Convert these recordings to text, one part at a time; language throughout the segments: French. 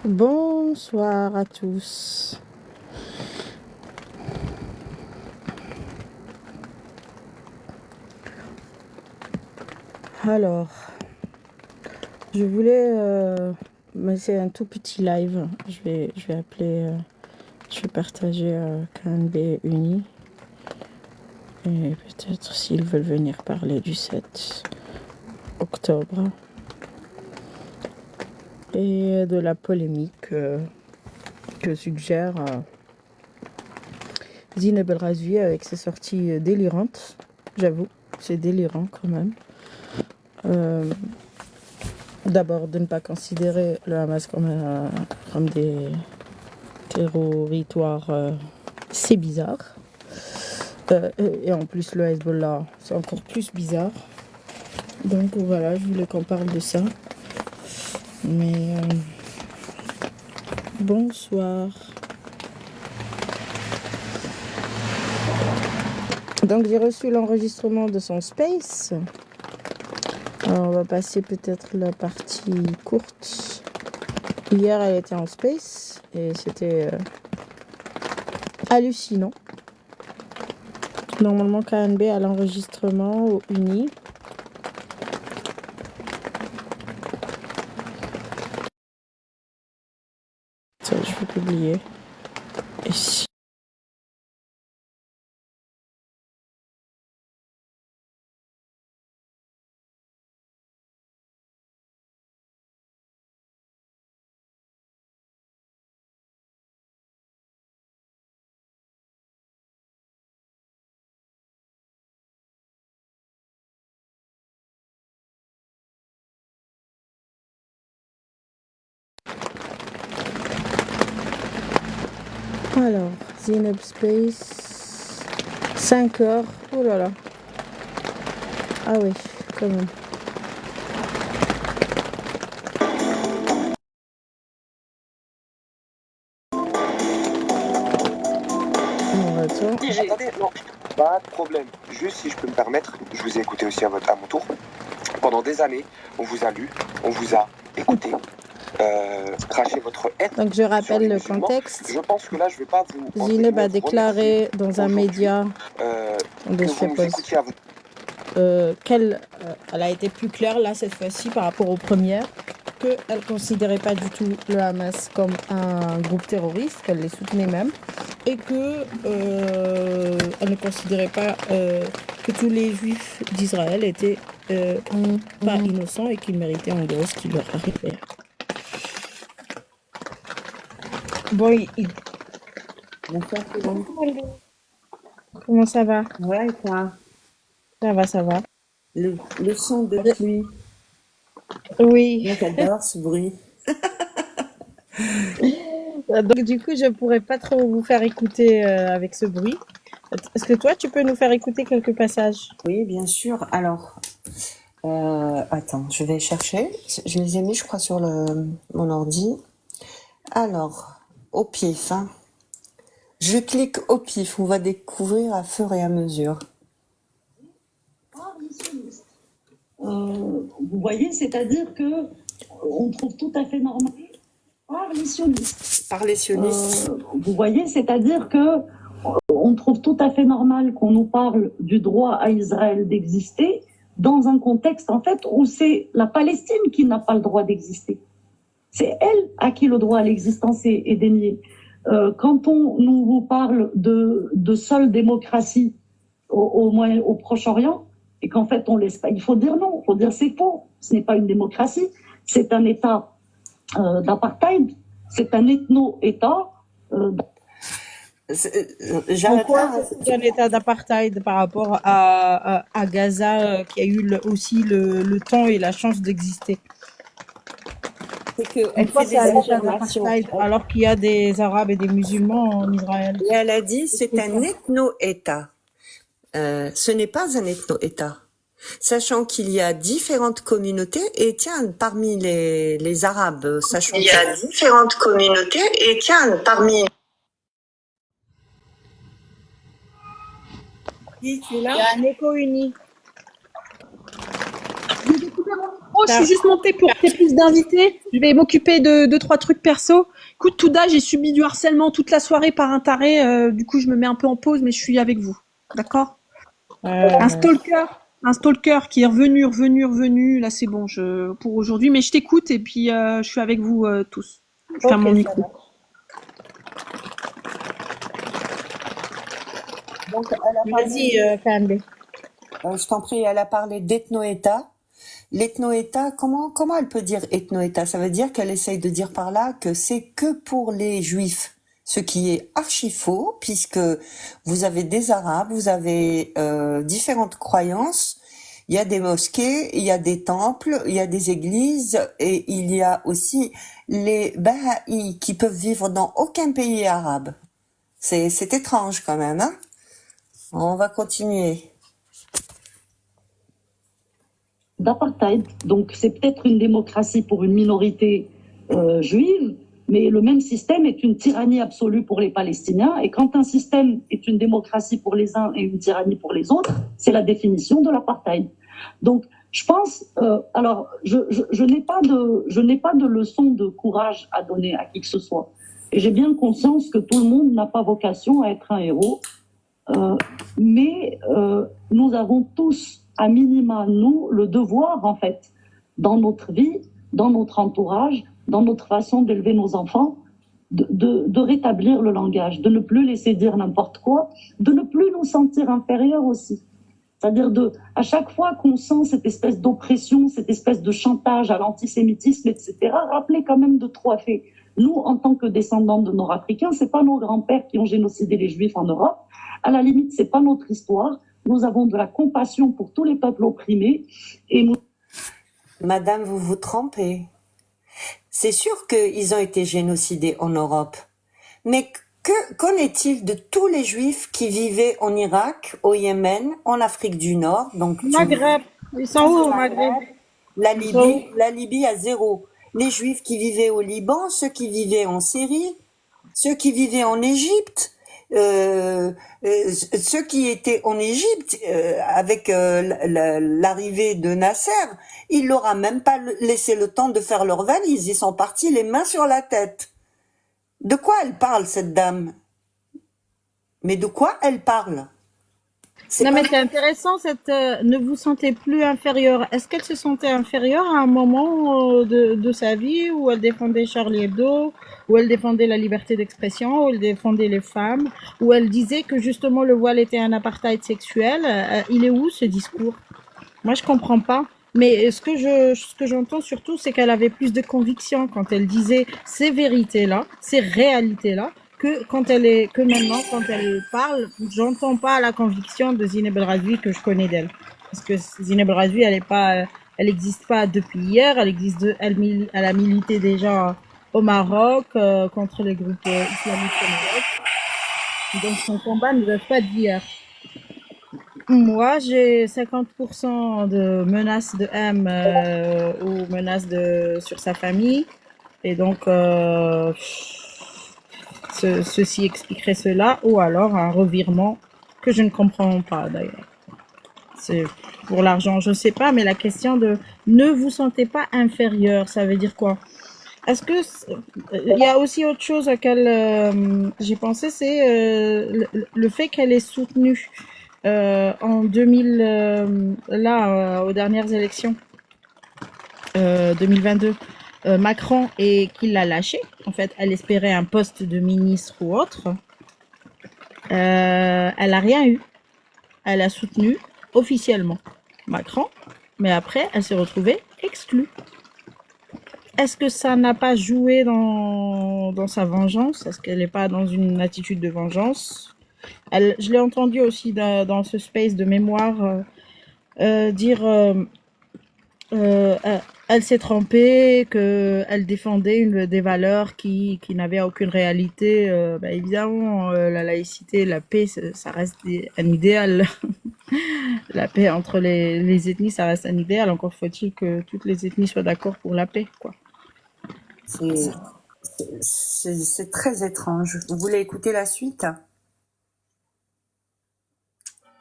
Bonsoir à tous. Alors, je voulais, mais c'est un tout petit live. Je vais appeler, je vais partager KNB Uni et peut-être s'ils veulent venir parler du 7 octobre et de la polémique que suggère Zineb El Razvi avec ses sorties délirantes. J'avoue, c'est délirant quand même. D'abord, de ne pas considérer le Hamas comme des territoires, c'est bizarre. Et en plus, le Hezbollah, c'est encore plus bizarre. Donc voilà, je voulais qu'on parle de ça. Mais bonsoir. Donc j'ai reçu l'enregistrement de son space. Alors, on va passer peut-être la partie courte. Hier, elle était en space et c'était hallucinant. Normalement, KNB a l'enregistrement au Uni. Ça, je vais publier. Ici. Alors, Zineb Space, 5 heures. Oh là là. Ah oui, quand même. On attend. Attendez, non, pas de problème. Juste si je peux me permettre, je vous ai écouté aussi à mon tour. Pendant des années, on vous a lu, on vous a écouté, craché votre haine. Donc je rappelle le contexte. Je pense que là, je vais pas vous. Zineb a déclaré dans un média que vous nous écoutiez à votre... qu'elle elle a été plus claire là cette fois-ci par rapport aux premières, qu'elle ne considérait pas du tout le Hamas comme un groupe terroriste, qu'elle les soutenait même, et que elle ne considérait pas que tous les juifs d'Israël étaient pas innocents et qu'ils méritaient en gros ce qui leur arrivait. Bon, Bonsoir, Céline. comment ça va? Ouais, et toi? Ça va. Le son de pluie. Oui. Moi, j'adore ce bruit. Donc du coup, je pourrais pas trop vous faire écouter avec ce bruit. Est-ce que toi, tu peux nous faire écouter quelques passages? Oui, bien sûr. Alors, attends, je vais chercher. Je les ai mis, je crois, sur mon ordi. Alors, au pif, hein. Je clique au pif. On va découvrir à fur et à mesure. Vous voyez, c'est-à-dire que on trouve tout à fait normal par les sionistes. Par les sionistes. Vous voyez, c'est-à-dire que on trouve tout à fait normal qu'on nous parle du droit à Israël d'exister dans un contexte en fait où c'est la Palestine qui n'a pas le droit d'exister. C'est elle à qui le droit à l'existence est dénié. Quand on nous vous parle de seule démocratie au Proche-Orient, et qu'en fait on laisse pas, il faut dire non, il faut dire c'est faux, ce n'est pas une démocratie, c'est un État d'apartheid, c'est un ethno-État. Pourquoi c'est un État d'apartheid par rapport à Gaza qui a eu aussi le temps et la chance d'exister? C'est qu'elle Pourquoi fait c'est des un État affirmations. d'apartheid alors qu'il y a des Arabes et des musulmans en Israël? Et elle a dit c'est un ethno-État. Ce n'est pas un ethno-État. Sachant qu'il y a différentes communautés, et tiens, parmi les Arabes, sachant qu'il y a différentes communautés, et tiens, parmi... Il y a un écho uni. Oh, je suis juste montée pour qu'il y ait plus d'invités. Je vais m'occuper de deux, trois trucs perso. Écoute, Touda, j'ai subi du harcèlement toute la soirée par un taré. Du coup, je me mets un peu en pause, mais je suis avec vous. D'accord? Un stalker. Un stalker qui est revenu. Là, c'est bon pour aujourd'hui. Mais je t'écoute et puis je suis avec vous tous. Je ferme Ok, mon ça micro. marche. Donc, elle a Vas-y, parlé, Kandé. je t'en prie, elle a parlé d'ethno-État. L'ethno-État, comment elle peut dire ethno-État? Ça veut dire qu'elle essaye de dire par là que c'est que pour les Juifs. Ce qui est archi faux, puisque vous avez des Arabes, vous avez différentes croyances. Il y a des mosquées, il y a des temples, il y a des églises, et il y a aussi les Baha'i qui peuvent vivre dans aucun pays arabe. C'est étrange quand même, hein? On va continuer. D'apartheid. Donc c'est peut-être une démocratie pour une minorité juive, mais le même système est une tyrannie absolue pour les Palestiniens. Et quand un système est une démocratie pour les uns et une tyrannie pour les autres, c'est la définition de l'apartheid. Donc je pense, alors je n'ai pas de leçon de courage à donner à qui que ce soit. Et j'ai bien conscience que tout le monde n'a pas vocation à être un héros. Mais nous avons tous, à minima, nous, le devoir, en fait, dans notre vie, dans notre entourage, dans notre façon d'élever nos enfants, de rétablir le langage, de ne plus laisser dire n'importe quoi, de ne plus nous sentir inférieurs aussi. C'est-à-dire à chaque fois qu'on sent cette espèce d'oppression, cette espèce de chantage à l'antisémitisme, etc., rappeler quand même de trois faits. Nous, en tant que descendants de Nord-Africains, c'est pas nos grands-pères qui ont génocidé les Juifs en Europe. À la limite, c'est pas notre histoire. Nous avons de la compassion pour tous les peuples opprimés et nous... Madame, vous vous trompez. C'est sûr qu'ils ont été génocidés en Europe. Mais qu'en est-il de tous les Juifs qui vivaient en Irak, au Yémen, en Afrique du Nord, donc Maghreb. Ils sont où au Maghreb? la Ils sont où? Libye à zéro. Les Juifs qui vivaient au Liban, ceux qui vivaient en Syrie, ceux qui vivaient en Égypte, ceux qui étaient en Égypte avec l'arrivée de Nasser, il leur a même pas laissé le temps de faire leurs valises. Ils sont partis les mains sur la tête. De quoi elle parle, cette dame? Mais de quoi elle parle? Non, mais c'est intéressant, ne vous sentez plus inférieur. Est-ce qu'elle se sentait inférieure à un moment de sa vie où elle défendait Charlie Hebdo, où elle défendait la liberté d'expression, où elle défendait les femmes, où elle disait que justement le voile était un apartheid sexuel? Il est où ce discours? Moi, je comprends pas. Mais ce que j'entends surtout, c'est qu'elle avait plus de conviction quand elle disait ces vérités-là, ces réalités-là, que maintenant, quand elle parle, j'entends pas la conviction de Zineb El Rhazoui que je connais d'elle. Parce que Zineb El Rhazoui, elle existe pas depuis hier, elle a milité déjà au Maroc, contre les groupes islamistes au Maroc. Donc son combat ne date pas d'hier. Moi, j'ai 50% de menaces de haine ou menaces sur sa famille. Et donc, ceci expliquerait cela. Ou alors un revirement que je ne comprends pas d'ailleurs. C'est pour l'argent, je ne sais pas. Mais la question de ne vous sentez pas inférieur, ça veut dire quoi? Est-ce que il y a aussi autre chose à laquelle j'ai pensé, c'est le fait qu'elle ait soutenu en 2000, aux dernières élections 2022, Macron et qu'il l'a lâché. En fait, elle espérait un poste de ministre ou autre. Elle a rien eu. Elle a soutenu officiellement Macron, mais après, elle s'est retrouvée exclue. Est-ce que ça n'a pas joué dans sa vengeance? Est-ce qu'elle n'est pas dans une attitude de vengeance? Je l'ai entendu aussi dans ce space de mémoire dire elle s'est trompée, qu'elle défendait des valeurs qui n'avaient aucune réalité. Évidemment, la laïcité, la paix, ça reste un idéal. La paix entre les ethnies, ça reste un idéal. Encore faut-il que toutes les ethnies soient d'accord pour la paix, quoi. C'est très étrange. Vous voulez écouter la suite?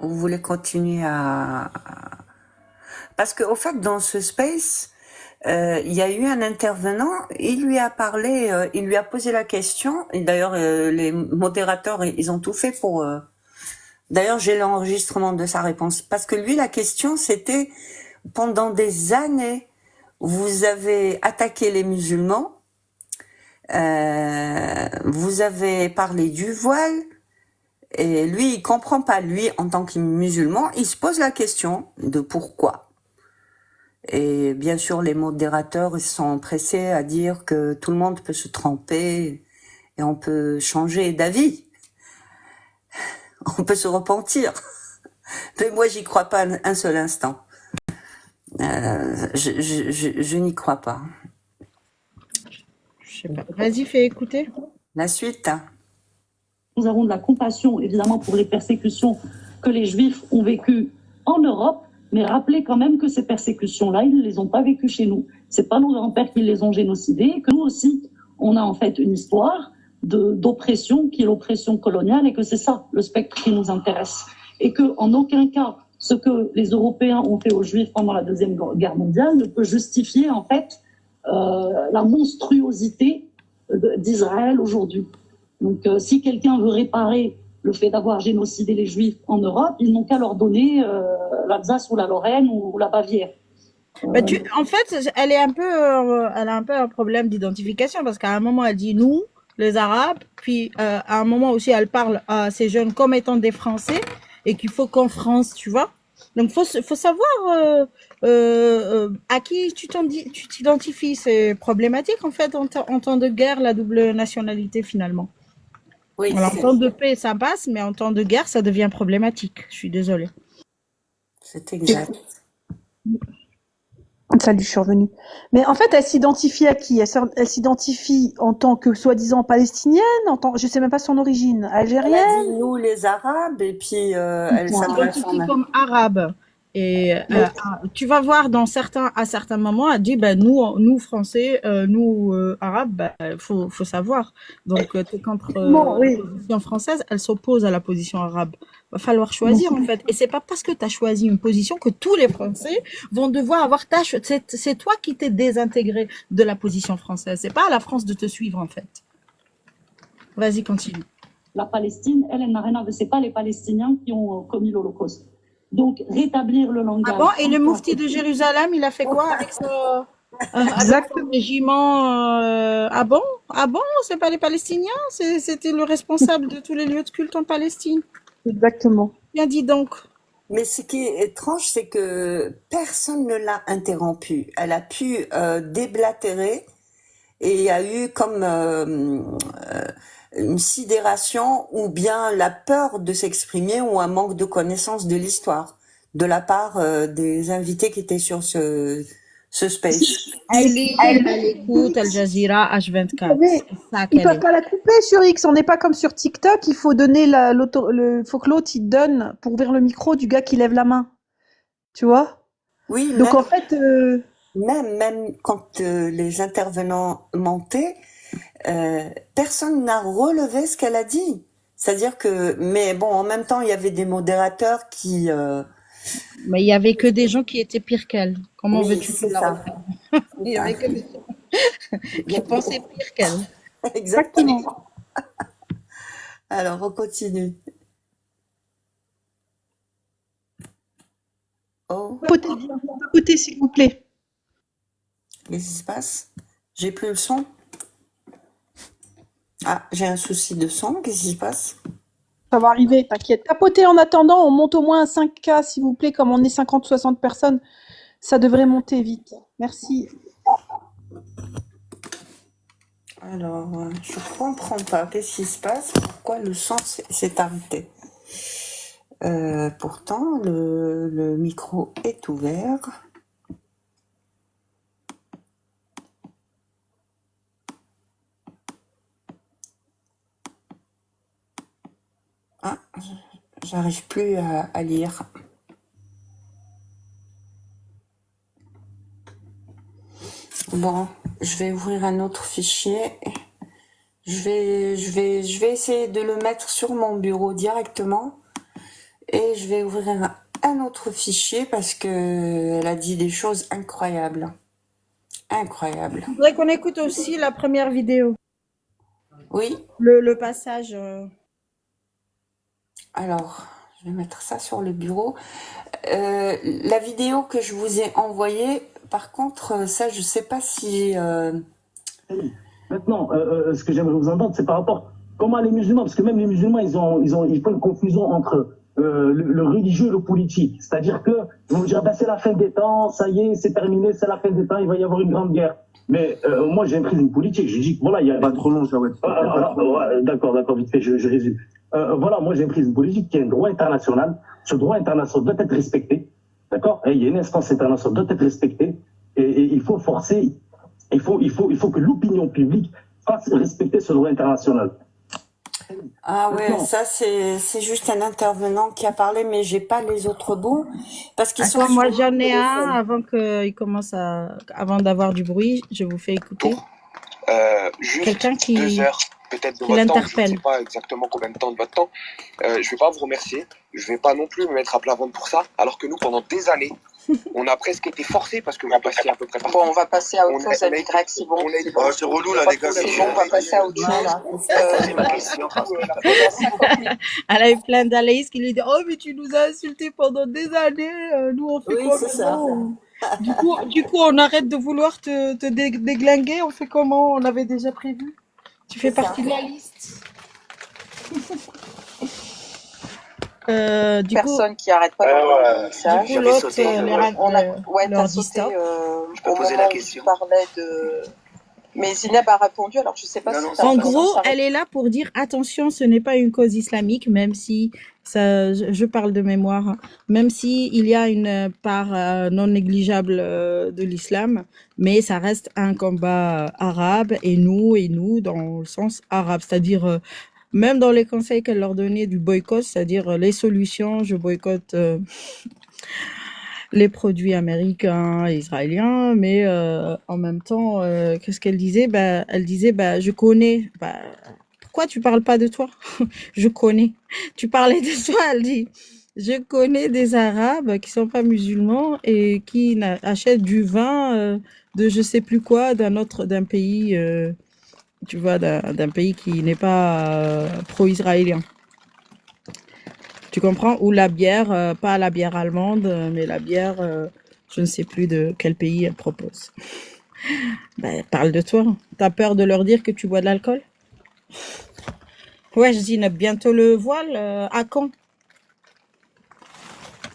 Vous voulez continuer à... Parce qu'au fait, dans ce space, il y a eu un intervenant, il lui a parlé, il lui a posé la question, et d'ailleurs les modérateurs, ils ont tout fait pour... D'ailleurs, j'ai l'enregistrement de sa réponse, parce que lui, la question, c'était, pendant des années, vous avez attaqué les musulmans, vous avez parlé du voile, et lui, il comprend pas. Lui, en tant que musulman, il se pose la question de pourquoi. Et bien sûr, les modérateurs sont pressés à dire que tout le monde peut se tromper et on peut changer d'avis. On peut se repentir. Mais moi, j'y crois pas un seul instant. Je n'y crois pas. Je sais pas. Vas-y, fais écouter. La suite. Nous avons de la compassion, évidemment, pour les persécutions que les Juifs ont vécues en Europe, mais rappelez quand même que ces persécutions-là, ils ne les ont pas vécues chez nous. C'est pas nos grands-pères qui les ont génocidés, que nous aussi, on a en fait une histoire d'oppression qui est l'oppression coloniale, et que c'est ça le spectre qui nous intéresse. Et que en aucun cas, ce que les Européens ont fait aux Juifs pendant la Deuxième Guerre mondiale ne peut justifier en fait la monstruosité d'Israël aujourd'hui. Donc, si quelqu'un veut réparer le fait d'avoir génocidé les Juifs en Europe, ils n'ont qu'à leur donner l'Alsace ou la Lorraine ou la Bavière. Bah, en fait, elle a un peu un problème d'identification parce qu'à un moment, elle dit nous, les Arabes, puis à un moment aussi, elle parle à ces jeunes comme étant des Français et qu'il faut qu'en France, tu vois. Donc, faut savoir à qui tu t'identifies. C'est problématique, en fait, en temps de guerre, la double nationalité, finalement. Oui, Alors, en temps de paix, ça passe, mais en temps de guerre, ça devient problématique. Je suis désolée. c'est exact. Salut, je suis revenue. Mais en fait, elle s'identifie à qui? Elle s'identifie en tant que soi-disant palestinienne, je sais même pas son origine, Elle a algérienne. dit nous les Arabes et puis elle Elle s'adresse s'identifie comme arabe. Et tu vas voir à certains moments, elle dit nous français, nous arabes, faut savoir. Donc t'es contre Oui. la position française, elle s'oppose à la position arabe. Va falloir choisir en fait. Et c'est pas parce que tu as choisi une position que tous les Français vont devoir avoir c'est toi qui t'es désintégré de la position française. C'est pas à la France de te suivre en fait. Vas-y, continue. La Palestine, elle n'a rien à voir. C'est pas les Palestiniens qui ont commis l'Holocauste. Donc, rétablir le langage. Ah bon, et le moufti de Jérusalem, il a fait quoi avec son régiment Ah bon, c'est pas les Palestiniens, c'était le responsable de tous les lieux de culte en Palestine. Exactement. Bien dit donc. Mais ce qui est étrange, c'est que personne ne l'a interrompue. Elle a pu déblatérer et il y a eu comme une sidération ou bien la peur de s'exprimer ou un manque de connaissance de l'histoire de la part des invités qui étaient sur ce space. Elle écoute Al Jazeera H24. Ils peuvent pas la couper sur X. On n'est pas comme sur TikTok. Il faut donner faut que l'autre il donne pour ouvrir le micro du gars qui lève la main. Tu vois? Oui. Donc en fait, même quand les intervenants mentaient, personne n'a relevé ce qu'elle a dit. C'est-à-dire que, mais bon, en même temps, il y avait des modérateurs qui. Mais il y avait que des gens qui étaient pires qu'elle. Comment veux-tu que ça? Il y avait que des gens qui pensaient pire qu'elle. Exactement. Alors, on continue. Oh. Côté, s'il vous plaît. Qu'est-ce qui se passe? J'ai plus le son. Ah, j'ai un souci de son. Qu'est-ce qui se passe? Ça va arriver, t'inquiète. Tapotez en attendant, on monte au moins à 5K, s'il vous plaît, comme on est 50-60 personnes. Ça devrait monter vite. Merci. Alors, je comprends pas. Qu'est-ce qui se passe? Pourquoi le son s'est arrêté? Pourtant, le micro est ouvert. Ah, j'arrive plus à lire. Bon, je vais ouvrir un autre fichier. Je vais essayer de le mettre sur mon bureau directement. Et je vais ouvrir un autre fichier parce que elle a dit des choses incroyables. Incroyable. Je voudrais qu'on écoute aussi la première vidéo, Oui, le passage. alors, je vais mettre ça sur le bureau. La vidéo que je vous ai envoyée, par contre, ça, je sais pas si... Maintenant, ce que j'aimerais vous entendre, c'est par rapport comment les musulmans, parce que même les musulmans, ils font une confusion entre le religieux et le politique. C'est-à-dire que ils vont dire, ben, c'est la fin des temps, ça y est, c'est terminé, c'est la fin des temps, il va y avoir une grande guerre. Mais moi, j'ai un prisme politique. Je dis que voilà, il y a Pas trop long, ça va être. ouais, d'accord, vite fait, je résume. Voilà, moi j'ai un prisme politique qui est un droit international. Ce droit international doit être respecté, d'accord? Et il y a une instance internationale doit être respectée. Et il faut forcer, il faut que l'opinion publique fasse respecter ce droit international. Ah ouais, Maintenant, ça c'est juste un intervenant qui a parlé, mais j'ai pas les autres bouts parce qu'ils sont Attends, sur moi mon j'en ai un téléphone. avant d'avoir du bruit, je vous fais écouter. Pour juste Quelqu'un 2 heures, peut-être de qui votre temps, je ne l'interpelle. sais pas exactement combien de temps de votre temps. Je ne vais pas vous remercier, je ne vais pas non plus me mettre à plat ventre pour ça, alors que nous, pendant des années, on a presque été forcés parce que vous passiez à peu près partout. Bon, on va passer à autre On a- chose, à on a- Y, c'est bon. On a été- Oh, c'est relou là, les gars. C'est bon, on va passer à autre chose. Voilà, c'est ça. C'est ma question. Il y a 50 minutes. Elle a eu plein d'Alaïs qui lui dit oh mais tu nous as insultés pendant des années, nous on fait Oui, quoi c'est ça. maintenant? Du coup on arrête de vouloir te déglinguer, on fait comment? On avait déjà prévu. Tu fais C'est ça. partie de la liste. Du coup, Personne qui arrête pas d'envoyer des du messages. coup J'avais l'autre sauté, On a, ouais, leur t'as dit sauté stop. Je peux au poser moment la où question. tu parlais de... Mais Zineb a répondu, alors je sais pas Non, si non, t'as En besoin de gros, s'arrêter. elle est là pour dire attention, ce n'est pas une cause islamique, même si ça, je parle de mémoire, hein, même si il y a une part non négligeable de l'islam, mais ça reste un combat arabe et nous dans le sens arabe, c'est-à-dire même dans les conseils qu'elle leur donnait du boycott, c'est-à-dire les solutions, je boycotte les produits américains et israéliens, mais en même temps, qu'est-ce qu'elle disait? Bah, elle disait, bah, je connais. Bah, pourquoi tu parles pas de toi? Je connais. Tu parlais de toi, elle dit. Je connais des Arabes qui sont pas musulmans et qui achètent du vin de je sais plus quoi d'un pays, tu vois, d'un pays qui n'est pas pro-israélien. Tu comprends? Ou la bière, pas la bière allemande, mais la bière, je ne sais plus de quel pays elle propose. Ben, parle de toi. T'as peur de leur dire que tu bois de l'alcool? Ouais, je dis bientôt le voile. À quand?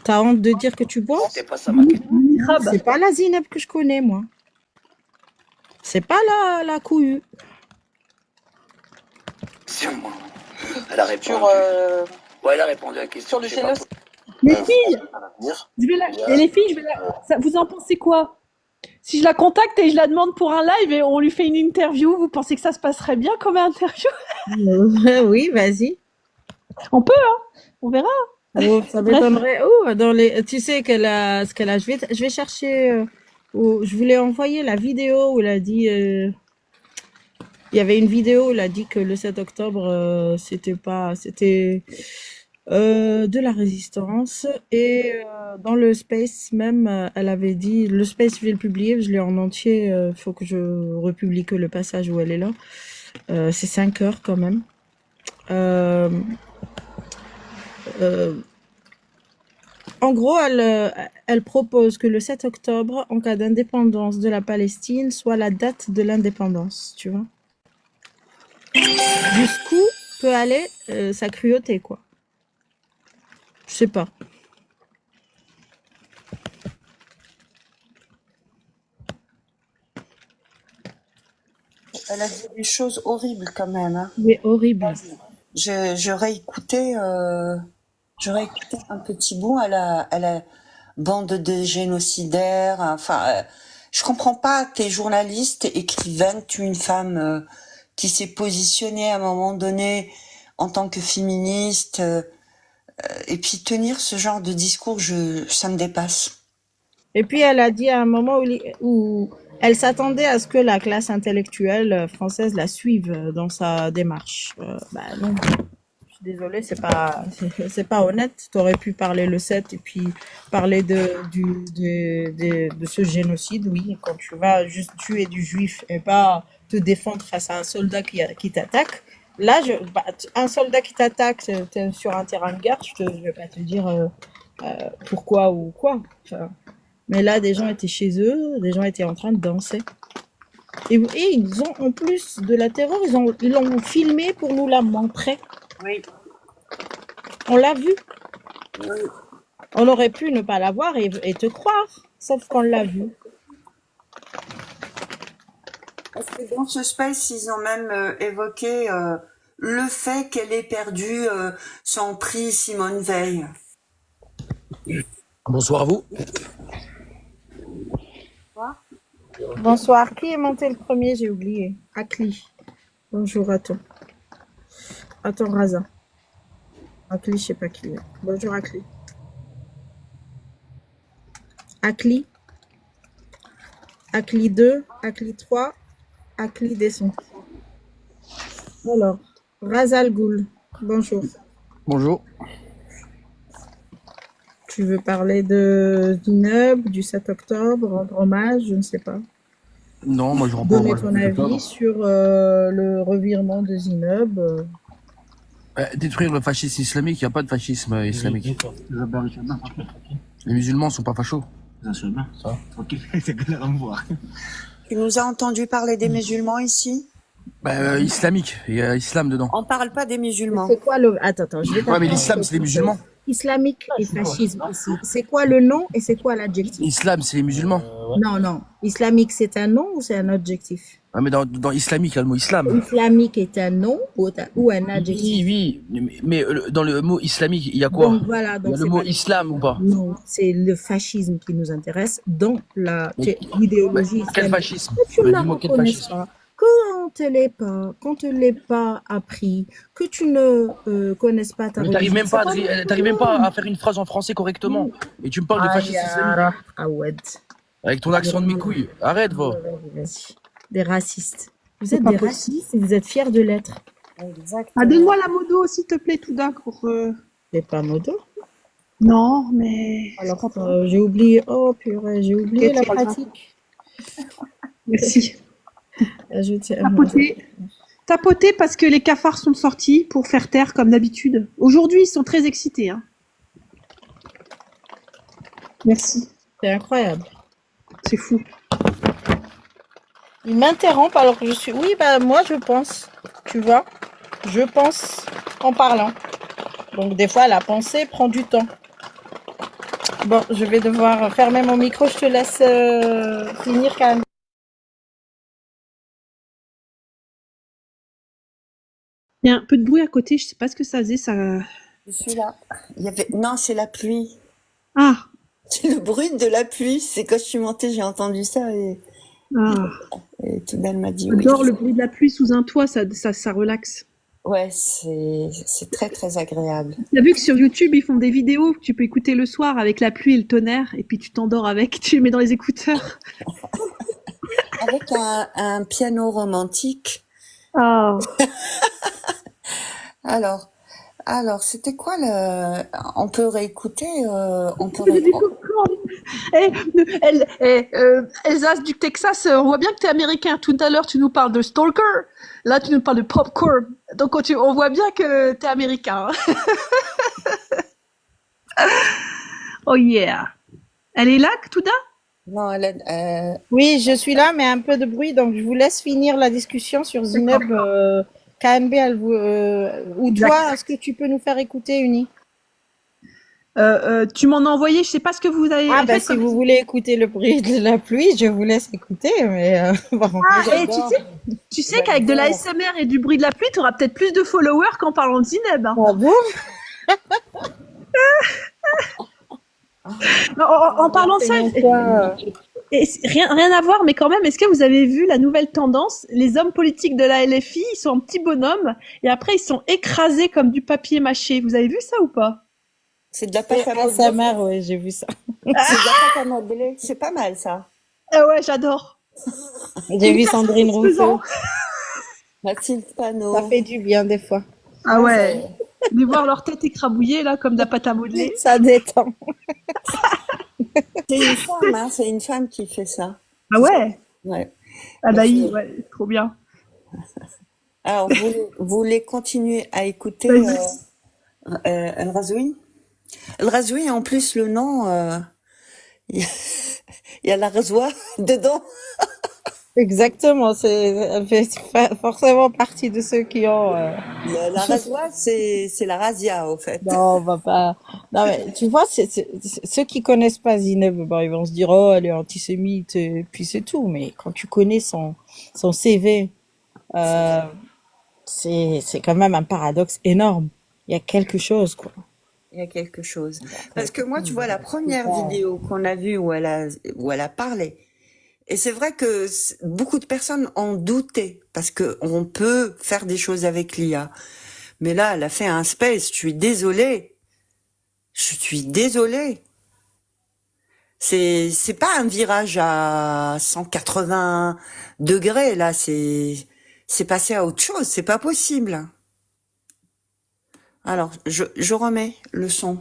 T'as honte de dire que tu bois? C'était pas ça ma question. Microbe. C'est pas la Zineb que je connais, moi. C'est pas la couille. Sur moi. Elle a répondu. Sur, Ouais, elle a répondu à la question. sur le Je sais pas génocide. Les filles, pour l'avenir. et les filles, vous en pensez quoi? Si je la contacte et je la demande pour un live et on lui fait une interview, vous pensez que ça se passerait bien comme interview? Oui, vas-y. On peut, hein? On verra. Oh, ça m'étonnerait. Oh, tu sais ce qu'elle a. Je vais chercher. Je voulais envoyer la vidéo où elle a dit. Il y avait une vidéo où elle a dit que le 7 octobre, c'était de la résistance. Et dans le Space même, elle avait dit, le Space, je vais le publier, je l'ai en entier, faut que je republie que le passage où elle est là. C'est 5 heures quand même. En gros, elle propose que le 7 octobre, en cas d'indépendance de la Palestine, soit la date de l'indépendance, tu vois. Jusqu'où peut aller sa cruauté, quoi. Je sais pas. Elle a dit des choses horribles quand même. Hein. C'est horrible. J'aurais écouté un petit bout à la bande de génocidaires. Enfin, je comprends pas que les journalistes écrivaines tuent une femme qui s'est positionnée à un moment donné en tant que féministe. Et puis tenir ce genre de discours, ça me dépasse. Et puis elle a dit à un moment où elle s'attendait à ce que la classe intellectuelle française la suive dans sa démarche. Bah non, suis désolée, c'est pas honnête. Tu aurais pu parler le 7 et puis parler de ce génocide, oui, quand tu vas juste tuer du juif et pas te défendre face à un soldat qui t'attaque. Là, un soldat qui t'attaque t'es sur un terrain de guerre, je vais pas te dire pourquoi ou quoi. Enfin, mais là, des gens étaient chez eux, des gens étaient en train de danser. Et ils ont, en plus de la terreur, ils l'ont filmé pour nous la montrer. Oui. On l'a vu. Oui. On aurait pu ne pas la voir et te croire, sauf qu'on l'a vu. Parce que dans ce space, ils ont même évoqué le fait qu'elle ait perdu son prix Simone Veil. Bonsoir à vous. Bonsoir. Qui est monté le premier? J'ai oublié. Akli. Bonjour à toi. Attends, Raza. Akli, je sais pas qui est. Bonjour, Akli. Akli. Akli 2, Akli 3, Akli descend. Alors, Razal Ghoul, bonjour. Bonjour. Tu veux parler de Zineb, du 7 octobre, rendre hommage, je ne sais pas. Non, moi je rends pas Donner hommage ton au 7 avis octobre. sur le revirement de Zineb. Détruire le fascisme islamique, il n'y a pas de fascisme islamique. Les musulmans sont pas fachos. Tu nous as entendu parler des musulmans ici? Islamique, il y a islam dedans. On parle pas des musulmans. C'est quoi le... Attends, je vais Ouais, mais t'apprendre l'islam, quelque c'est les chose. musulmans. Islamique et fascisme ici. C'est quoi le nom et c'est quoi l'adjectif? Islam, c'est les musulmans. Non. Islamique, c'est un nom ou c'est un adjectif? Ah, mais dans islamique, il y a le mot islam. Islamique est un nom ou un adjectif? Oui, mais dans le mot islamique, il y a quoi? Donc voilà, Il y donc a le c'est mot pas islam ou pas? non, c'est le fascisme qui nous intéresse dans Mais- l'idéologie Quel islamique. fascisme? Que tu ne la Dis-moi quel reconnaisses fascisme? pas, qu'on te l'ait pas appris, que tu ne connaisses pas ta Mais t'arrives religion. même pas à faire une phrase en français correctement. Et tu me parles de fascisme islamique. Ah ouais. Avec ton accent de mes couilles. Arrête, va. Vas-y. Des racistes. Vous C'est êtes pas des possible. racistes et vous êtes fiers de l'être. Exactement. Ah, donne-moi la modo, s'il te plaît, tout d'un pour. C'est pas modo. Non, mais. Alors, j'ai oublié. Oh purée, j'ai oublié Ok, la c'est pas grave. pratique. Merci. Ajouter Tapoter parce que les cafards sont sortis pour faire taire comme d'habitude. Aujourd'hui, ils sont très excités. Hein. Merci. C'est incroyable. C'est fou. Il m'interrompt alors que je suis... Oui, bah moi je pense, tu vois, je pense en parlant. Donc des fois la pensée prend du temps. Bon, je vais devoir fermer mon micro, je te laisse finir quand même. Il y a un peu de bruit à côté, je sais pas ce que ça faisait. Ça... Je suis là. Non, c'est la pluie. Ah, C'est le bruit de la pluie. C'est quand je suis montée, j'ai entendu ça et Toudal m'a dit oui. j'adore le bruit de la pluie sous un toit, ça relaxe. Ouais, c'est très très agréable. Tu as vu que sur YouTube, ils font des vidéos que tu peux écouter le soir avec la pluie et le tonnerre, et puis tu t'endors avec, tu les mets dans les écouteurs. Avec un piano romantique. Ah. Alors, c'était quoi le... On peut réécouter Elsace du Texas, on voit bien que tu es américain. Tout à l'heure, tu nous parles de Stalker. Là, tu nous parles de Popcorn. Donc, on voit bien que tu es américain. Oh yeah. Elle est là, Touda? Non, Oui, je suis là, mais un peu de bruit, donc je vous laisse finir la discussion sur Zineb. KMB, ou toi, est-ce que tu peux nous faire écouter, Uni? Tu m'en as envoyé, je sais pas ce que vous avez fait. Si vous voulez écouter le bruit de la pluie, je vous laisse écouter, mais bon. Et tu sais qu'avec de la SMR et du bruit de la pluie, tu auras peut-être plus de followers qu'en parlant de Zineb. Hein. Ah bon? En parlant de ça, rien à voir, mais quand même, est-ce que vous avez vu la nouvelle tendance? Les hommes politiques de la LFI, ils sont en petits bonhommes, et après, ils sont écrasés comme du papier mâché. Vous avez vu ça ou pas? C'est de la pâte à modeler. Sa mère, oui, j'ai vu ça. C'est de la pâte à modeler. C'est pas mal, ça. Ah ouais, j'adore. J'ai vu Sandrine Rousseau. Mathilde Panot. Ça fait du bien, des fois. Ah ouais. Mais voir leur tête écrabouillée, là, comme de la pâte à modeler. Ça détend. C'est une femme, hein, c'est une femme qui fait ça. Ah ouais? Ouais. Adaï, ouais, trop bien. Alors, vous voulez continuer à écouter El Razoui? El Razoui, en plus, le nom, il y a la rasoir dedans. Exactement, elle fait forcément partie de ceux qui ont... La rasoir, c'est la razzia, au fait. Non, on va pas... Non, mais tu vois, ceux qui connaissent pas Zineb, bon, ils vont se dire, oh, elle est antisémite, et puis c'est tout. Mais quand tu connais son CV, c'est quand même un paradoxe énorme. Il y a quelque chose, quoi. Il y a quelque chose. Parce que moi, tu vois, la première vidéo qu'on a vue où elle a parlé, et c'est vrai que beaucoup de personnes ont douté, parce que on peut faire des choses avec l'IA. Mais là, elle a fait un space, je suis désolée. C'est pas un virage à 180 degrés, là, c'est passé à autre chose, c'est pas possible. Alors, je remets le son.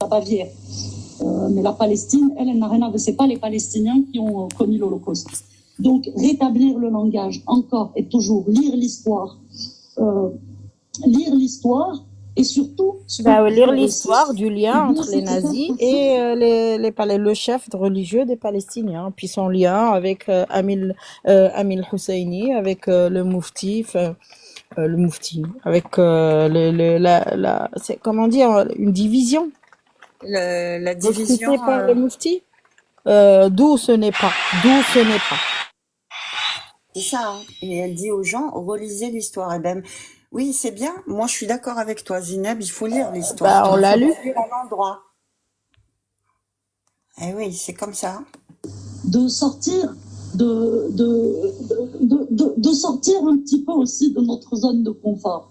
La Bavière. Mais la Palestine, elle n'a rien à voir. C'est pas les Palestiniens qui ont commis l'Holocauste. Donc, rétablir le langage, encore et toujours, lire l'histoire, et surtout... lire l'histoire du lien entre les nazis et le chef religieux des Palestiniens, puis son lien avec Amil Husseini, avec le Moufti, avec c'est comment dire, une division. La division recrutée par le Moufti, d'où ce n'est pas. C'est ça, hein. Et elle dit aux gens, relisez l'histoire. Et ben, oui, c'est bien. Moi, je suis d'accord avec toi, Zineb. Il faut lire l'histoire. On l'a lu. À l'endroit. Eh oui, c'est comme ça. De sortir, de sortir un petit peu aussi de notre zone de confort.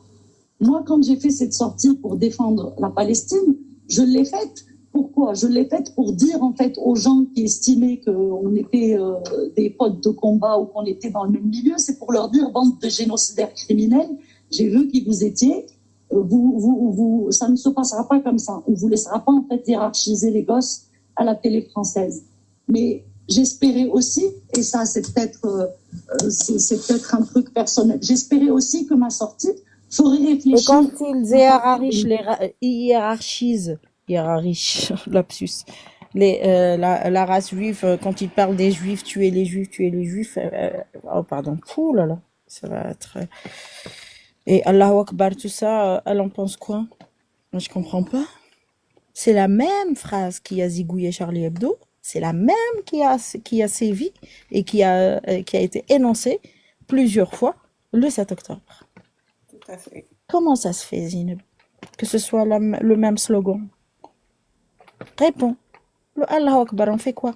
Moi, quand j'ai fait cette sortie pour défendre la Palestine, je l'ai faite. Pourquoi? Je l'ai faite pour dire en fait aux gens qui estimaient qu'on était des potes de combat ou qu'on était dans le même milieu, c'est pour leur dire, bande de génocidaires criminels, j'ai vu qui vous étiez, ça ne se passera pas comme ça. On vous laissera pas en fait hiérarchiser les gosses à la télé française. Mais j'espérais aussi, et ça c'est peut-être un truc personnel, j'espérais aussi que ma sortie ferait réfléchir. Et quand ils hiérarchisent, lapsus, la race juive, quand ils parlent des juifs, tuer les juifs, oh pardon, fou là là, ça va être... Et Allahu Akbar, tout ça, elle en pense quoi? Moi je comprends pas. C'est la même phrase qui a zigouillé Charlie Hebdo, c'est la même qui a sévi et qui a été énoncée plusieurs fois le 7 octobre. Tout à fait. Comment ça se fait, Zineb, que ce soit le même slogan? Réponds. Le Allahu Akbar, on fait quoi?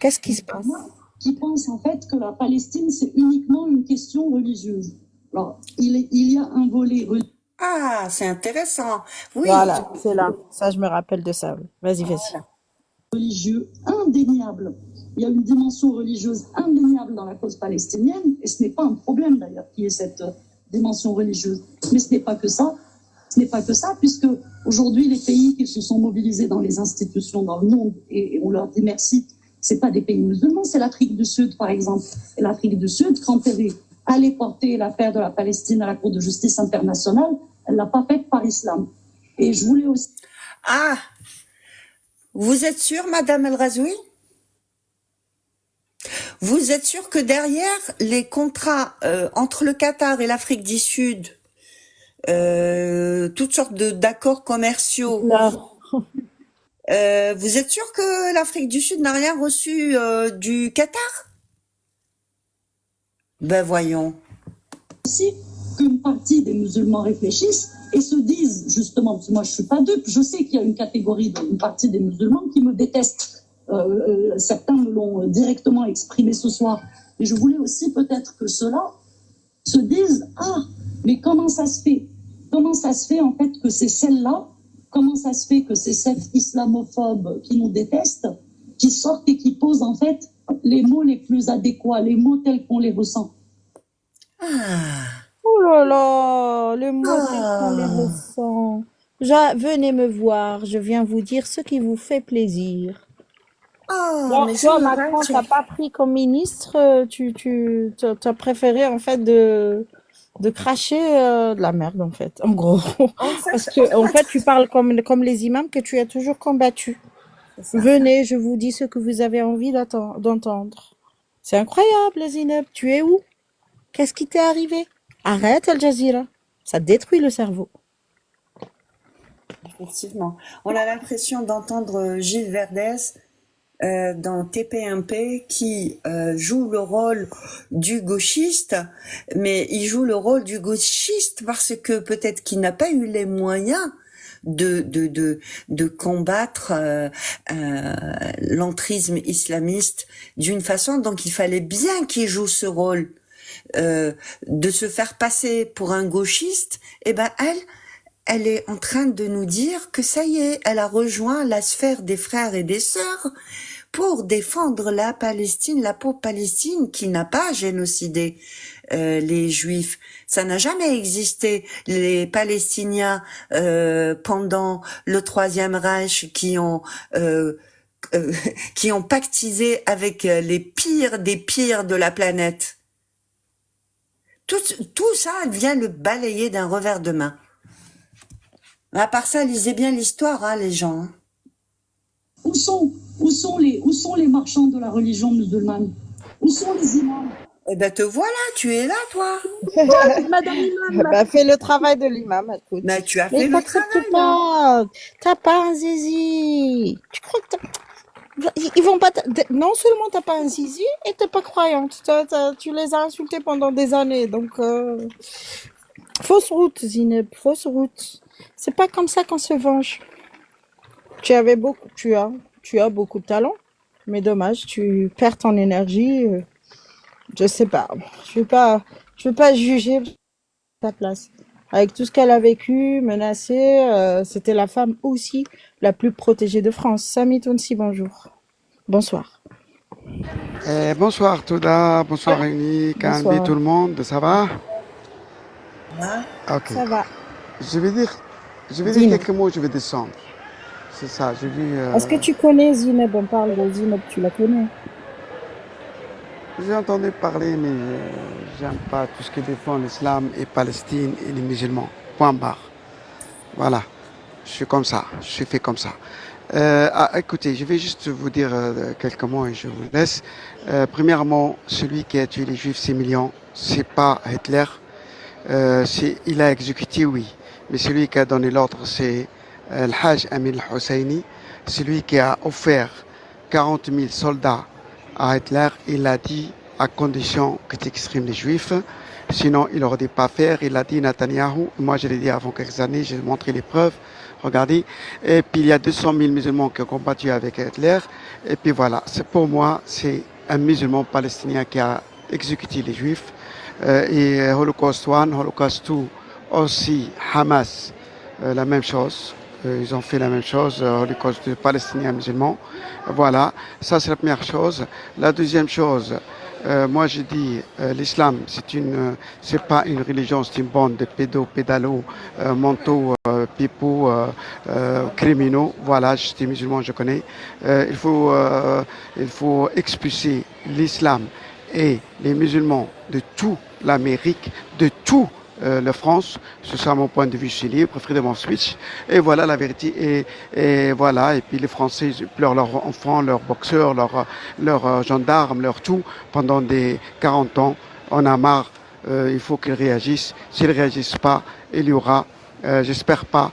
Qu'est-ce qui se passe? Qui pense en fait que la Palestine, c'est uniquement une question religieuse. Alors, il y a un volet religieux. Ah, c'est intéressant. Oui. Voilà, c'est là. Ça, je me rappelle de ça. Vas-y. Religieux indéniable. Il y a une dimension religieuse indéniable dans la cause palestinienne, et ce n'est pas un problème d'ailleurs qu'il y ait cette dimension religieuse. Mais ce n'est pas que ça. Ce n'est pas que ça, puisque aujourd'hui, les pays qui se sont mobilisés dans les institutions dans le monde, et on leur dit merci, c'est pas des pays musulmans, c'est l'Afrique du Sud, par exemple. Et l'Afrique du Sud, quand elle est allée porter l'affaire de la Palestine à la Cour de justice internationale, elle l'a pas faite par islam. Et je voulais aussi... Ah, vous êtes sûre, Madame El Razoui? Vous êtes sûre que derrière les contrats entre le Qatar et l'Afrique du Sud, toutes sortes d'accords commerciaux, vous êtes sûre que l'Afrique du Sud n'a rien reçu du Qatar? Ben voyons. Aussi qu'une partie des musulmans réfléchissent et se disent, justement, parce que moi je suis pas dupe, je sais qu'il y a une catégorie, une partie des musulmans qui me détestent. Certains me l'ont directement exprimé ce soir. Et je voulais aussi peut-être que ceux-là se disent, ah, mais comment ça se fait? Comment ça se fait en fait que c'est celle-là, comment ça se fait que c'est cette islamophobe qui nous déteste, qui sortent et qui posent en fait les mots les plus adéquats, les mots tels qu'on les ressent? Oh là là, les mots sont les Ah, leçons. Venez me voir, je viens vous dire ce qui vous fait plaisir. mais je Toi, me Macron, rate. t'as pas pris comme ministre, t'as préféré en fait de cracher de la merde en fait, en gros. En fait, Parce que en fait, tu parles comme les imams que tu as toujours combattus. c'est ça. Venez, je vous dis ce que vous avez envie d'entendre. C'est incroyable, Zineb. Tu es où? Qu'est-ce qui t'est arrivé? Arrête Al Jazeera. Ça détruit le cerveau. Effectivement. On a l'impression d'entendre Gilles Verdez dans TPMP qui joue le rôle du gauchiste, mais il joue le rôle du gauchiste parce que peut-être qu'il n'a pas eu les moyens de combattre l'entrisme islamiste d'une façon, donc il fallait bien qu'il joue ce rôle de se faire passer pour un gauchiste. Et ben elle est en train de nous dire que ça y est, elle a rejoint la sphère des frères et des sœurs pour défendre la Palestine, la pauvre Palestine qui n'a pas génocidé les Juifs. Ça n'a jamais existé. Les Palestiniens pendant le Troisième Reich qui ont pactisé avec les pires des pires de la planète. Tout ça, elle vient le balayer d'un revers de main. À part ça, lisez bien l'histoire, hein, les gens. Hein. Où sont les marchands de la religion musulmane? Où sont les imams? Eh ben te voilà, tu es là, toi. Madame Imam, Bah, fais le travail de l'imam, écoute. Mais tu as Mais fait le travail. t'acceptes pas. T'as pas un zizi. Tu crois que ils vont pas. Non seulement t'as pas un zizi et t'es pas croyante. Tu les as insultés pendant des années. Donc, fausse route, Zineb. Fausse route. C'est pas comme ça qu'on se venge. Tu as beaucoup de talent. Mais dommage, tu perds ton énergie. Je sais pas. Je veux pas juger ta place. Avec tout ce qu'elle a vécu, menacée, c'était la femme aussi la plus protégée de France. Samy Tounsi, bonjour. Bonsoir. Bonsoir Touda, bonsoir Réunis, Candy, Bonsoir. tout le monde, ça va? Hein? Ok. Ça va. Je vais dire Dis-nous. quelques mots, je vais descendre. C'est ça, j'ai vu. Est-ce que tu connais Zineb? On parle de Zineb, tu la connais? J'ai entendu parler, mais j'aime pas tout ce qui défend l'islam et Palestine et les musulmans. Point barre. Voilà. Je suis comme ça, je suis fait comme ça. Écoutez, je vais juste vous dire quelques mots et je vous laisse. Premièrement, celui qui a tué les Juifs 6 millions, c'est pas Hitler. Il a exécuté, oui. Mais celui qui a donné l'ordre, c'est le Hajj Amin al-Husseini. Celui qui a offert 40 000 soldats à Hitler, il a dit à condition que tu exprimes les Juifs. Sinon, il n'aurait pas faire. Il a dit Netanyahou. Moi, je l'ai dit avant quelques années, j'ai montré les preuves. Regardez. Et puis, il y a 200 000 musulmans qui ont combattu avec Hitler. Et puis voilà. Pour moi, c'est un musulman palestinien qui a exécuté les Juifs. Et Holocaust 1, Holocaust 2, aussi Hamas, la même chose. Ils ont fait la même chose, Holocaust de Palestiniens musulmans. Voilà, ça c'est la première chose. La deuxième chose, moi je dis, l'islam, c'est pas une religion, c'est une bande de pédalos, manteaux, pipos, criminaux. Voilà, je suis musulman, je connais. Il faut expulser l'islam et les musulmans de toute l'Amérique, de tout la France. C'est ça mon point de vue, je suis libre, freedom of speech. Et voilà la vérité. Et voilà. Et puis les Français ils pleurent leurs enfants, leurs boxeurs, leurs gendarmes, leur tout pendant des 40 ans. On a marre. Il faut qu'ils réagissent. S'ils ne réagissent pas, il y aura, j'espère pas,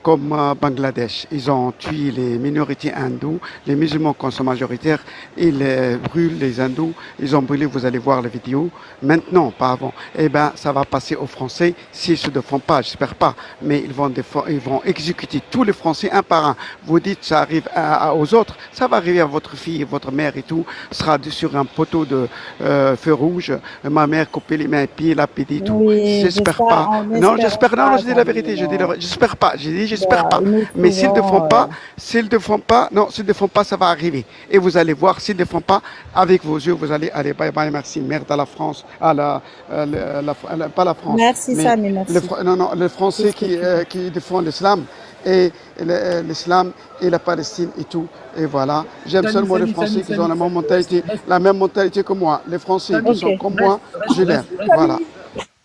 comme Bangladesh. Ils ont tué les minorités hindoues, les musulmans qui sont majoritaires, ils brûlent les hindous, ils ont brûlé, vous allez voir la vidéo. Maintenant, pas avant. Eh ben, ça va passer aux Français s'ils se défendent pas, j'espère pas. Mais ils vont exécuter tous les Français un par un. Vous dites, ça arrive aux autres, ça va arriver à votre fille, votre mère et tout. Sera sur un poteau de feu rouge. Ma mère couper les mains et pieds, lapidée et tout. Oui, J'espère j'espère, pas. on Non, espère j'espère, non, pas, je dis la vérité. vérité, je dis la vérité. J'espère pas, j'ai dit j'espère Bah, pas. nous Mais s'ils ne font trouvons, pas, s'ils ne font pas, ça va arriver. Et vous allez voir, s'ils ne font pas, avec vos yeux, vous allez aller, bye bye, merci, merde à la France, pas la France, merci mais Samy, merci. non, les C'est Français ce que tu dis. qui défendent l'islam et l'islam et la Palestine et tout. Et voilà, j'aime Samy, seulement les Samy, Français Samy, qui ont Samy, la même mentalité que moi. Les Français qui Ok, sont comme moi, reste, je l'aime. reste, Voilà.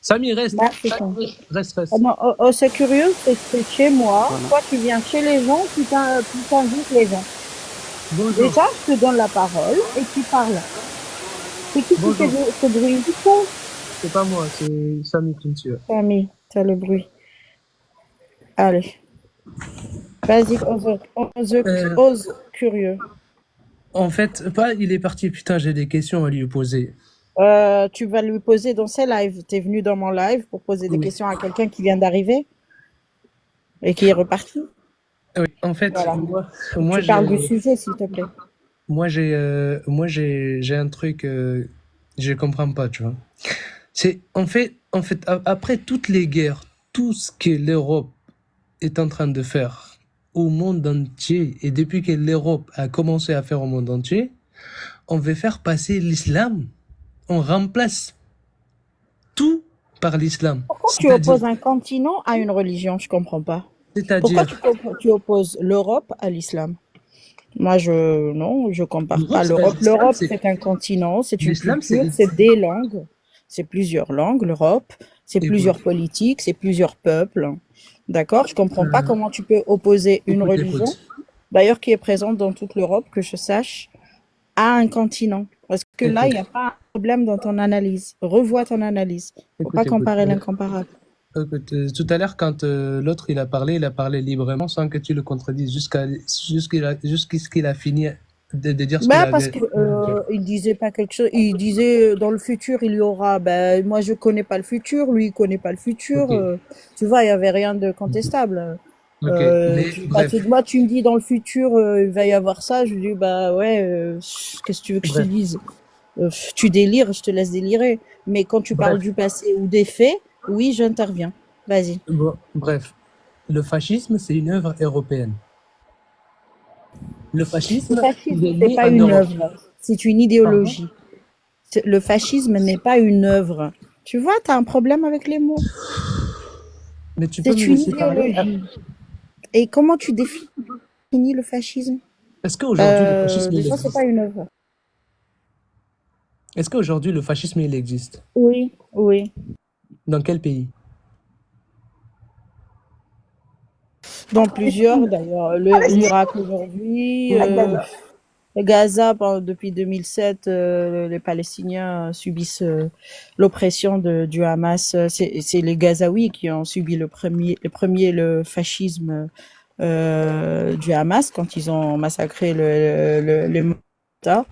Samy, reste. merci Samy, Samy. reste. Ah non, c'est curieux, c'est que chez moi, Voilà. toi tu viens chez les gens, tu t'invites les gens. Bonjour. Déjà, je te donne la parole et tu parles. C'est qui fait Bonjour. ce bruit? C'est toi, C'est pas moi, c'est Samy qui me tue. Samy, t'as le bruit. Allez, vas-y, ose curieux. En fait, il est parti, putain, j'ai des questions à lui poser. Tu vas lui poser dans ses lives. T'es venu dans mon live pour poser des Oui. questions à quelqu'un qui vient d'arriver et qui est reparti. Oui, en fait, Voilà. moi Tu parles du j'ai, sujet, s'il te plaît. j'ai un truc, je comprends pas, tu vois. C'est, après toutes les guerres, tout ce que l'Europe est en train de faire au monde entier, et depuis que l'Europe a commencé à faire au monde entier, on veut faire passer l'islam. On remplace tout par l'islam. Pourquoi tu C'est-à-dire, opposes un continent à une religion? Je comprends pas. Pourquoi c'est-à-dire, tu opposes l'Europe à l'islam? Moi, je compare pas l'Europe. l'islam, L'Europe, c'est un continent, c'est une l'islam, culture, c'est des langues, c'est plusieurs langues, l'Europe, c'est Écoute. plusieurs politiques, c'est plusieurs peuples. D'accord? Je comprends pas comment tu peux opposer une Écoute, religion, d'ailleurs qui est présente dans toute l'Europe, que je sache, à un continent. Parce que là, il n'y a pas un problème dans ton analyse. Revois ton analyse. Faut pas comparer l'incomparable. Écoute, tout à l'heure, quand l'autre il a parlé librement sans que tu le contredises jusqu'à ce qu'il a fini de dire ce qu'il Bah, avait. parce que il disait pas quelque chose. Il disait dans le futur il y aura. Ben moi je connais pas le futur, lui il connaît pas le futur. Ok. Tu vois, il y avait rien de contestable. Ok, mais bref. Moi tu me dis dans le futur il va y avoir ça, je dis bah ouais. Qu'est-ce que tu veux que je te Bref. dise? Tu délires, je te laisse délirer. Mais quand tu parles Bref. du passé ou des faits, oui j'interviens. Vas-y. Bon, bref, le fascisme, c'est une œuvre européenne. Le fascisme, Le fascisme, il est c'est né pas en une Europe. œuvre, c'est une idéologie. Le fascisme n'est pas une œuvre. Tu vois, tu as un problème avec les mots. Mais tu peux C'est me une laisser parler. idéologie. Et comment tu définis le fascisme? Est-ce qu'aujourd'hui le fascisme il Déjà, c'est existe? pas une œuvre. Est-ce qu'aujourd'hui le fascisme il existe? Oui, oui. Dans quel pays? Dans plusieurs, d'ailleurs. L'Irak aujourd'hui, Gaza, depuis 2007, les Palestiniens subissent l'oppression du Hamas. C'est les Gazaouis qui ont subi le fascisme du Hamas quand ils ont massacré les Mota.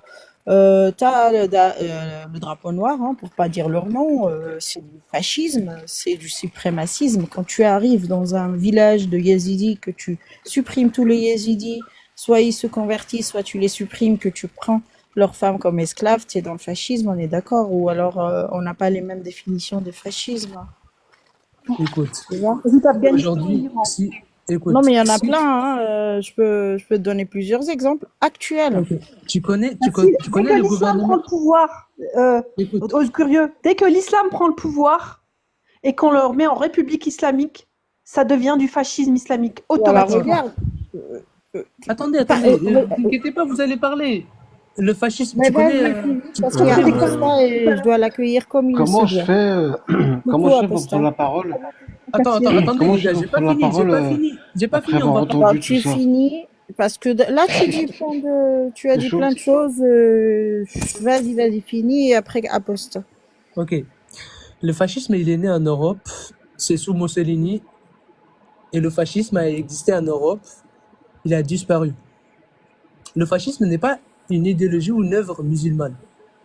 T'as le drapeau noir, hein, pour pas dire leur nom, c'est du fascisme, c'est du suprémacisme. Quand tu arrives dans un village de yézidis, que tu supprimes tous les yézidis, soit ils se convertissent, soit tu les supprimes, que tu prends leurs femmes comme esclaves, tu es dans le fascisme, on est d'accord? Ou alors on n'a pas les mêmes définitions de fascisme. Écoute, Tu vois? aujourd'hui, si, écoute, Non, mais il y en a si- plein, hein, je peux te donner plusieurs exemples actuels. Ok. Tu connais Dès le que l'islam prend gouvernement. le pouvoir, Écoute, aux curieux, dès que l'islam prend le pouvoir et qu'on le remet en république islamique, ça devient du fascisme islamique Voilà, automatiquement. regarde. attendez, ne vous inquiétez pas, vous allez parler. Le fascisme, Mais tu connais. vas-y, parce qu'il y a Aposta et je dois l'accueillir comme il Comment se je doit. fais Coucou, pour Aposta. prendre la parole Attendez, Comment les je gars, peux j'ai pas prendre la fini, parole j'ai pas après fini, on avoir va pas. entendu Alors, tout tu ça finis, parce que là, tu as Des dit choses plein de choses. Vas-y, finis et après Aposta. Ok. Le fascisme, il est né en Europe, c'est sous Mussolini, et le fascisme a existé en Europe, il a disparu. Le fascisme n'est pas une idéologie ou une œuvre musulmane.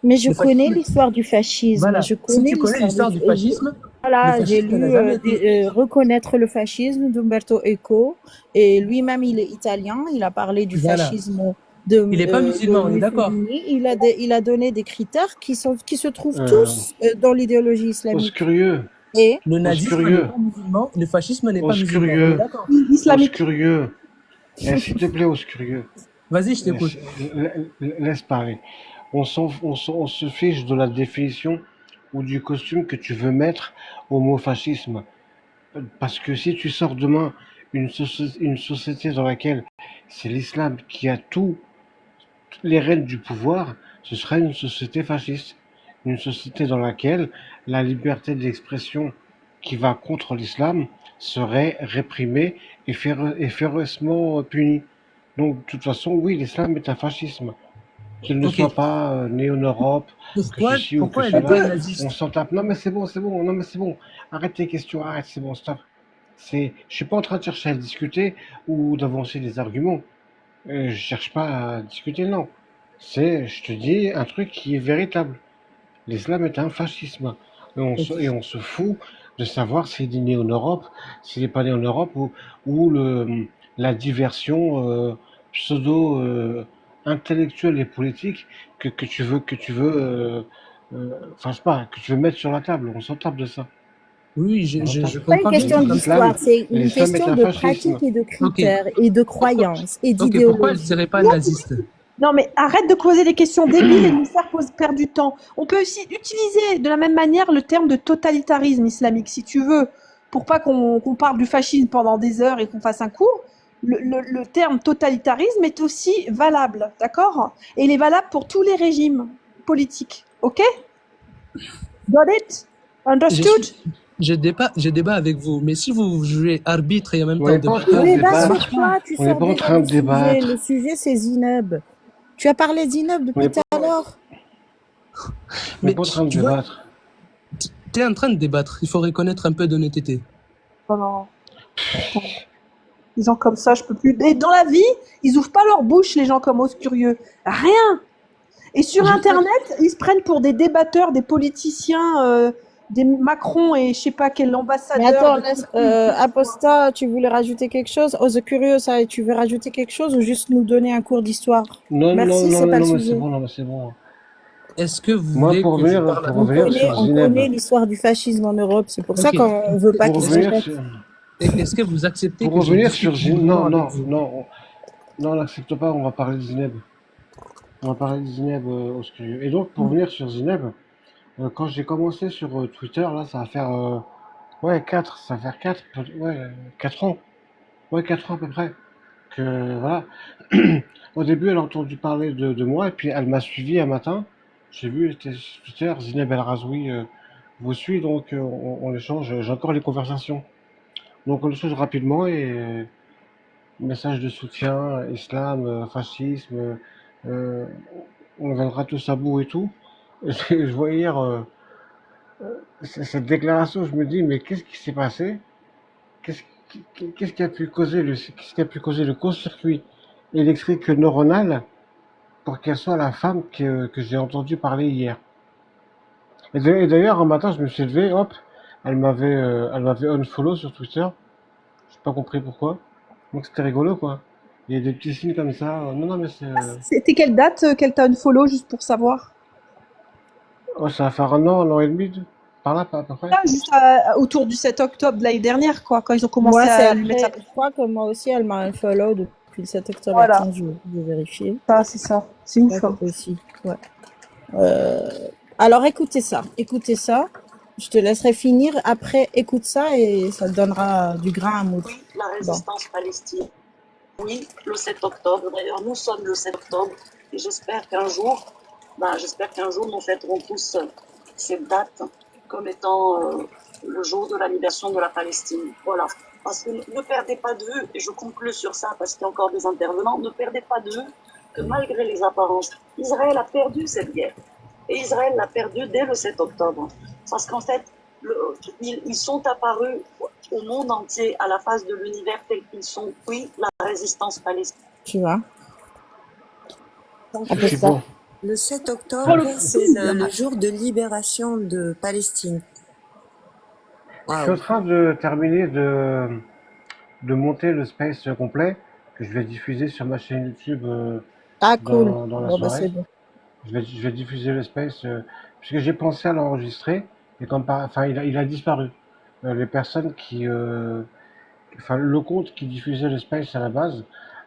Mais je Le connais fascisme- l'histoire du fascisme. Voilà. Je Si connais tu connais l'histoire du fascisme, Voilà, le j'ai fascisme n'a lu jamais été. Reconnaître le fascisme d'Umberto Eco. Et lui-même, il est italien. Il a parlé du Voilà. fascisme de Il n'est pas de musulman, on est d'accord. Mussolini. Il a donné des critères qui se trouvent Euh, tous dans l'idéologie Pose islamique. curieux. Et Le nazisme n'est Oscurieux, pas musulman, le fascisme n'est pas musulman. On est Oscurieux, d'accord? Islamique. Oscurieux. S'il te plaît, Oscurieux, Vas-y, je t'écoute. laisse parler. On se fiche de la définition ou du costume que tu veux mettre au mot fascisme. Parce que si tu sors demain une société dans laquelle c'est l'islam qui a toutes les rênes du pouvoir, ce sera une société fasciste. Une société dans laquelle la liberté d'expression qui va contre l'islam serait réprimée et férocement punie. Donc, de toute façon, oui, l'islam est un fascisme. Qu'il ne Ok. soit pas né en Europe, que Pourquoi, ceci ou que pourquoi elle n'est cela, pas on naziste? s'en tape. Non, mais c'est bon, non, mais c'est bon. Arrête tes questions, arrête, c'est bon, stop. Je suis pas en train de chercher à discuter ou d'avancer des arguments. Je cherche pas à discuter, non. Je te dis un truc qui est véritable. L'islam est un fascisme. Et on se fout de savoir s'il est né en Europe, s'il n'est pas né en Europe, ou la diversion pseudo intellectuelle et politique que tu veux, enfin, je sais pas, que tu veux mettre sur la table. On s'en tape de ça. Oui, On s'en je tape. C'est pas une comprends bien. question d'histoire, c'est une L'islam est question un de fascisme. pratique et de Ok. critères et de croyances et Ok, pourquoi elle ne d'idéologie. serait pas naziste? Non, mais arrête de poser des questions débiles et de nous faire perdre du temps. On peut aussi utiliser de la même manière le terme de totalitarisme islamique, si tu veux, pour pas qu'on parle du fascisme pendant des heures et qu'on fasse un cours. Le terme totalitarisme est aussi valable, d'accord? Et il est valable pour tous les régimes politiques, ok? Got it? Je, Understood? suis- je débat avec vous, mais si vous jouez arbitre et en même On temps n'est pas en débatteur, train de Débat débattre. sur quoi? Tu On n'est sors pas en déjà train le de sujet. débattre. Le sujet, c'est Zineb. Tu as parlé de Zineb On depuis n'est tout pas, à l'heure. on n'est mais pas en train de tu vois, débattre. tu es en train de débattre. Il faut reconnaître un peu d'honnêteté. Non, non. Les gens comme ça, je peux plus. Et dans la vie, ils ouvrent pas leur bouche, les gens comme Oscurieux. Rien. Et sur Je- Internet, ils se prennent pour des débatteurs, des politiciens, des Macron et je sais pas quel Mais ambassadeur. attends, de- laisse, Aposta, tu voulais rajouter quelque chose? Oh, The Curious, ça, tu veux rajouter quelque chose ou juste nous donner un cours d'histoire? Non, Merci, non, c'est pas le non, mais c'est sujet. bon, non, mais c'est bon. Est-ce que vous Moi, voulez pour que je revenir, parle pour On revenir connaît, sur on Zineb, connaît l'histoire du fascisme en Europe, c'est pour ça Ok. qu'on veut pas pour qu'il se revenir répète. sur, Est-ce que vous acceptez pour que je revenir sur discute Zineb, librement non, avec non, vous? non, non, on n'accepte pas, on va parler de Zineb. On va parler de Zineb au Scurieux. Et donc, pour revenir sur Zineb, quand j'ai commencé sur Twitter, là, ça va faire, ouais, 4, ça va faire 4, ouais, 4 ans. Ouais, 4 ans à peu près. Que, voilà. Au début, elle a entendu parler de moi, et puis elle m'a suivi un matin. J'ai vu, elle était sur Twitter, Zineb El Razoui vous suit, donc on échange, j'ai encore les conversations. Donc on échange rapidement, et message de soutien, islam, fascisme, euh, on viendra tous à bout et tout. Je vois hier cette déclaration, je me dis, mais qu'est-ce qui s'est passé? Qu'est-ce qu'est-ce qui a pu causer qu'est-ce qui a pu causer le court-circuit électrique neuronal pour qu'elle soit la femme que j'ai entendu parler hier? Et d'ailleurs, un matin, je me suis levé, hop, elle m'avait unfollow sur Twitter. J'ai pas compris pourquoi. Donc c'était rigolo, quoi. Il y a des petits signes comme ça. Non, non, mais c'est. C'était quelle date qu'elle t'a unfollow, juste pour savoir? Oh, ça va faire un an et demi, par là, à peu près. Là, juste autour du 7 octobre de l'année dernière, quoi, quand ils ont commencé Moi, c'est à lui mettre après, je crois que moi aussi, elle m'a unfollow depuis le 7 octobre. Voilà. Attends, je vais vérifier. Ça, c'est ça. C'est ouf. Hein. Aussi, ouais. Alors, écoutez ça. Je te laisserai finir. Après, écoute ça et ça te donnera du grain à moudre. Oui, la résistance palestine. Oui, le 7 octobre. D'ailleurs, nous sommes le 7 octobre. Et j'espère qu'un jour, nous fêterons tous cette date comme étant le jour de la libération de la Palestine. Voilà. Parce que ne perdez pas de vue, et je conclue sur ça parce qu'il y a encore des intervenants, ne perdez pas de vue que malgré les apparences, Israël a perdu cette guerre. Et Israël l'a perdu dès le 7 octobre. Parce qu'en fait, ils sont apparus au monde entier, à la face de l'univers tel qu'ils sont. Oui, la résistance palestinienne. Tu vois. Bon. Le 7 octobre, c'est le jour de libération de Palestine. Wow. Je suis en train de terminer de monter le space complet que je vais diffuser sur ma chaîne YouTube cool. dans la bon, soirée. Bon. Je vais diffuser le space puisque j'ai pensé à l'enregistrer et il a disparu. les personnes enfin, le compte qui diffusait le Space à la base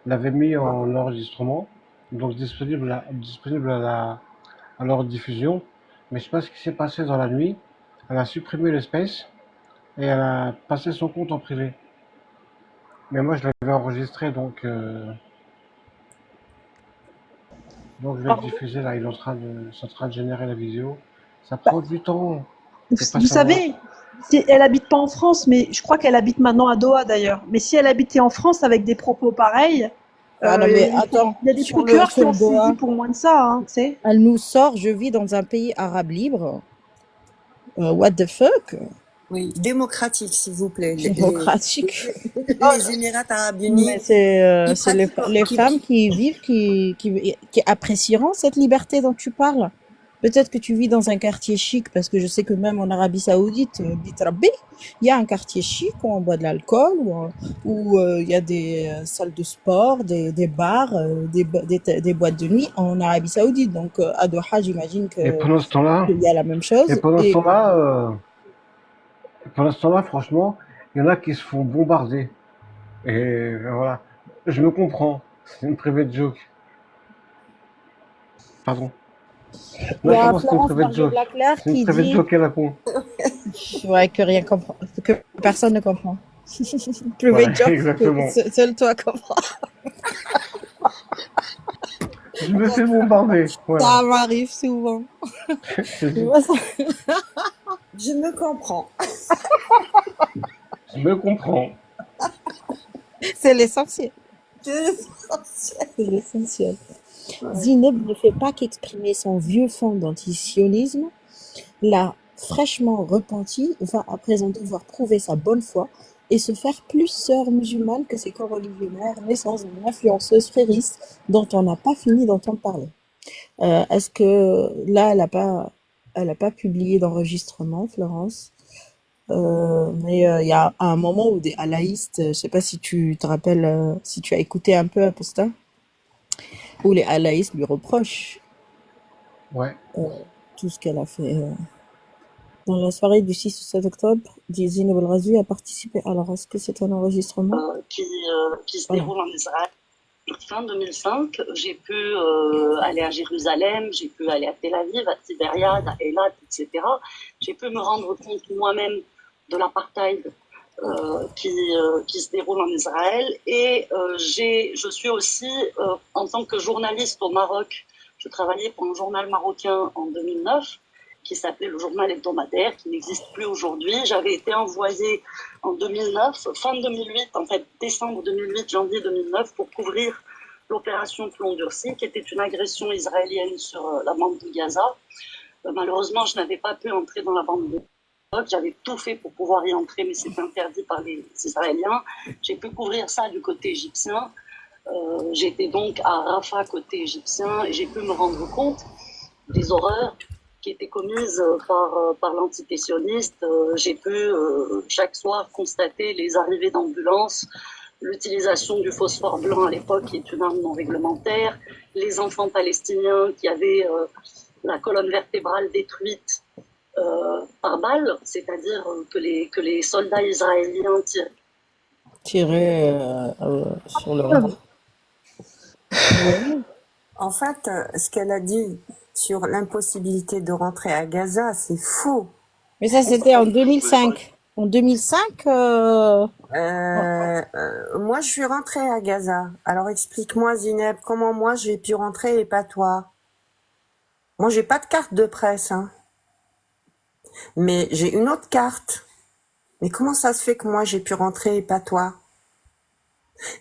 l'avait mis en enregistrement, donc disponible à leur diffusion. Mais je sais pas ce qui s'est passé dans la nuit. Elle a supprimé le Space et elle a passé son compte en privé. Mais moi, je l'avais enregistré, donc je vais le diffuser là. C'est en train de générer la vidéo. Ça prend du temps. C'est pas Vous savoir. savez, elle habite pas en France, mais je crois qu'elle habite maintenant à Doha d'ailleurs. Mais si elle habitait en France avec des propos pareils, Ah non, mais attends, il y a des sur le, procureurs qui sur ont le Doha, saisi pour moins de ça, hein, tu sais. elle nous sort, je vis dans un pays arabe libre. What the fuck? Oui, démocratique, s'il vous plaît. Démocratique. Les Émirats Arabes Unis. Mais c'est les qui- femmes qui vivent, qui apprécieront cette liberté dont tu parles. Peut-être que tu vis dans un quartier chic, parce que je sais que même en Arabie Saoudite, Bitrabi, il y a un quartier chic où on boit de l'alcool, où il y a des salles de sport, des bars, des boîtes de nuit en Arabie Saoudite. Donc à Doha, j'imagine Et pendant ce temps-là, qu'il y a la même chose. pendant ce temps-là, franchement, il y en a qui se font bombarder. Et voilà. Je me comprends. C'est une private joke. Pardon. Il y a Non, c'est une Florence private Barbier joke. Blaclair C'est une qui private dit joke à la con. ouais, que personne ne comprend. Private Voilà, joke, exactement. seul toi comprends. Je me fais bombarder. Voilà. Ça m'arrive souvent. Moi, Je me comprends. Je me comprends. c'est l'essentiel. C'est C'est l'essentiel. Zineb ne fait pas qu'exprimer son vieux fond d'antisionisme. La fraîchement repentie va à présent devoir prouver sa bonne foi et se faire plus sœur musulmane que ses coreligionnaires, naissance d'une influenceuse frériste dont on n'a pas fini d'entendre parler. Est-ce que là, elle a pas publié d'enregistrement, Florence? Mais il y a un moment où des alaïstes, je sais pas si tu te rappelles, si tu as écouté un peu Aposta, où les alaïstes lui reprochent Ouais. tout ce qu'elle a fait. Dans la soirée du 6 ou 7 octobre, Zineb El Razoui a participé. Alors, est-ce que c'est un enregistrement? qui se Voilà. déroule en Israël. Fin 2005, j'ai pu aller à Jérusalem, j'ai pu aller à Tel Aviv, à Tibériade, à Eilat, etc. J'ai pu me rendre compte moi-même de l'apartheid qui se déroule en Israël. Et je suis aussi, en tant que journaliste au Maroc, je travaillais pour un journal marocain en 2009 qui s'appelait le journal hebdomadaire, qui n'existe plus aujourd'hui. J'avais été envoyée en 2009, fin 2008, en fait décembre 2008, janvier 2009, pour couvrir l'opération Plomb Durci, qui était une agression israélienne sur la bande de Gaza. Malheureusement, je n'avais pas pu entrer dans la bande de Gaza. J'avais tout fait pour pouvoir y entrer, mais c'était interdit par les Israéliens. J'ai pu couvrir ça du côté égyptien. J'étais donc à Rafah, côté égyptien, et j'ai pu me rendre compte des horreurs qui étaient commises par l'entité sioniste. J'ai pu chaque soir constater les arrivées d'ambulances, l'utilisation du phosphore blanc à l'époque, qui est une arme non réglementaire, les enfants palestiniens qui avaient la colonne vertébrale détruite par balle, c'est-à-dire que les soldats israéliens Tirer sur leur dos. En fait, ce qu'elle a dit sur l'impossibilité de rentrer à Gaza, c'est faux. Mais ça, c'était en 2005. En 2005, moi, je suis rentrée à Gaza. Alors explique-moi, Zineb, comment moi j'ai pu rentrer et pas toi? Moi, j'ai pas de carte de presse, hein. Mais j'ai une autre carte. Mais comment ça se fait que moi j'ai pu rentrer et pas toi?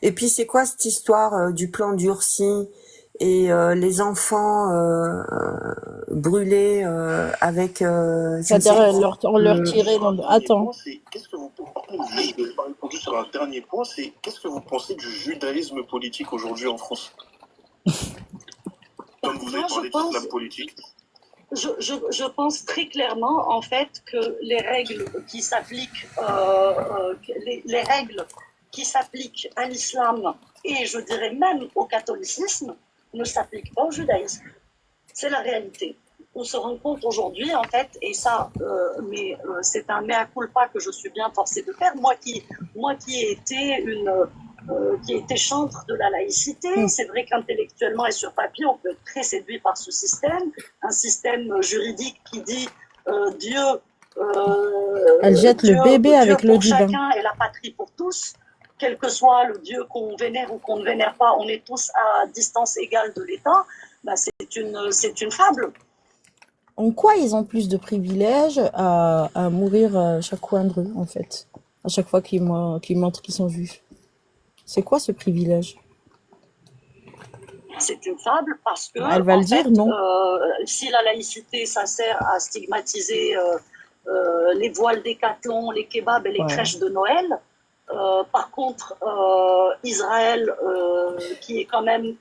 Et puis c'est quoi cette histoire du plan Durci et les enfants brûlés avec... c'est-à-dire on leur tirait dans... Attends. Qu'est-ce que vous pensez, je n'ai pas répondu sur un dernier point, c'est qu'est-ce que vous pensez du judaïsme politique aujourd'hui en France? Comme vous avez parlé d'islam politique. Je pense très clairement, en fait, que les règles qui s'appliquent, les règles qui s'appliquent à l'islam et je dirais même au catholicisme ne s'appliquent pas au judaïsme. C'est la réalité. on se rend compte aujourd'hui, en fait, et ça, c'est un mea culpa que je suis bien forcée de faire, moi qui ai été chantre de la laïcité, c'est vrai qu'intellectuellement et sur papier, on peut être très séduit par ce système, un système juridique qui dit Dieu, Elle jette le bébé Dieu avec l'eau pour du bain. chacun et la patrie pour tous, quel que soit le Dieu qu'on vénère ou qu'on ne vénère pas, on est tous à distance égale de l'État, bah, c'est une fable. En quoi ils ont plus de privilèges à mourir à chaque coin de rue, en fait, à chaque fois qu'ils montrent qu'ils sont juifs? C'est quoi ce privilège? C'est une fable parce que, Elle va le dire, non? si la laïcité, ça sert à stigmatiser les voiles décathlon, les kebabs et les crèches de Noël, par contre, Israël, qui est quand même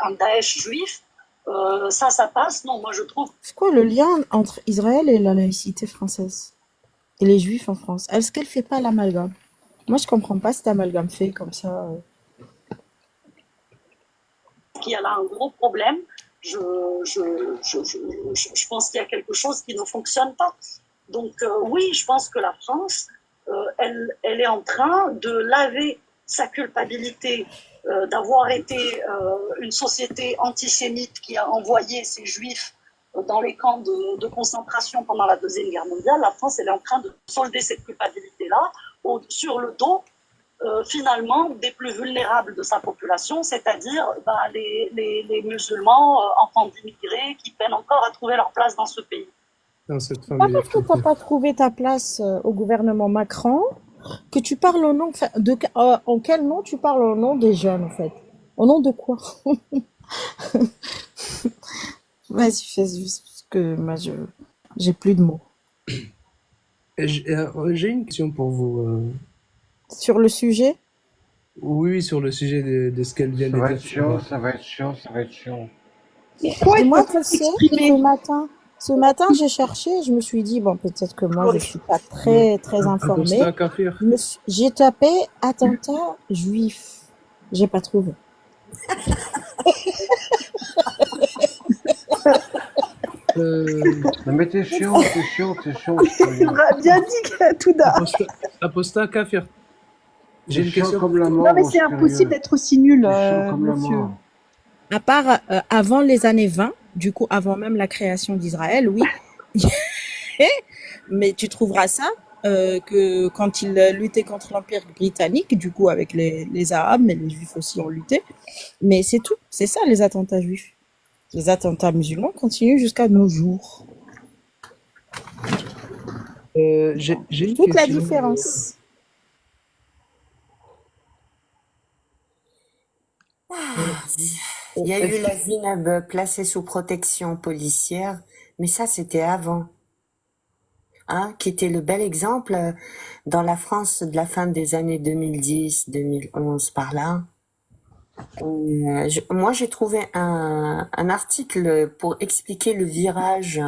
un Daesh juif, ça passe. Non, moi je trouve. C'est quoi le lien entre Israël et la laïcité française? Et les juifs en France? Est-ce qu'elle fait pas l'amalgame? Moi, je comprends pas cet amalgame fait comme ça. Qu'il y a là un gros problème. Je pense qu'il y a quelque chose qui ne fonctionne pas. Donc oui, je pense que la France, elle est en train de laver sa culpabilité d'avoir été une société antisémite qui a envoyé ses juifs dans les camps de concentration pendant la Deuxième Guerre mondiale. La France, elle est en train de solder cette culpabilité-là sur le dos, finalement, des plus vulnérables de sa population, c'est-à-dire les musulmans, enfants d'immigrés, qui peinent encore à trouver leur place dans ce pays. Dans cette Pas famille. parce que tu n'as pas trouvé ta place au gouvernement Macron que tu parles au nom en quel nom tu parles au nom des jeunes, en fait? Au nom de quoi? Vas-y, fais juste parce que moi, j'ai plus de mots. J'ai une question pour vous. Sur le sujet? Oui, sur le sujet de ce qu'elle vient Ça de va dire. être chiant, ça va être chiant, ça va être chiant. Et moi, tu sais, ce matin, j'ai cherché, je me suis dit, bon, peut-être que moi, je suis pas très informée. Apostat kafir. J'ai tapé attentat juif. J'ai pas trouvé. Non mais t'es chiant. Il aura bien dit Touda. Apostat kafir. J'ai une question. Comme la mort, Non, mais c'est impossible d'être aussi nul, comme la monsieur. mort. À part avant les années 20, du coup, avant même la création d'Israël, oui. Mais tu trouveras ça que quand ils luttaient contre l'Empire britannique, du coup, avec les Arabes, mais les Juifs aussi ont lutté. Mais c'est tout. C'est ça, les attentats juifs. Les attentats musulmans continuent jusqu'à nos jours. J'ai une Toute la question. différence. Il y a eu la Zineb placée sous protection policière, mais ça c'était avant. Hein, qui était le bel exemple dans la France de la fin des années 2010-2011 par là. Moi j'ai trouvé un article pour expliquer le virage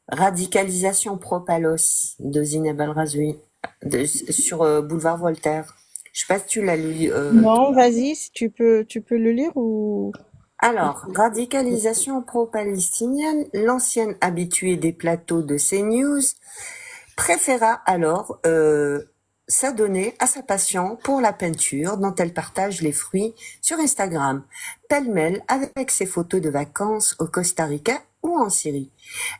radicalisation pro-Palos de Zineb El-Razoui sur Boulevard Voltaire. Je sais pas si tu l'as lu. Non, vas-y, si tu peux le lire ou... Alors, radicalisation pro-palestinienne, l'ancienne habituée des plateaux de CNews préféra alors s'adonner à sa passion pour la peinture dont elle partage les fruits sur Instagram, pêle-mêle avec ses photos de vacances au Costa Rica ou en Syrie.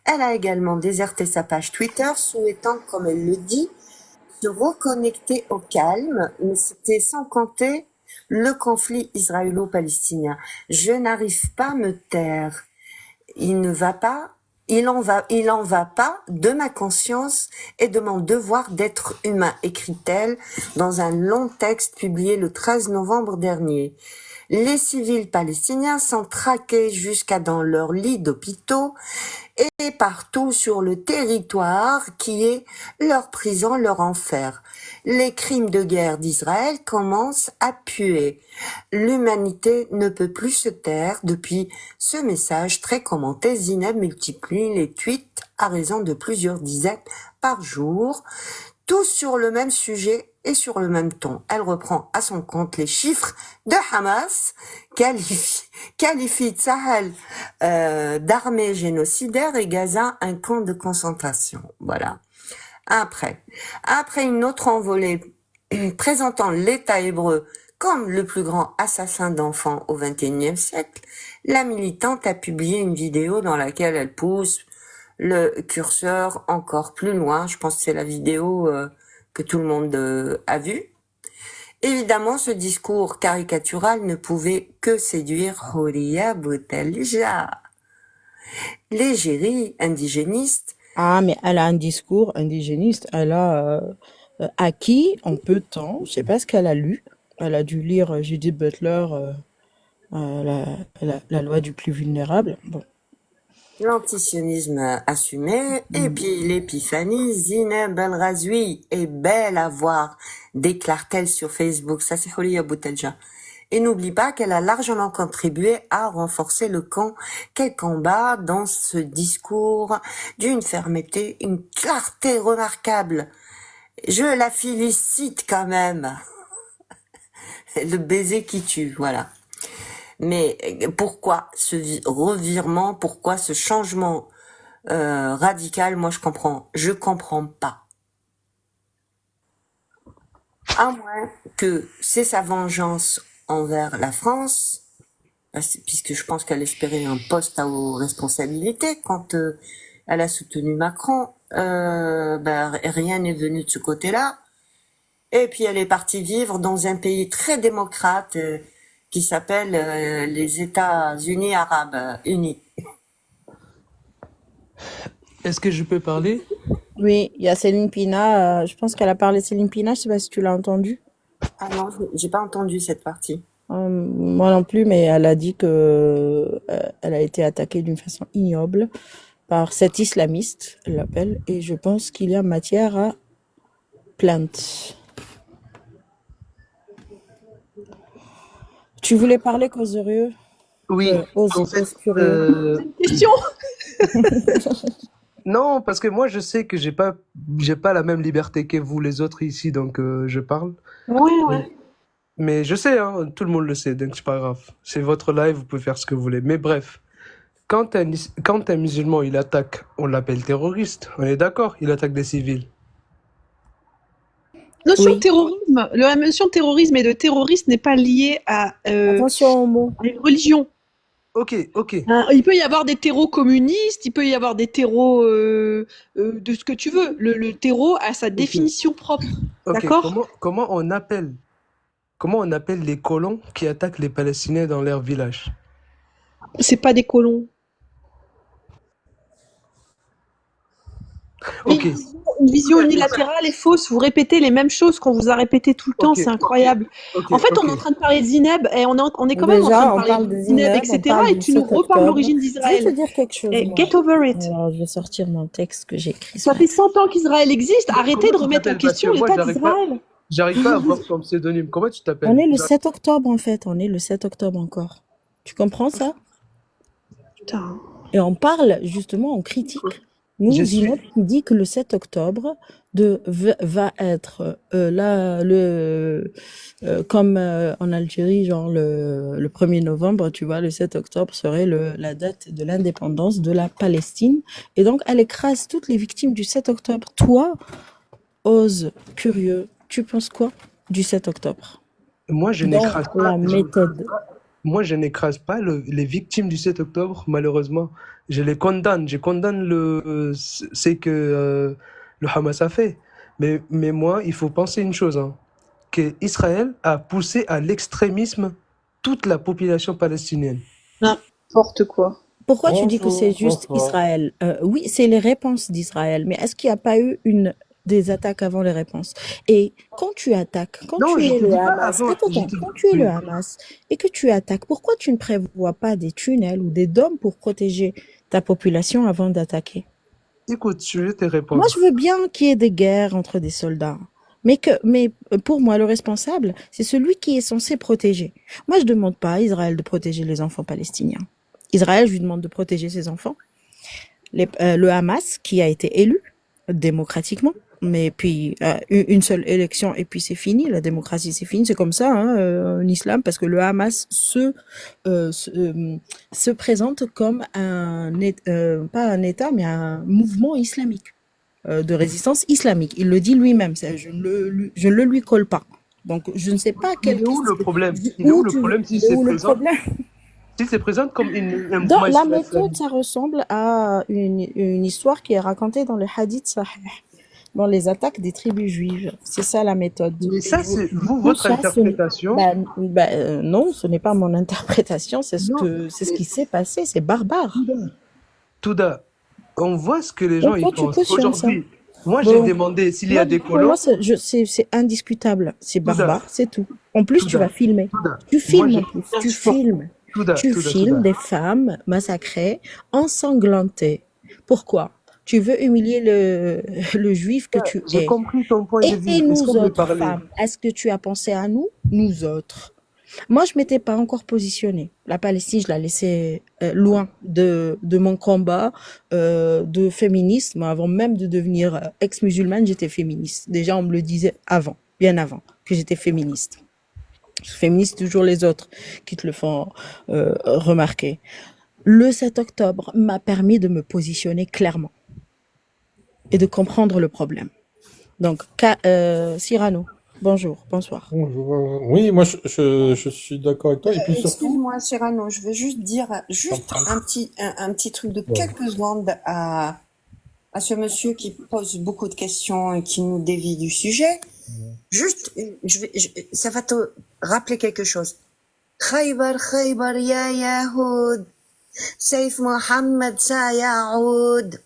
Elle a également déserté sa page Twitter, souhaitant, comme elle le dit, se reconnecter au calme, mais c'était sans compter le conflit israélo-palestinien. Je n'arrive pas à me taire. Il en va pas de ma conscience et de mon devoir d'être humain, écrit-elle dans un long texte publié le 13 novembre dernier. Les civils palestiniens sont traqués jusqu'à dans leurs lits d'hôpitaux et partout sur le territoire qui est leur prison, leur enfer. Les crimes de guerre d'Israël commencent à puer. L'humanité ne peut plus se taire. Depuis ce message très commenté, Zineb multiplie les tweets à raison de plusieurs dizaines par jour. tous sur le même sujet et sur le même ton. Elle reprend à son compte les chiffres de Hamas, qualifie Tsahal d'armée génocidaire et Gaza un camp de concentration. Voilà. Après une autre envolée présentant l'État hébreu comme le plus grand assassin d'enfants au XXIe siècle, la militante a publié une vidéo dans laquelle elle pousse le curseur encore plus loin. Je pense que c'est la vidéo que tout le monde a vue. Évidemment, ce discours caricatural ne pouvait que séduire Horia Boutelja, l'égérie indigéniste. Ah, mais elle a un discours indigéniste. Elle a acquis en peu de temps. Je sais pas ce qu'elle a lu. Elle a dû lire Judith Butler, la loi du plus vulnérable. Bon. L'antisionisme assumé, et puis l'épiphanie, Zineb El Razoui est belle à voir, déclare-t-elle sur Facebook. Ça, c'est Horia Boutelja. Et n'oublie pas qu'elle a largement contribué à renforcer le camp qu'elle combat dans ce discours d'une fermeté, une clarté remarquable. Je la félicite quand même. Le baiser qui tue, voilà. Mais pourquoi ce revirement, pourquoi ce changement radical? Moi, je comprends pas. À moins que c'est sa vengeance envers la France, puisque je pense qu'elle espérait un poste à aux responsabilités quand elle a soutenu Macron. Rien n'est venu de ce côté-là. Et puis elle est partie vivre dans un pays très démocrate qui s'appelle les États-Unis Arabes Unis. Est-ce que je peux parler? Oui, il y a Céline Pina. Je pense qu'elle a parlé de Céline Pina. Je sais pas si tu l'as entendu. Ah non, j'ai pas entendu cette partie. Moi non plus, mais elle a dit que elle a été attaquée d'une façon ignoble par cet islamiste, elle l'appelle, et je pense qu'il y a matière à plainte. Tu voulais parler, Causerieux? Oui, en fait, Question. non, parce que moi je sais que j'ai pas la même liberté que vous les autres ici, donc je parle. Ouais. Mais je sais, hein, tout le monde le sait, donc c'est pas grave. C'est votre live, vous pouvez faire ce que vous voulez. Mais bref, quand un musulman il attaque, on l'appelle terroriste. On est d'accord? Il attaque des civils. Notion de terrorisme, la notion de terrorisme et de terroriste n'est pas liée à Attention aux mots. une religion. Ok. Il peut y avoir des terreaux communistes, il peut y avoir des terreaux de ce que tu veux. Le terreau a sa définition propre. Ok, D'accord? comment on appelle les colons qui attaquent les Palestiniens dans leur village? C'est pas des colons. Ok. Une vision unilatérale et fausse. Vous répétez les mêmes choses qu'on vous a répété tout le temps, Ok, c'est incroyable. ok, En fait, on ok. est en train de parler de Zineb et on est quand même en Déjà, train on de parler parle de de Zineb, Zineb, etc. on parle Et du tu nous 7 reparles de octobre. l'origine Je vais te d'Israël. dire quelque chose, Et moi. get over it. Alors, je vais sortir mon texte que j'ai écrit. Ça fait 100 ans qu'Israël existe. Arrêtez de remettre en question Moi, l'État d'Israël. j'arrive pas à voir ton pseudonyme. Comment tu t'appelles? On est le 7 octobre, en fait. On est le 7 octobre encore. Tu comprends ça? Putain. Et on parle, justement, on critique. Nous, Je suis- Zineb qui dit que le 7 octobre va être comme en Algérie, genre le 1er novembre, tu vois, le 7 octobre serait la date de l'indépendance de la Palestine. Et donc, elle écrase toutes les victimes du 7 octobre. Toi, Ose, curieux, tu penses quoi du 7 octobre? Moi, je Dans n'écrase la pas. méthode. Moi, je n'écrase pas les victimes du 7 octobre, malheureusement. Je les condamne. Je condamne ce que le Hamas a fait. Mais moi, il faut penser une chose, hein, que Israël a poussé à l'extrémisme toute la population palestinienne. N'importe quoi. Pourquoi tu dis que c'est juste Israël? Oui, c'est les réponses d'Israël, mais est-ce qu'il n'y a pas eu des attaques avant les réponses? Et quand tu attaques, quand Non, tu je es te le dis pas Hamas, avant, attends, quand tu es le Hamas et que tu attaques, pourquoi tu ne prévois pas des tunnels ou des dômes pour protéger ta population avant d'attaquer? Écoute, je vais te répondre. Moi, je veux bien qu'il y ait des guerres entre des soldats. Mais pour moi, le responsable, c'est celui qui est censé protéger. Moi, je ne demande pas à Israël de protéger les enfants palestiniens. Israël, je lui demande de protéger ses enfants. Le Hamas, qui a été élu démocratiquement, Mais puis, une seule élection et puis c'est fini, la démocratie c'est fini, c'est comme ça en islam, parce que le Hamas se présente comme pas un État, mais un mouvement islamique, de résistance islamique. Il le dit lui-même, je ne le lui colle pas. Donc je ne sais pas Il est où le problème? Il est où le problème si c'est présent? Si c'est présent comme un Dans mouvement la islamique. méthode, ça ressemble à une histoire qui est racontée dans le hadith sahih, dans les attaques des tribus juives. C'est ça la méthode. Mais ça, c'est votre interprétation. Non, ce n'est pas mon interprétation, c'est ce qui s'est passé, c'est barbare. Touda, on voit ce que les gens Pourquoi y tu pensent. cautionnes Aujourd'hui, ça? moi j'ai demandé s'il y a des Pour colons. moi, c'est indiscutable. C'est barbare, c'est tout. En plus, tu vas filmer. Tu filmes en plus. Tu filmes. Tu filmes des femmes massacrées, ensanglantées. Pourquoi? Tu veux humilier le juif que tu es. J'ai compris ton point de vue. Et Est-ce nous qu'on peut autres parler? femmes, est-ce que tu as pensé à nous? Nous autres. Moi, je m'étais pas encore positionnée. La Palestine, je la laissais loin de mon combat de féminisme. Avant même de devenir ex-musulmane, j'étais féministe. Déjà, on me le disait avant, bien avant, que j'étais féministe. Féministe, toujours les autres qui te le font remarquer. Le 7 octobre m'a permis de me positionner clairement et de comprendre le problème. Donc, Cyrano, bonjour, bonsoir. Bonjour. Oui, moi je suis d'accord avec toi. Et puis surtout, Excuse-moi, Cyrano, je veux juste dire un petit truc de quelques secondes à ce monsieur qui pose beaucoup de questions et qui nous dévie du sujet. Juste, ça va te rappeler quelque chose. Khaybar, Khaybar, ya Yahoud. Saif Mohammed Sayaoud.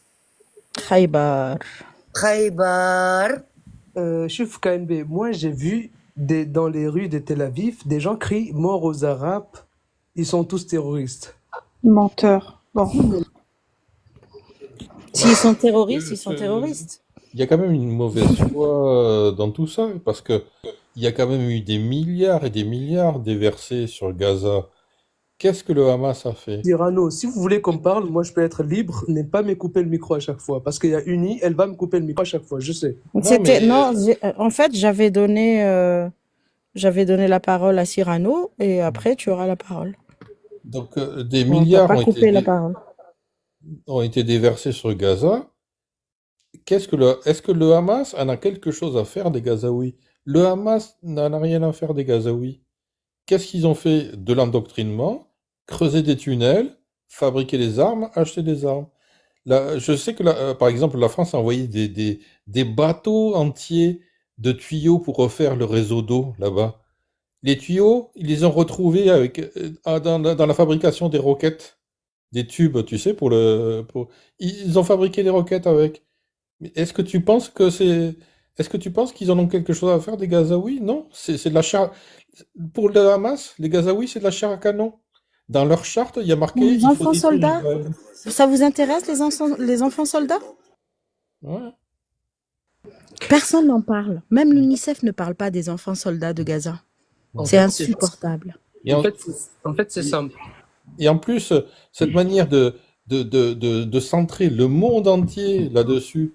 Khaybar. Khaybar. Chouf KNB, moi j'ai vu dans les rues de Tel Aviv, des gens crient mort aux Arabes, ils sont tous terroristes. Menteur. Bon. S'ils sont terroristes, ils sont terroristes. il y a quand même une mauvaise foi dans tout ça, parce que il y a quand même eu des milliards et des milliards déversés sur Gaza. Qu'est-ce que le Hamas a fait? Cyrano, si vous voulez qu'on parle, moi je peux être libre, ne pas me couper le micro à chaque fois. Parce qu'il y a Uni, elle va me couper le micro à chaque fois, je sais. En fait, j'avais donné la parole à Cyrano et après tu auras la parole. Donc des milliards ont ont été déversés sur Gaza. Est-ce que le Hamas en a quelque chose à faire des Gazaouis? Le Hamas n'en a rien à faire des Gazaouis. Qu'est-ce qu'ils ont fait? De l'endoctrinement, creuser des tunnels, fabriquer des armes, acheter des armes. Là, je sais que, par exemple, la France a envoyé des bateaux entiers de tuyaux pour refaire le réseau d'eau là-bas. Les tuyaux, ils les ont retrouvés dans la fabrication des roquettes, des tubes, tu sais, ils ont fabriqué les roquettes avec. Mais est-ce que tu penses qu'ils en ont quelque chose à faire des Gazaouis? Non, c'est de la chair. Pour le Hamas, les Gazaouis, c'est de la chair à canon. Dans leur charte, il y a marqué Les il faut enfants détruire soldats, Israël. ça vous intéresse les enfants soldats? Ouais. Personne n'en parle. Même l'UNICEF ne parle pas des enfants soldats de Gaza. C'est insupportable. En fait, c'est simple. Et en plus, cette manière de centrer le monde entier là-dessus,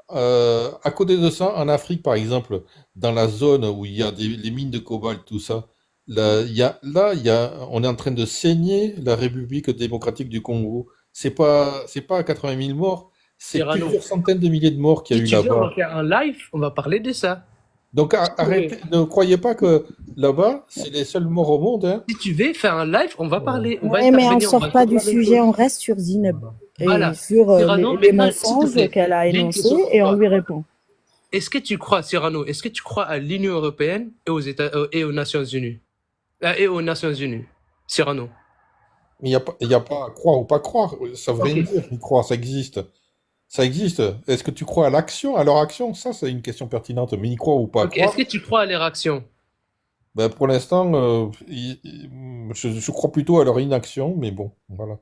à côté de ça, en Afrique, par exemple, dans la zone où il y a les mines de cobalt, tout ça, on est en train de saigner la République démocratique du Congo. C'est pas 80 000 morts, c'est Cyrano, plusieurs centaines de milliers de morts qu'il y a eu Si tu veux, on là-bas. va faire un live, on va parler de ça. Donc arrêtez, ne croyez pas que là-bas, c'est les seuls morts au monde. Hein. Si tu veux faire un live, on va parler. On va Ouais, mais on intervenir, sort va pas du parler sujet, de- on reste sur Zineb. Voilà. Et sur Cyrano, les maintenant, s'il te mensonges plaît, qu'elle a j'ai une énoncés question pour et on toi. lui répond. Est-ce que tu crois, Cyrano, est-ce que tu crois à l'Union européenne et aux Nations Unies? Et aux Nations Unies, Cyrano. Mais il y a pas à croire ou pas croire. Ça veut rien Ok. dire, y croire, ça existe. Ça existe. Est-ce que tu crois à l'action, à leur action? Ça, c'est une question pertinente. Mais y croire ou pas Ok. croire, Est-ce que tu crois à leur action? ben, pour l'instant, je crois plutôt à leur inaction, mais bon, voilà.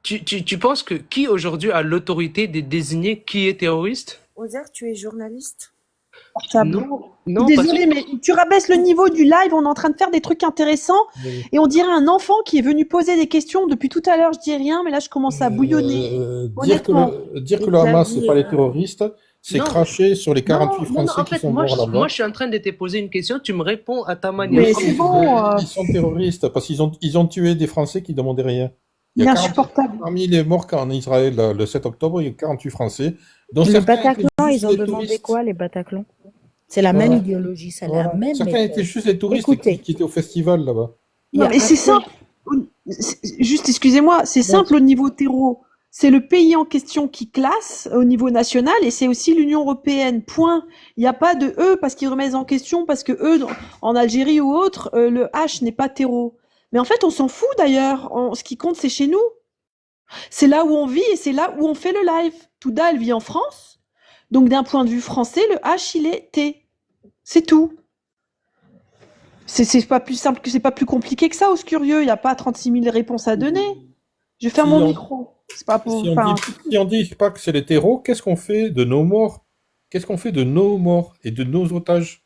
Tu penses que qui aujourd'hui a l'autorité de désigner qui est terroriste? Ozer, tu es journaliste? Non, non, parce Désolée, que... mais tu rabaisses le niveau du live, on est en train de faire des trucs intéressants et on dirait un enfant qui est venu poser des questions depuis tout à l'heure, je dis rien, mais là je commence à bouillonner. Honnêtement. Dire que le Hamas, c'est pas les terroristes, c'est Non. cracher sur les 48 Non, Français en qui fait, sont moi, morts là-bas. moi, je suis en train de te poser une question, tu me réponds à ta manière. Mais Comme c'est tu bon. veux. Ils sont terroristes parce qu'ils ont tué des Français qui demandaient rien. Il est insupportable. Parmi les morts en Israël le 7 octobre, il y a 48 Français. Dont Le certains étaient Bataclan, juste ils ont des demandé touristes. quoi, les Bataclans? C'est la Voilà. même idéologie, c'est Voilà. la même Certains méthode. étaient juste des touristes Écoutez, qui étaient au festival là-bas. Non, mais c'est simple. Juste, excusez-moi, c'est simple au niveau terreau. C'est le pays en question qui classe au niveau national et c'est aussi l'Union européenne. Point. Il n'y a pas de eux parce qu'ils remettent en question parce que eux, en Algérie ou autre, le H n'est pas terreau. Mais en fait, on s'en fout d'ailleurs. Ce qui compte, c'est chez nous. C'est là où on vit et c'est là où on fait le live. Touda, elle vit en France. Donc, d'un point de vue français, le H, il est T. C'est tout. C'est pas plus simple que c'est pas plus compliqué que ça, aux curieux. Il n'y a pas 36 000 réponses à donner. Je vais faire mon micro. C'est pas pour. Si on dit pas que c'est les terreaux, qu'est-ce qu'on fait de nos morts? Qu'est-ce qu'on fait de nos morts et de nos otages?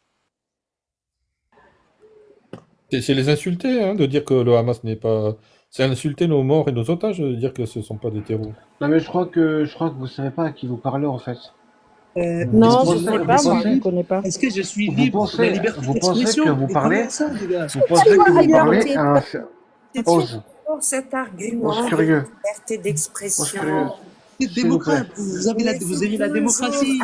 C'est les insulter, hein, de dire que le Hamas n'est pas... C'est insulter nos morts et nos otages de dire que ce ne sont pas des terreaux. Non, mais je crois que vous savez pas à qui vous parlez, en fait. non, je ne sais pas, moi, je ne connais pas. Est-ce que je suis Vous libre de la pensez, liberté vous pensez d'expression? que vous Et parlez, comment ça, les gars? vous pensez que vous parlez à un... Ose. Pour cet argument Ose de curieux. liberté Ose d'expression. curieux. Vous êtes S'il vous plaît. démocrate, vous avez la Toujours- démocratie.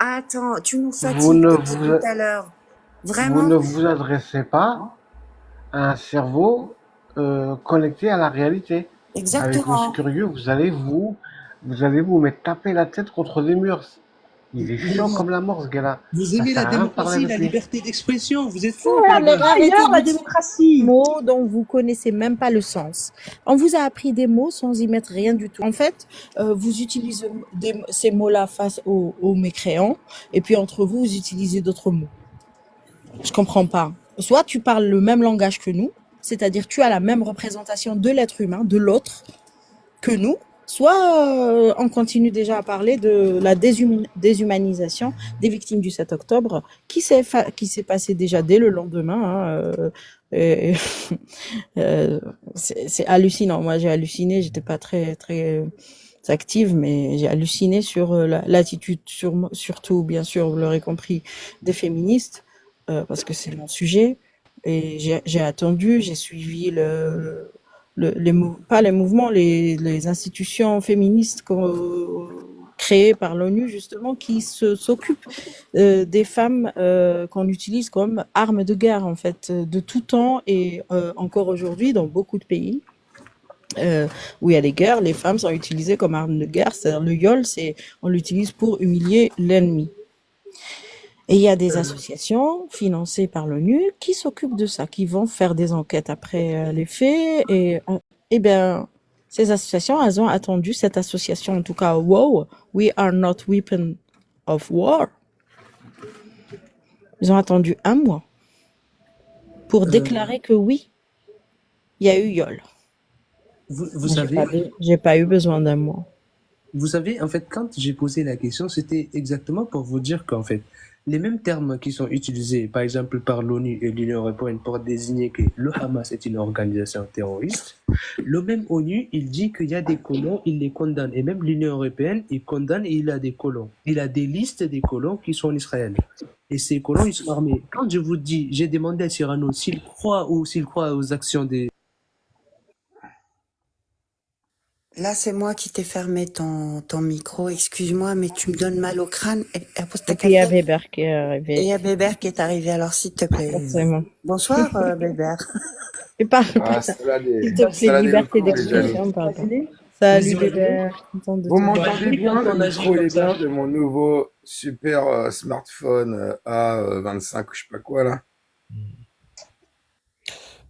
Attends, tu nous Vous fatigues ne depuis vous, tout à l'heure. vous Vraiment. ne vous adressez pas à un cerveau connecté à la réalité. Avec Exactement. Ose curieux, vous allez vous mettre taper la tête contre des murs. Il est chiant comme la mort, ce gars-là. Vous Ça aimez sert la à rien de parler démocratie, avec la lui. liberté d'expression, vous êtes fous, Ah, les mais gars. arrêtez Ailleurs, la d'utiliser démocratie. des mots dont vous connaissez même pas le sens. On vous a appris des mots sans y mettre rien du tout. En fait, vous utilisez ces mots-là face aux mécréants, et puis entre vous, vous utilisez d'autres mots. Je comprends pas. Soit tu parles le même langage que nous, c'est-à-dire tu as la même représentation de l'être humain, de l'autre, que nous, soit on continue déjà à parler de la déshumanisation des victimes du 7 octobre, qui s'est passé déjà dès le lendemain. Hein, et, c'est hallucinant. Moi, j'ai halluciné. J'étais pas très active, mais j'ai halluciné sur l'attitude, surtout, bien sûr, vous l'aurez compris, des féministes, parce que c'est mon sujet. Et j'ai attendu, j'ai suivi pas les mouvements, les institutions féministes créées par l'ONU, justement, qui s'occupent des femmes qu'on utilise comme armes de guerre, en fait, de tout temps et encore aujourd'hui dans beaucoup de pays. Où il y a des guerres, les femmes sont utilisées comme armes de guerre, c'est-à-dire le viol, on l'utilise pour humilier l'ennemi. Et il y a des associations financées par l'ONU qui s'occupent de ça, qui vont faire des enquêtes après les faits. Et bien, ces associations, elles ont attendu, cette association, en tout cas, WOW, We Are Not Weapons of War. Ils ont attendu 1 mois pour déclarer que oui, il y a eu viol. Vous savez, j'ai pas eu besoin d'1 mois. Vous savez, en fait, quand j'ai posé la question, c'était exactement pour vous dire qu'en fait, les mêmes termes qui sont utilisés, par exemple, par l'ONU et l'Union européenne pour désigner que le Hamas est une organisation terroriste, le même ONU, il dit qu'il y a des colons, il les condamne. Et même l'Union européenne, il condamne et il a des colons. Il a des listes des colons qui sont en Israël. Et ces colons, ils sont armés. Quand je vous dis, j'ai demandé à Cyrano s'il croit aux actions des... Là, c'est moi qui t'ai fermé ton micro. Excuse-moi, mais tu me donnes mal au crâne. Et puis il y a Weber qui est arrivé. Et il y a Weber qui est arrivé. Alors, s'il te plaît. Forcément. Bonsoir, Weber. Et pas. Ça va aller. S'il te plaît, liberté d'expression, pardon. Salut Weber. Vous m'entendez bien? Le micro est bien de mon nouveau super smartphone A25, je sais pas quoi là.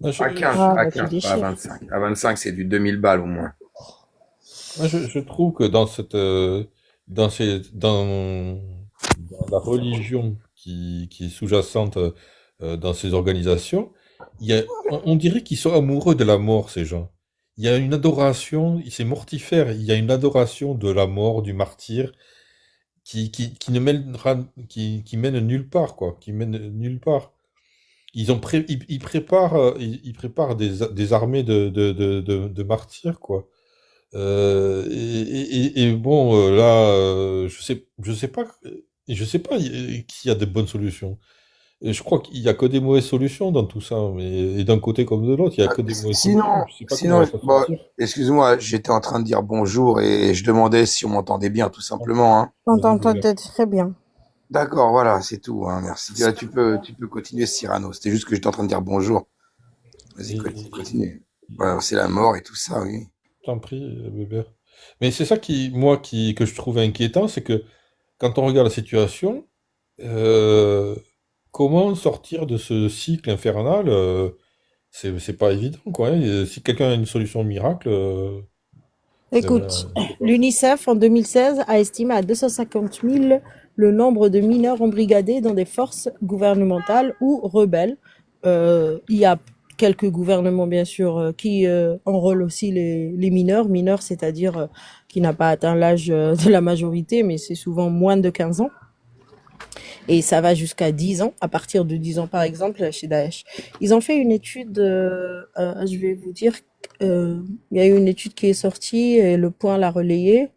A15, A15, pas A25. A25, c'est du 2000 balles au moins. Moi, je trouve que dans la religion qui est sous-jacente dans ces organisations, on dirait qu'ils sont amoureux de la mort, ces gens. Il y a une adoration, c'est mortifère, il y a une adoration de la mort, du martyr. qui mène nulle part, quoi, qui mène nulle part. Ils préparent des armées de martyrs, quoi. Et bon, là, je sais pas s'il y a de bonnes solutions. Et je crois qu'il y a que des mauvaises solutions dans tout ça, et d'un côté comme de l'autre, il y a que des mauvaises Sinon, solutions. Je sais pas comment on va s'en bon, sortir. excuse-moi, j'étais en train de dire bonjour et je demandais si on m'entendait bien, tout simplement, hein. On Vas-y, t'entend Weber. très bien. D'accord, voilà, c'est tout, hein, merci. Là, tu peux continuer, Cyrano. C'était juste que j'étais en train de dire bonjour. Vas-y, continue. Voilà, c'est la mort et tout ça, oui. T'en prie, Weber. Mais c'est ça que je trouve inquiétant, c'est que quand on regarde la situation, euh, comment sortir de ce cycle infernal, c'est pas évident, quoi, hein. Et si quelqu'un a une solution miracle, Écoute, ben, l'UNICEF en 2016 a estimé à 250 000 le nombre de mineurs embrigadés dans des forces gouvernementales ou rebelles. Il y a quelques gouvernements, bien sûr, qui enrôlent aussi les mineurs. Mineurs, c'est-à-dire qui n'a pas atteint l'âge de la majorité, mais c'est souvent moins de 15 ans. Et ça va jusqu'à 10 ans, à partir de 10 ans par exemple, chez Daesh. Ils ont fait une étude, je vais vous dire, il y a eu une étude qui est sortie, et Le Point l'a relayée,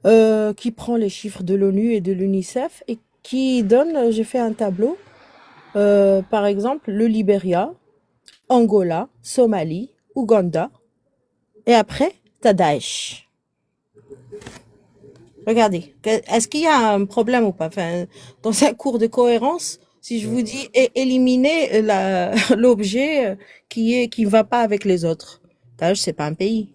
qui prend les chiffres de l'ONU et de l'UNICEF et qui donne, j'ai fait un tableau, par exemple, le Libéria, Angola, Somalie, Ouganda, et après, t'as Daesh. Regardez, est-ce qu'il y a un problème ou pas? Enfin, dans un cours de cohérence, si je vous dis éliminer l'objet qui ne va pas avec les autres. Daesh, c'est pas un pays.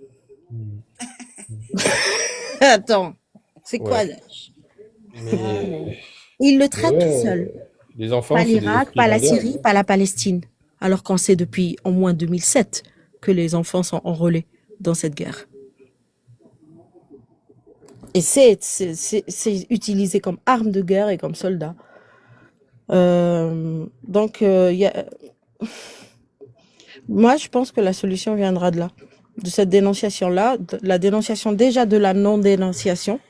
Attends, c'est quoi ouais. Daesh? Mais, Ils le mais traitent tout seul. ouais, les enfants, Pas c'est des l'Irak, esprits pas la modernes, Syrie, hein. pas la Palestine. Alors qu'on sait depuis au moins 2007 que les enfants sont enrôlés dans cette guerre. Et c'est utilisé comme arme de guerre et comme soldat. Donc, moi, je pense que la solution viendra de là, de cette dénonciation-là, de la dénonciation déjà de la non-dénonciation.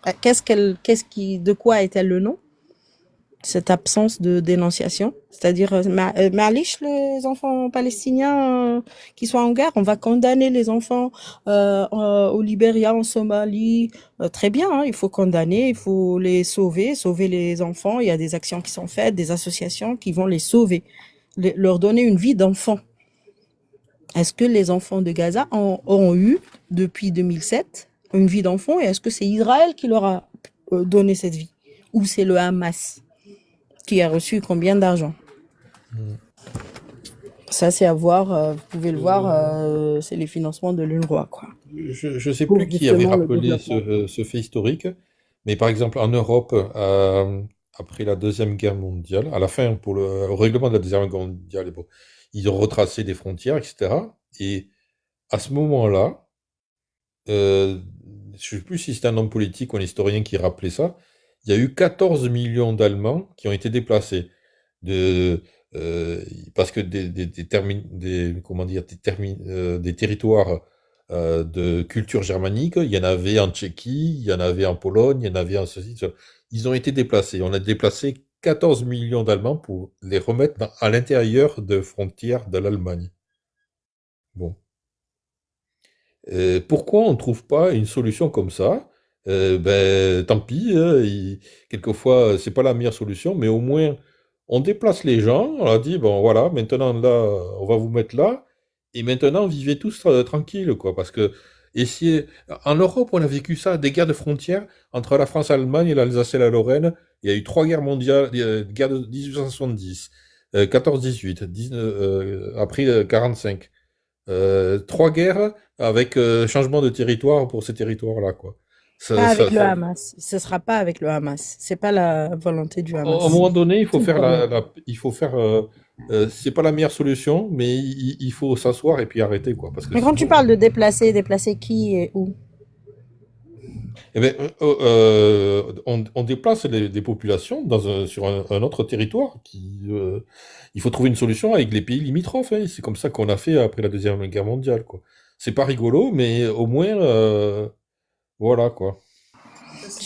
De quoi est-elle le nom? Cette absence de dénonciation, c'est-à-dire, Malish, les enfants palestiniens qui sont en guerre, on va condamner les enfants au Libéria, en Somalie, très bien, hein, il faut condamner, il faut les sauver les enfants, il y a des actions qui sont faites, des associations qui vont les sauver, leur donner une vie d'enfant. Est-ce que les enfants de Gaza ont eu, depuis 2007, une vie d'enfant, et est-ce que c'est Israël qui leur a donné cette vie? Ou c'est le Hamas qui a reçu combien d'argent? Ça, c'est à voir, vous pouvez le voir, c'est les financements de l'UNRWA, quoi. Je sais Pour plus qui avait justement le rappelé développement. ce fait historique, mais par exemple en Europe, après la Deuxième Guerre mondiale, à la fin, pour le règlement de la Deuxième Guerre mondiale, bon, ils ont retracé des frontières, etc. Et à ce moment-là, je ne sais plus si c'était un homme politique ou un historien qui rappelait ça, il y a eu 14 millions d'Allemands qui ont été déplacés de, parce que des territoires de culture germanique, il y en avait en Tchéquie, il y en avait en Pologne, il y en avait en ceci, cela. Ils ont été déplacés. On a déplacé 14 millions d'Allemands pour les remettre à l'intérieur de frontières de l'Allemagne. Bon. Pourquoi on ne trouve pas une solution comme ça? Ben, tant pis, hein, quelquefois, c'est pas la meilleure solution, mais au moins, on déplace les gens, on leur dit, bon, voilà, maintenant, là, on va vous mettre là, et maintenant, vivez tous tranquilles, quoi, parce que, en Europe, on a vécu ça, des guerres de frontières entre la France, l'Allemagne et l'Alsace et la Lorraine. Il y a eu 3 guerres mondiales, guerre de 1870, 14-18, après 45. 3 guerres avec changement de territoire pour ces territoires-là, quoi. Pas avec le Hamas. Ce sera pas avec le Hamas. C'est pas la volonté du À un Hamas. moment donné, il faut C'est le faire problème. il faut faire. C'est pas la meilleure solution, mais il faut s'asseoir et puis arrêter, quoi, parce que Mais quand tu sinon, parles de déplacer qui et où? eh ben, on déplace des populations sur un autre territoire. Il faut trouver une solution avec les pays limitrophes, hein. C'est comme ça qu'on a fait après la Deuxième Guerre mondiale, quoi. C'est pas rigolo, mais au moins, voilà, quoi.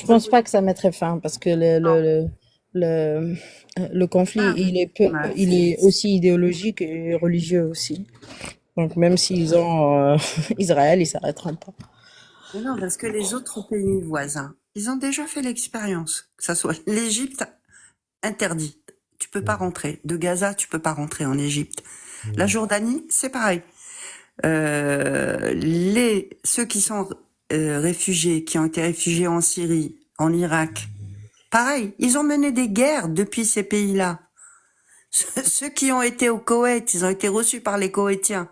Je pense pas que ça mettrait fin parce que le, le conflit, il est aussi idéologique et religieux aussi. Donc même s'ils ont Israël, ils s'arrêteront pas. Mais non, parce que les autres pays voisins, ils ont déjà fait l'expérience. Que ça soit l'Égypte, interdit. Tu peux pas rentrer. De Gaza, tu peux pas rentrer en Égypte. La Jordanie, c'est pareil. Ceux qui sont réfugiés, qui ont été réfugiés en Syrie, en Irak, pareil, ils ont mené des guerres depuis ces pays-là. Ceux qui ont été au Koweït, ils ont été reçus par les Koweïtiens.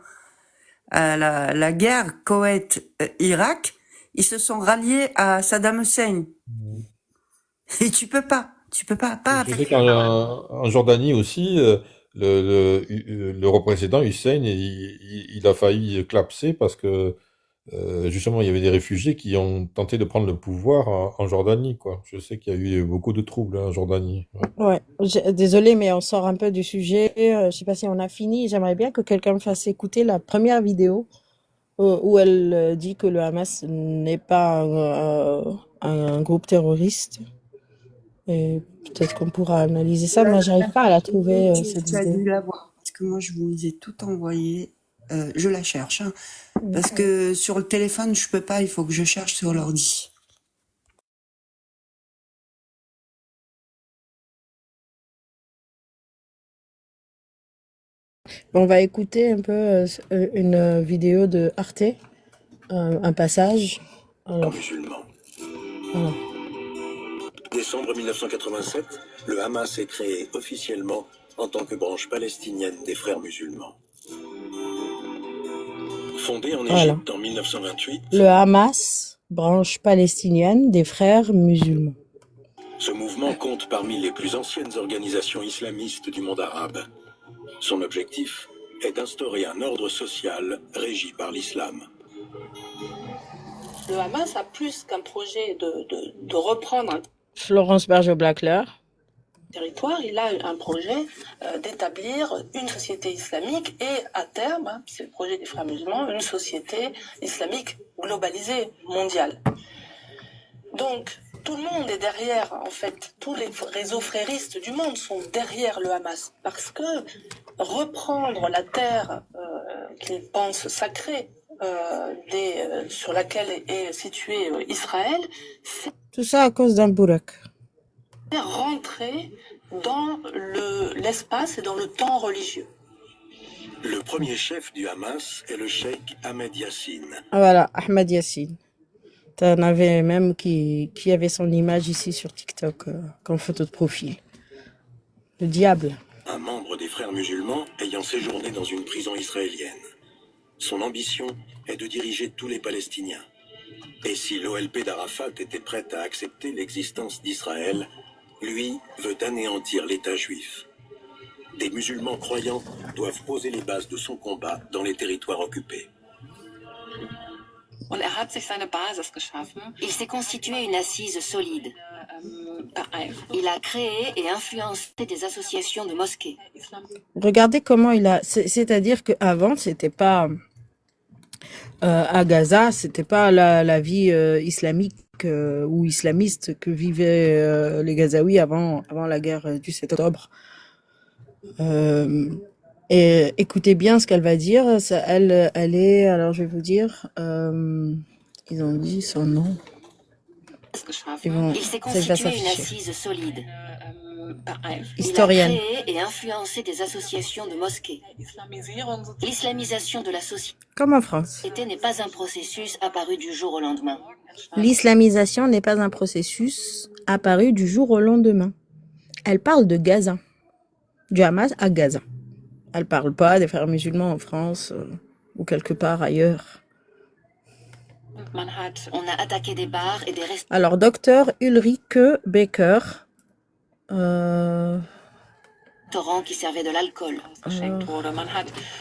La guerre Koweït-Irak, ils se sont ralliés à Saddam Hussein. Et tu peux pas Je sais qu'en Jordanie aussi, le représentant Hussein, il a failli collapser parce que justement, il y avait des réfugiés qui ont tenté de prendre le pouvoir en Jordanie, quoi. Je sais qu'il y a eu beaucoup de troubles en Jordanie. Ouais. Ouais, désolé, mais on sort un peu du sujet. Je sais pas si on a fini. J'aimerais bien que quelqu'un me fasse écouter la première vidéo où elle dit que le Hamas n'est pas un groupe terroriste. Et peut-être qu'on pourra analyser ça. Moi, j'arrive pas à la trouver, cette Tu as vidéo. dû la voir, parce que moi, je vous ai tout envoyé. Je la cherche, hein, parce que sur le téléphone, je peux pas, il faut que je cherche sur l'ordi. On va écouter un peu une vidéo de Arte, un passage. Alors, Musulmans. voilà. Décembre 1987, le Hamas est créé officiellement en tant que branche palestinienne des Frères musulmans. Fondé en Voilà. Égypte en 1928, Le Hamas, branche palestinienne des Frères musulmans. ce mouvement compte parmi les plus anciennes organisations islamistes du monde arabe. Son objectif est d'instaurer un ordre social régi par l'islam. Le Hamas a plus qu'un projet de reprendre un Florence Berger-Blackler. territoire, il a un projet d'établir une société islamique et à terme, c'est le projet des Frères musulmans, une société islamique globalisée, mondiale. Donc, tout le monde est derrière, en fait, tous les réseaux fréristes du monde sont derrière le Hamas, parce que reprendre la terre qu'ils pensent sacrée, sur laquelle est situé Israël, c'est Tout ça à cause d'un bourak. rentrer dans l'espace et dans le temps religieux. Le premier chef du Hamas est le cheikh Ahmed Yassine. Ah, voilà, Ahmed Yassine. T'en avais même qui avait son image ici sur TikTok comme photo de profil. Le diable. Un membre des Frères musulmans ayant séjourné dans une prison israélienne. Son ambition est de diriger tous les Palestiniens. Et si l'OLP d'Arafat était prête à accepter l'existence d'Israël, lui veut anéantir l'État juif. Des musulmans croyants doivent poser les bases de son combat dans les territoires occupés. Il s'est constitué une assise solide. Il a créé et influencé des associations de mosquées. Regardez comment il a... C'est-à-dire qu'avant, c'était pas... à Gaza, c'était pas la vie islamique ou islamiste que vivaient les Gazaouis avant la guerre du 7 octobre. Et écoutez bien ce qu'elle va dire. Elle est... Alors, je vais vous dire... ils ont dit son nom. Il s'est constitué une assise solide. Historienne. Il a créé et influencé des associations de mosquées. L'islamisation de la société Comme en France. n'est pas un processus apparu du jour au lendemain. L'islamisation n'est pas un processus apparu du jour au lendemain. Elle parle de Gaza. Du Hamas à Gaza. Elle parle pas des Frères musulmans en France ou quelque part ailleurs. On a attaqué des bars et des restaurants. Alors, docteur Ulrike Becker. Qui servaient de l'alcool.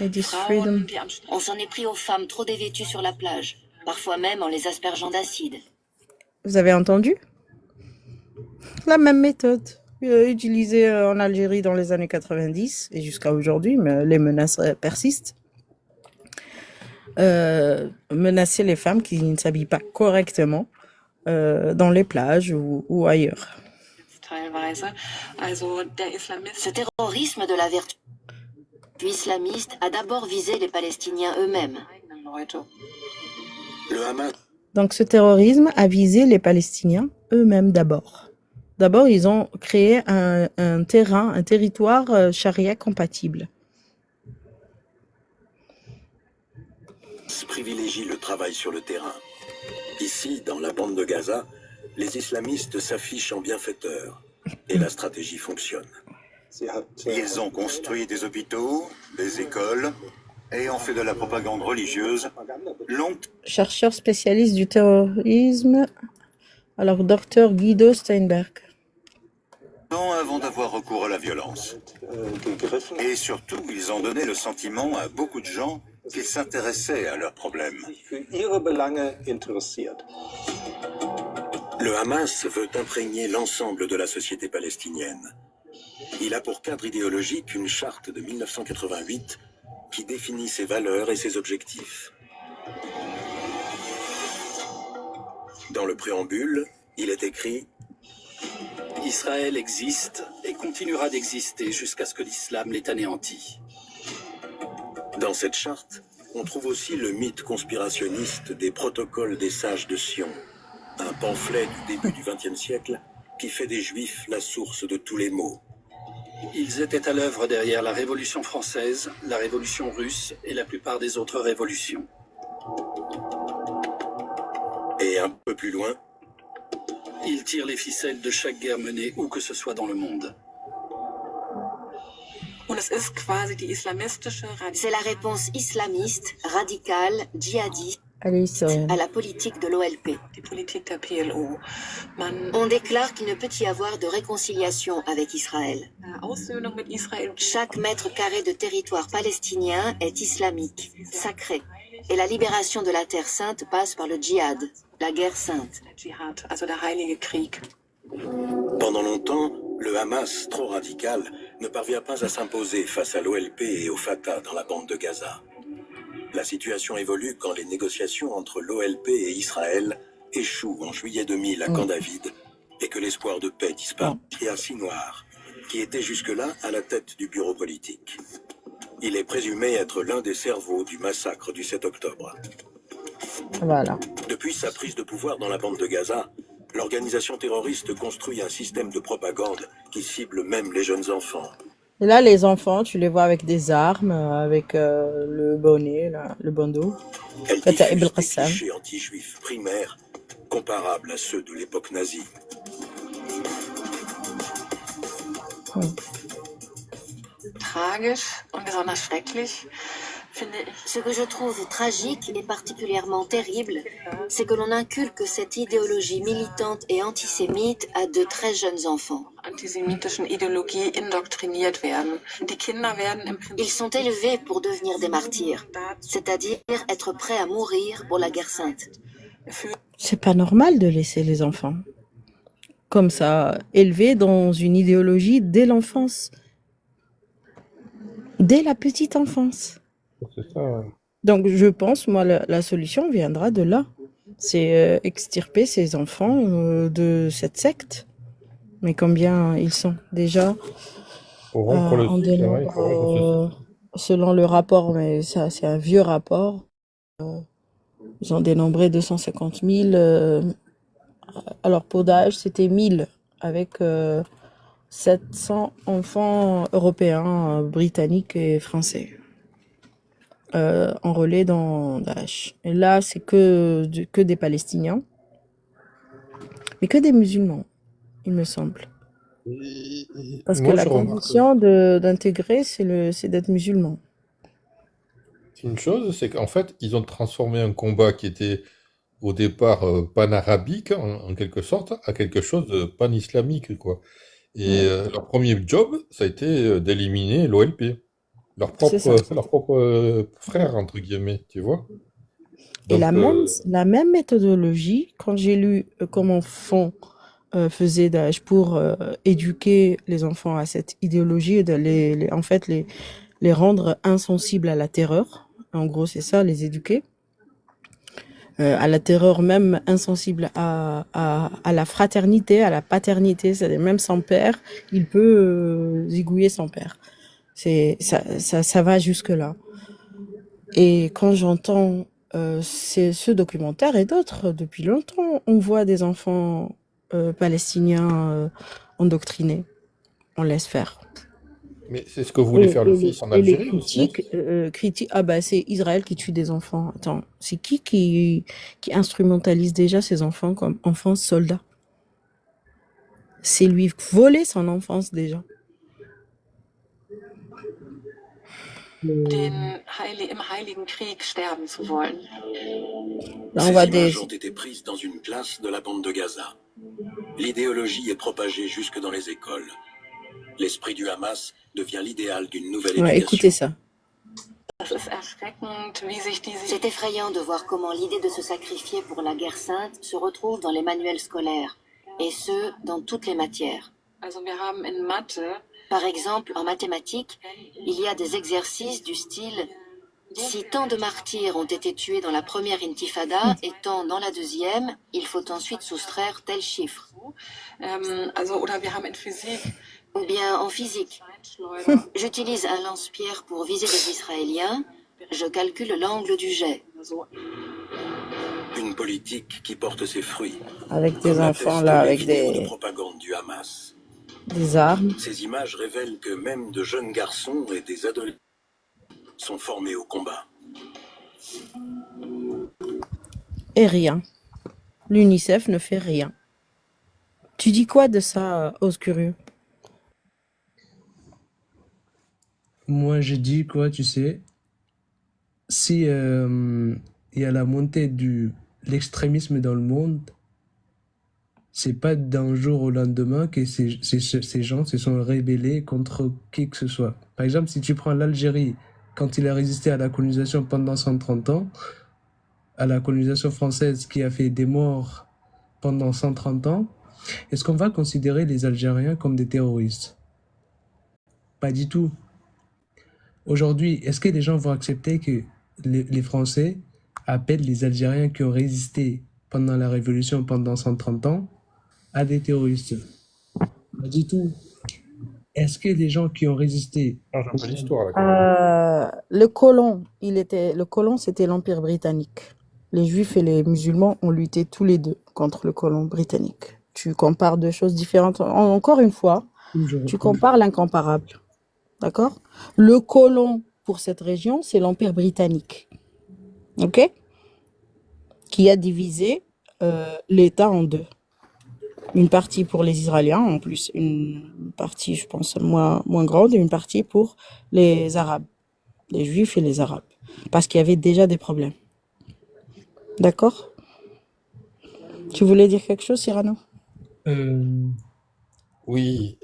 Ladies Freedom. On s'en est pris aux femmes trop dévêtues sur la plage, parfois même en les aspergeant d'acide. Vous avez entendu? La même méthode utilisée en Algérie dans les années 90 et jusqu'à aujourd'hui, mais les menaces persistent. Menacer les femmes qui ne s'habillent pas correctement dans les plages ou ailleurs. Ce terrorisme de la vertu islamiste a d'abord visé les Palestiniens eux-mêmes. Le Hamas Donc ce terrorisme a visé les Palestiniens eux-mêmes d'abord. D'abord, ils ont créé un territoire charia compatible. privilégie le travail sur le terrain. Ici, dans la bande de Gaza, les islamistes s'affichent en bienfaiteurs et la stratégie fonctionne. Ils ont construit des hôpitaux, des écoles et ont fait de la propagande religieuse Chercheur spécialiste du terrorisme, alors docteur Guido Steinberg. longtemps avant d'avoir recours à la violence. Et surtout, ils ont donné le sentiment à beaucoup de gens qu'ils s'intéressaient à leurs problèmes. Le Hamas veut imprégner l'ensemble de la société palestinienne. Il a pour cadre idéologique une charte de 1988 qui définit ses valeurs et ses objectifs. Dans le préambule, il est écrit « Israël existe et continuera d'exister jusqu'à ce que l'islam l'ait anéanti ». Dans cette charte, on trouve aussi le mythe conspirationniste des protocoles des sages de Sion, un pamphlet du début du XXe siècle qui fait des Juifs la source de tous les maux. Ils étaient à l'œuvre derrière la Révolution française, la Révolution russe et la plupart des autres révolutions. Et un peu plus loin, ils tirent les ficelles de chaque guerre menée où que ce soit dans le monde. C'est la réponse islamiste, radicale, djihadiste Allez, historienne. à la politique de l'OLP. On déclare qu'il ne peut y avoir de réconciliation avec Israël. Chaque mètre carré de territoire palestinien est islamique, sacré, et la libération de la Terre sainte passe par le djihad, la guerre sainte. Pendant longtemps, le Hamas, trop radical, ne parvient pas à s'imposer face à l'OLP et au Fatah dans la bande de Gaza. La situation évolue quand les négociations entre l'OLP et Israël échouent en juillet 2000 à Camp David et que l'espoir de paix disparaît. Yahya Sinwar, qui était jusque-là à la tête du bureau politique. Il est présumé être l'un des cerveaux du massacre du 7 octobre. Voilà. Depuis sa prise de pouvoir dans la bande de Gaza, l'organisation terroriste construit un système de propagande qui cible même les jeunes enfants. Et là, les enfants, tu les vois avec des armes, avec le bonnet, là, le bandeau. Elle T'as diffuse Ibn des Qassam. clichés anti-juifs primaires comparables à ceux de l'époque nazie. Ce que je trouve tragique et particulièrement terrible, c'est que l'on inculque cette idéologie militante et antisémite à de très jeunes enfants. Ils sont élevés pour devenir des martyrs, c'est-à-dire être prêts à mourir pour la guerre sainte. C'est pas normal de laisser les enfants comme ça, élevés dans une idéologie dès l'enfance. Dès la petite enfance. C'est ça, ouais. Donc je pense, moi, la solution viendra de là. C'est extirper ces enfants de cette secte. Mais combien ils sont déjà Pour rompre le en cycle, ouais, il dénombre, faut rompre selon le rapport, mais ça c'est un vieux rapport. Ils ont dénombré 250 000. Alors pour Daesh, c'était 1000 avec 700 enfants européens, britanniques et français enrôlés dans Daesh. Et là, c'est que des Palestiniens, mais que des musulmans, il me semble. Parce que Moi, la je remarque condition d'intégrer, c'est d'être musulman. une chose, c'est qu'en fait, ils ont transformé un combat qui était au départ pan-arabique, en quelque sorte, à quelque chose de pan-islamique, quoi. Et leur premier job, ça a été d'éliminer l'OLP. C'est ça. Leur propre frère, entre guillemets, tu vois. Et Donc, la même méthodologie, quand j'ai lu comment faisait Daesh pour éduquer les enfants à cette idéologie et de en fait, les rendre insensibles à la terreur. En gros, c'est ça, les éduquer. à la terreur même, insensible à la fraternité, à la paternité, c'est-à-dire même sans père, il peut zigouiller son père. Ça va jusque-là. Et quand j'entends ce documentaire et d'autres, depuis longtemps, on voit des enfants palestiniens endoctrinés. On laisse faire. Mais c'est ce que voulait faire le fils en Et les Algérie aussi. critiques, ah bah c'est Israël qui tue des enfants. Attends, c'est qui instrumentalise déjà ses enfants comme enfants soldats? C'est lui voler son enfance déjà. Im Heiligen Krieg sterben zu wollen. Là, on Ces voit images des... ont été prises dans une classe de la bande de Gaza. L'idéologie est propagée jusque dans les écoles. L'esprit du Hamas devient l'idéal d'une nouvelle Ouais, éducation. écoutez ça. C'est effrayant de voir comment l'idée de se sacrifier pour la guerre sainte se retrouve dans les manuels scolaires, et ce, dans toutes les matières. Par exemple, en mathématiques, il y a des exercices du style « Si tant de martyrs ont été tués dans la première intifada et tant dans la deuxième, il faut ensuite soustraire tel chiffre. » Ou bien en physique. J'utilise un lance-pierre pour viser les Israéliens, je calcule l'angle du jet. Une politique qui porte ses fruits. Avec des Comme enfants l'attestent là, les avec vidéos de des propagande du Hamas. armes. Ces images révèlent que même de jeunes garçons et des adolescents sont formés au combat. Et rien. L'UNICEF ne fait rien. Tu dis quoi de ça, Ose Curieux? Moi, je dis quoi, tu sais, si il y a la montée de l'extrémisme dans le monde, c'est pas d'un jour au lendemain que ces gens se sont rébellés contre qui que ce soit. Par exemple, si tu prends l'Algérie, quand il a résisté à la colonisation pendant 130 ans, à la colonisation française qui a fait des morts pendant 130 ans, est-ce qu'on va considérer les Algériens comme des terroristes? Pas du tout. Aujourd'hui, est-ce que les gens vont accepter que les Français appellent les Algériens qui ont résisté pendant la Révolution pendant 130 ans à des terroristes? Pas du tout. Est-ce que les gens qui ont résisté... Change un peu l'histoire, là. Le colon, c'était l'Empire britannique. Les Juifs et les musulmans ont lutté tous les deux contre le colon britannique. Tu compares deux choses différentes. Encore une fois, tu compares l'incomparable. D'accord? Le colon pour cette région, c'est l'Empire britannique. OK? Qui a divisé l'État en deux. Une partie pour les Israéliens, en plus une partie, je pense, moins grande, et une partie pour les Arabes, les Juifs et les Arabes. Parce qu'il y avait déjà des problèmes. D'accord? Tu voulais dire quelque chose, Cyrano? Oui.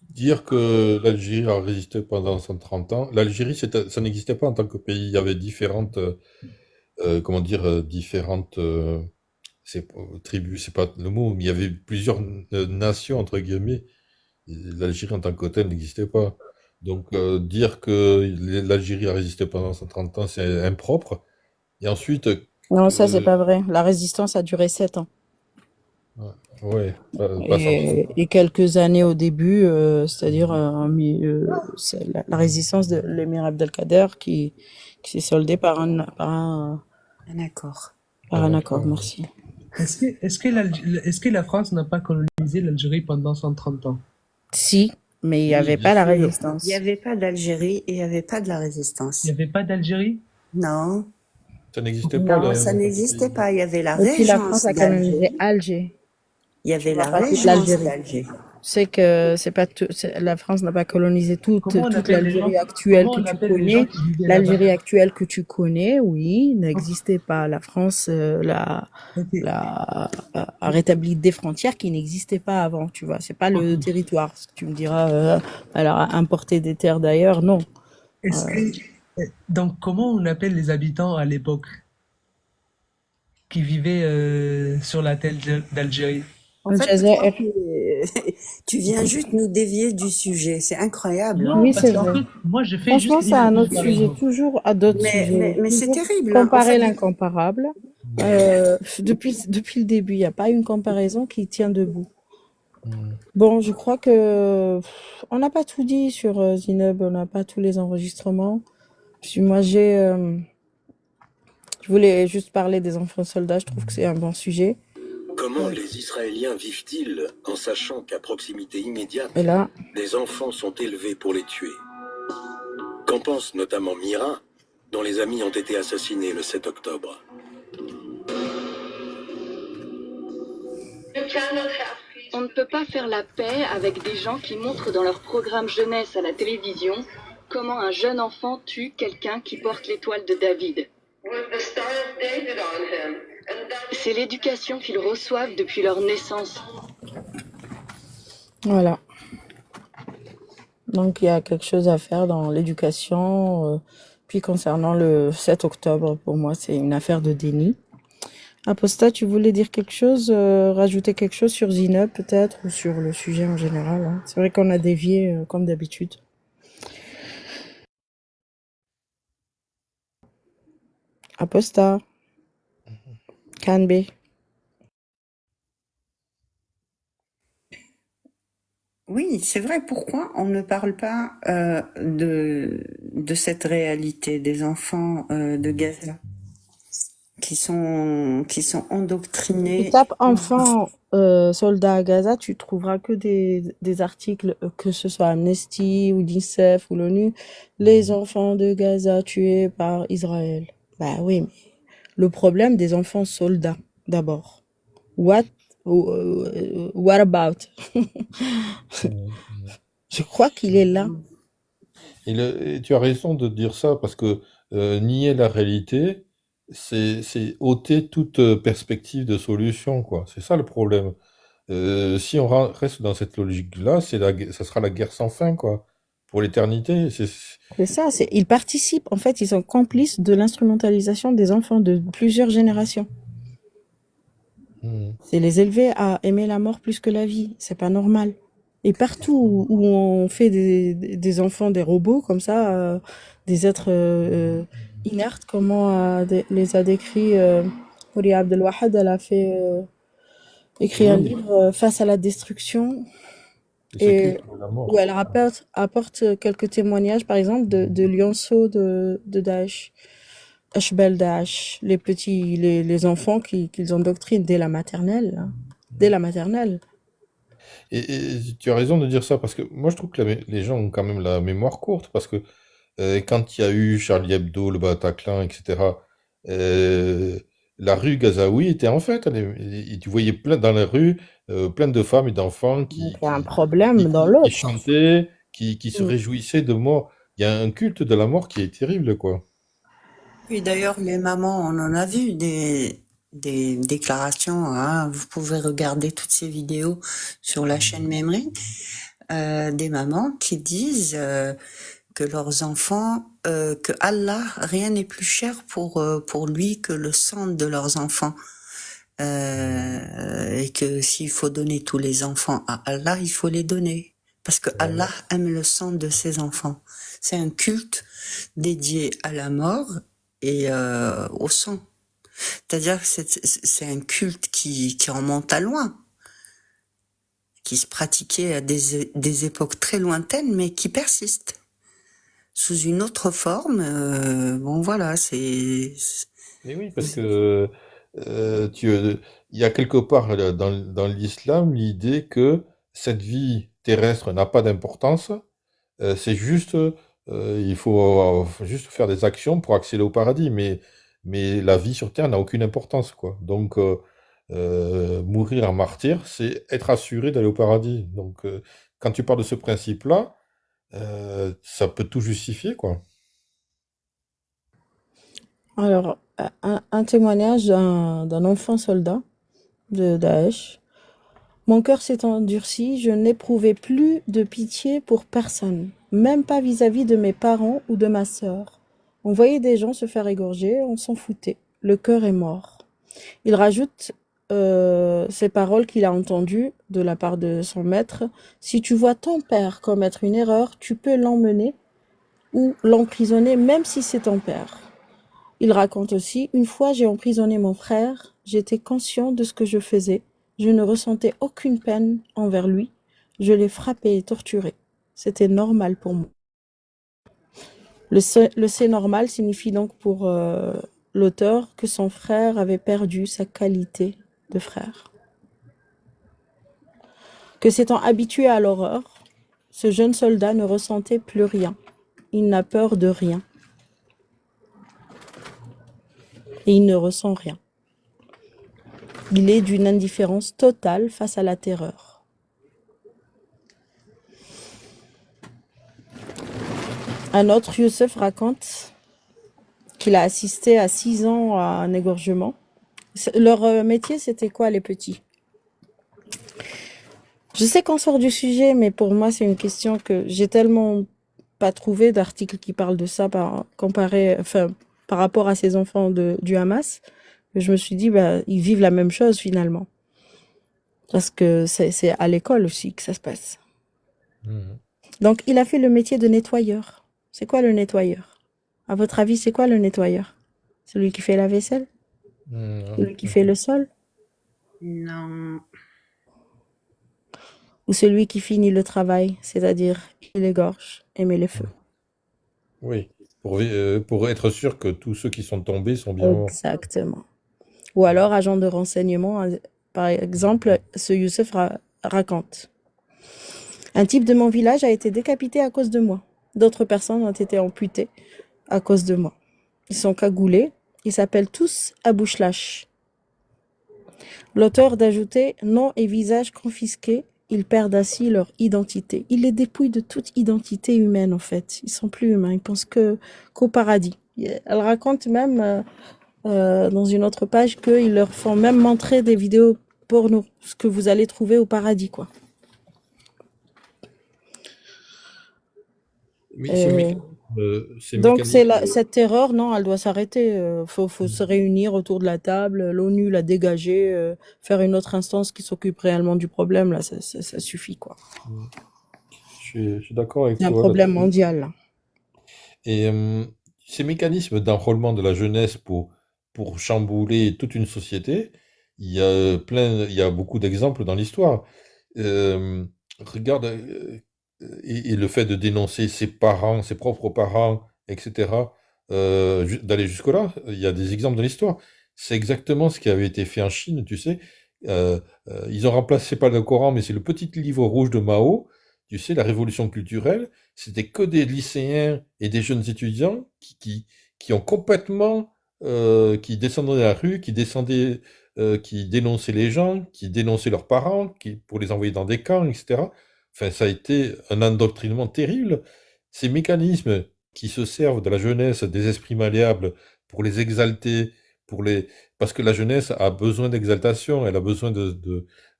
Dire que l'Algérie a résisté pendant 130 ans. L'Algérie, ça n'existait pas en tant que pays. Il y avait différentes, différentes tribus, c'est pas le mot, mais il y avait plusieurs nations, entre guillemets. L'Algérie en tant que telle n'existait pas. Donc, dire que l'Algérie a résisté pendant 130 ans, c'est impropre. Et ensuite... Non, ça, c'est pas vrai. La résistance a duré 7 ans. Ouais, pas Et quelques années au début, c'est-à-dire c'est la résistance de l'émir Abdelkader qui s'est soldée par un accord. Par un accord, merci. Est-ce que la France n'a pas colonisé l'Algérie pendant 130 ans? Si, mais il n'y avait pas la résistance. Il n'y avait pas d'Algérie et il n'y avait pas de la résistance. Il n'y avait pas d'Algérie? Non. Ça n'existait pas. Non, ça n'existait pas. Il y avait la Et puis la régence France a colonisé Alger. Il y avait la Pas toute régence l'Algérie. d'Alger. C'est que c'est pas la France n'a pas colonisé toute l'Algérie actuelle que tu connais. L'Algérie actuelle que tu connais, oui, n'existait pas. La France a rétabli des frontières qui n'existaient pas avant, tu vois. C'est pas le territoire. Tu me diras, elle a importé des terres d'ailleurs, non. Donc, comment on appelle les habitants à l'époque qui vivaient sur la terre d'Algérie? En fait, tu viens juste nous dévier du sujet. C'est incroyable. Non, oui, c'est vrai. Moi, je fais Franchement, juste c'est un une autre sujet, comparaison. toujours à d'autres sujets. Mais c'est Toujours terrible. Hein. En comparer fait, l'incomparable. Depuis le début, il n'y a pas une comparaison qui tient debout. Bon, je crois que on n'a pas tout dit sur Zineb, on n'a pas tous les enregistrements. Puis moi, je voulais juste parler des enfants soldats, je trouve que c'est un bon sujet. Comment les Israéliens vivent-ils en sachant qu'à proximité immédiate, Et là, des enfants sont élevés pour les tuer? Qu'en pense notamment Mira, dont les amis ont été assassinés le 7 octobre? On ne peut pas faire la paix avec des gens qui montrent dans leur programme jeunesse à la télévision comment un jeune enfant tue quelqu'un qui porte l'étoile de David. C'est l'éducation qu'ils reçoivent depuis leur naissance. voilà. Donc, il y a quelque chose à faire dans l'éducation. Puis, concernant le 7 octobre, pour moi, c'est une affaire de déni. Apostat, tu voulais dire quelque chose, rajouter quelque chose sur Zineb, peut-être, ou sur le sujet en général, hein. C'est vrai qu'on a dévié, comme d'habitude. Apostat, Canbe. oui, c'est vrai. Pourquoi on ne parle pas de cette réalité des enfants de Gaza qui sont Tu endoctrinés? tapes enfants soldats à Gaza, tu trouveras que des articles, que ce soit Amnesty ou l'UNICEF ou l'ONU, les enfants de Gaza tués par Israël. Bah oui, mais le problème des enfants soldats, d'abord. What about? Je crois qu'il est là. Et tu as raison de dire ça, parce que nier la réalité, c'est ôter toute perspective de solution, quoi. C'est ça le problème. Si on reste dans cette logique-là, ça sera la guerre sans fin, quoi. Pour l'éternité. C'est ça, ils participent, en fait, ils sont complices de l'instrumentalisation des enfants de plusieurs générations. C'est les élever à aimer la mort plus que la vie, c'est pas normal. Et partout où on fait des enfants des robots comme ça, des êtres inertes, comment les a décrits Houri Abdelwahad, elle a fait écrit un livre Face à la destruction, et où elle apporte quelques témoignages, par exemple, de lionceaux de Daesh. Ashbel Daesh, les enfants qu'ils endoctrinent dès la maternelle, hein. Dès la maternelle. Et tu as raison de dire ça, parce que moi je trouve que les gens ont quand même la mémoire courte, parce que quand il y a eu Charlie Hebdo, le Bataclan, etc., la rue Gazaoui était en fête. Et tu voyais dans la rue plein de femmes et d'enfants Il y a un problème dans l'autre. qui chantaient, qui se réjouissaient de mort. Il y a un culte de la mort qui est terrible, quoi. Oui, d'ailleurs, les mamans, on en a vu des déclarations, hein. Vous pouvez regarder toutes ces vidéos sur la chaîne Memory, des mamans qui disent que leurs enfants, que Allah, rien n'est plus cher pour lui que le sang de leurs enfants. Et que s'il faut donner tous les enfants à Allah, il faut les donner. Parce que Allah aime le sang de ses enfants. C'est un culte dédié à la mort et au sang. C'est-à-dire que c'est un culte qui remonte à loin, qui se pratiquait à des époques très lointaines, mais qui persiste sous une autre forme. Bon, voilà, c'est... Mais oui, parce que il y a quelque part dans l'islam l'idée que cette vie terrestre n'a pas d'importance. C'est juste, il faut juste faire des actions pour accéder au paradis, mais la vie sur Terre n'a aucune importance, quoi. Donc, mourir en martyr, c'est être assuré d'aller au paradis. Donc, quand tu parles de ce principe-là, ça peut tout justifier, quoi. Alors, un témoignage d'un enfant soldat de Daesh. Mon cœur s'est endurci, je n'éprouvais plus de pitié pour personne, même pas vis-à-vis de mes parents ou de ma sœur. On voyait des gens se faire égorger, on s'en foutait. Le cœur est mort. Il rajoute ces paroles qu'il a entendues de la part de son maître. Si tu vois ton père commettre une erreur, tu peux l'emmener ou l'emprisonner, même si c'est ton père. Il raconte aussi, une fois j'ai emprisonné mon frère, j'étais conscient de ce que je faisais, je ne ressentais aucune peine envers lui, je l'ai frappé et torturé. C'était normal pour moi. Le c'est normal signifie donc pour l'auteur que son frère avait perdu sa qualité de frère. Que s'étant habitué à l'horreur, ce jeune soldat ne ressentait plus rien. Il n'a peur de rien. Et il ne ressent rien. Il est d'une indifférence totale face à la terreur. Un autre Youssef raconte qu'il a assisté à 6 ans à un égorgement. Leur métier, c'était quoi, les petits? Je sais qu'on sort du sujet, mais pour moi, c'est une question que j'ai tellement pas trouvé d'articles qui parlent de ça par rapport à ces enfants du Hamas, que je me suis dit, ils vivent la même chose finalement. Parce que c'est à l'école aussi que ça se passe. Donc, il a fait le métier de nettoyeur. C'est quoi le nettoyeur? À votre avis, c'est quoi le nettoyeur? Celui qui fait la vaisselle? Celui qui fait le sol? Non. Ou celui qui finit le travail, c'est-à-dire il égorge et met les feux? Oui, pour être sûr que tous ceux qui sont tombés sont bien morts. Exactement. Ou alors agent de renseignement, par exemple, ce Youssef raconte. Un type de mon village a été décapité à cause de moi. D'autres personnes ont été amputées à cause de moi. Ils sont cagoulés. Ils s'appellent tous Abouchlash. L'auteur d'ajouter nom et visage confisqués, ils perdent ainsi leur identité. Ils les dépouillent de toute identité humaine en fait. Ils sont plus humains. Ils pensent qu'au paradis. Elle raconte même dans une autre page qu'ils leur font même montrer des vidéos porno, ce que vous allez trouver au paradis quoi. Mais Donc cette terreur, non, elle doit s'arrêter. Faut se réunir autour de la table. L'ONU l'a dégagé, faire une autre instance qui s'occupe réellement du problème. Là, ça suffit quoi. Je suis d'accord avec C'est un toi problème là-dessus. mondial. Et ces mécanismes d'enrôlement de la jeunesse pour chambouler toute une société, il y a beaucoup d'exemples dans l'histoire. Regarde, et le fait de dénoncer ses parents, ses propres parents, etc., d'aller jusque-là, il y a des exemples dans l'histoire. C'est exactement ce qui avait été fait en Chine, tu sais. Ils ont remplacé pas le Coran, mais c'est le petit livre rouge de Mao, tu sais, la révolution culturelle. C'était que des lycéens et des jeunes étudiants qui ont complètement, qui descendaient dans la rue, qui dénonçaient les gens, qui dénonçaient leurs parents, pour les envoyer dans des camps, etc. Enfin, ça a été un endoctrinement terrible. Ces mécanismes qui se servent de la jeunesse, des esprits malléables, pour les exalter, parce que la jeunesse a besoin d'exaltation, elle a besoin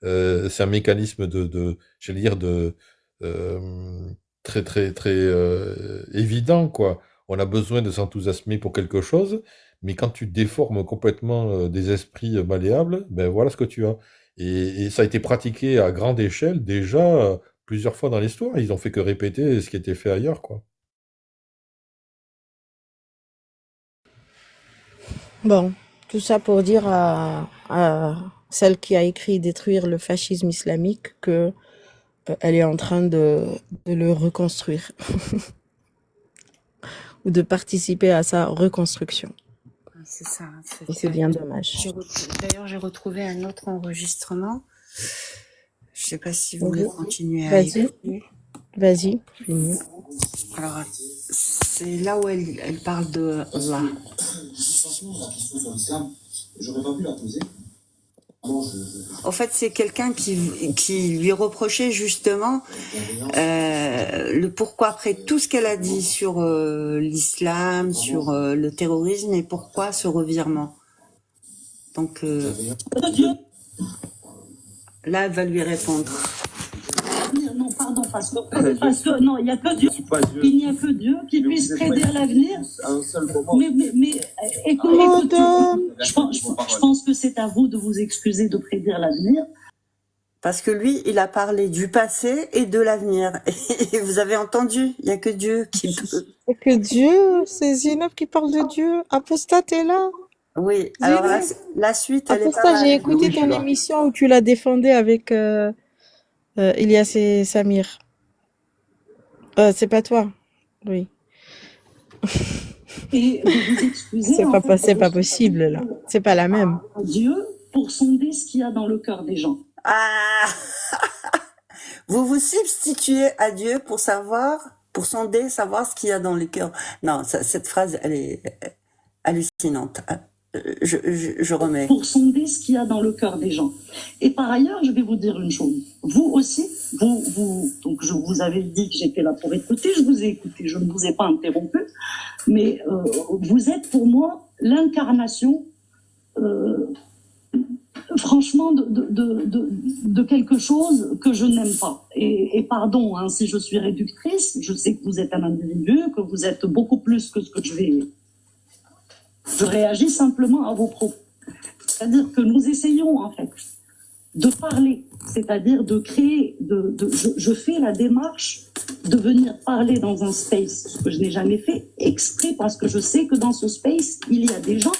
c'est un mécanisme j'allais dire, très, très, très évident, quoi. On a besoin de s'enthousiasmer pour quelque chose, mais quand tu déformes complètement des esprits malléables, ben voilà ce que tu as. Et ça a été pratiqué à grande échelle déjà plusieurs fois dans l'histoire. Ils ont fait que répéter ce qui était fait ailleurs, quoi. Bon, tout ça pour dire à celle qui a écrit Détruire le fascisme islamique que elle est en train de le reconstruire ou de participer à sa reconstruction. C'est ça. Et c'est bien dommage. D'ailleurs, j'ai retrouvé un autre enregistrement. Je sais pas si vous voulez continuer à Vas-y. écouter. Vas-y. Alors, c'est là où elle parle de Allah. J'aurais pas pu la poser. En fait, c'est quelqu'un qui lui reprochait justement le pourquoi, après tout ce qu'elle a dit sur l'islam, sur le terrorisme, et pourquoi ce revirement. Donc là, elle va lui répondre. Non, pardon. parce que non, il n'y a que Dieu. Il n'y a que Dieu qui puisse prédire l'avenir. Mais écoutez, je pense que c'est à vous de vous excuser de prédire l'avenir. Parce que lui, il a parlé du passé et de l'avenir. Et vous avez entendu, il n'y a que Dieu qui peut. C'est que Dieu, c'est Zineb qui parle de Dieu. Apostat est là. Oui, alors Zineb. la suite, elle est pas Apostat, j'ai mal. écouté ton émission où tu la défendais avec Elias et Samir. C'est pas toi. Oui. Et de vous excuser. C'est pas possible, là. C'est pas la même. Dieu pour sonder ce qu'il y a dans le cœur des gens. Ah vous vous substituez à Dieu pour sonder, savoir ce qu'il y a dans les cœurs. Non, cette phrase, elle est hallucinante. Je remets. Pour sonder ce qu'il y a dans le cœur des gens. Et par ailleurs, je vais vous dire une chose. Vous aussi, donc je vous avais dit que j'étais là pour écouter, je vous ai écouté, je ne vous ai pas interrompu, mais vous êtes pour moi l'incarnation franchement de quelque chose que je n'aime pas. Et pardon hein, si je suis réductrice, je sais que vous êtes un individu, que vous êtes beaucoup plus que ce que je réagis simplement à vos propos. C'est-à-dire que nous essayons en fait de parler, c'est-à-dire de créer, je fais la démarche de venir parler dans un space, ce que je n'ai jamais fait, exprès parce que je sais que dans ce space, il y a des gens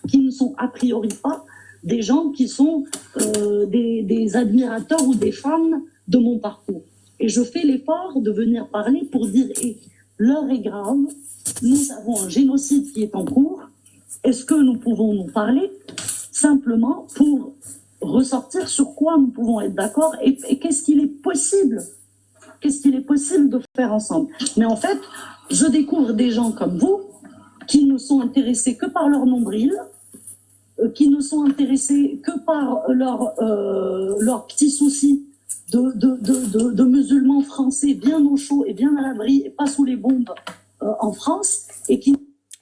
qui ne sont a priori pas des gens qui sont des admirateurs ou des fans de mon parcours. Et je fais l'effort de venir parler pour dire l'heure est grave, nous avons un génocide qui est en cours, est-ce que nous pouvons nous parler simplement pour ressortir sur quoi nous pouvons être d'accord et qu'est-ce qu'il est possible de faire ensemble. Mais en fait, je découvre des gens comme vous qui ne sont intéressés que par leur nombril, qui ne sont intéressés que par leurs petits soucis de musulmans français bien au chaud et bien à l'abri et pas sous les bombes en France et qui...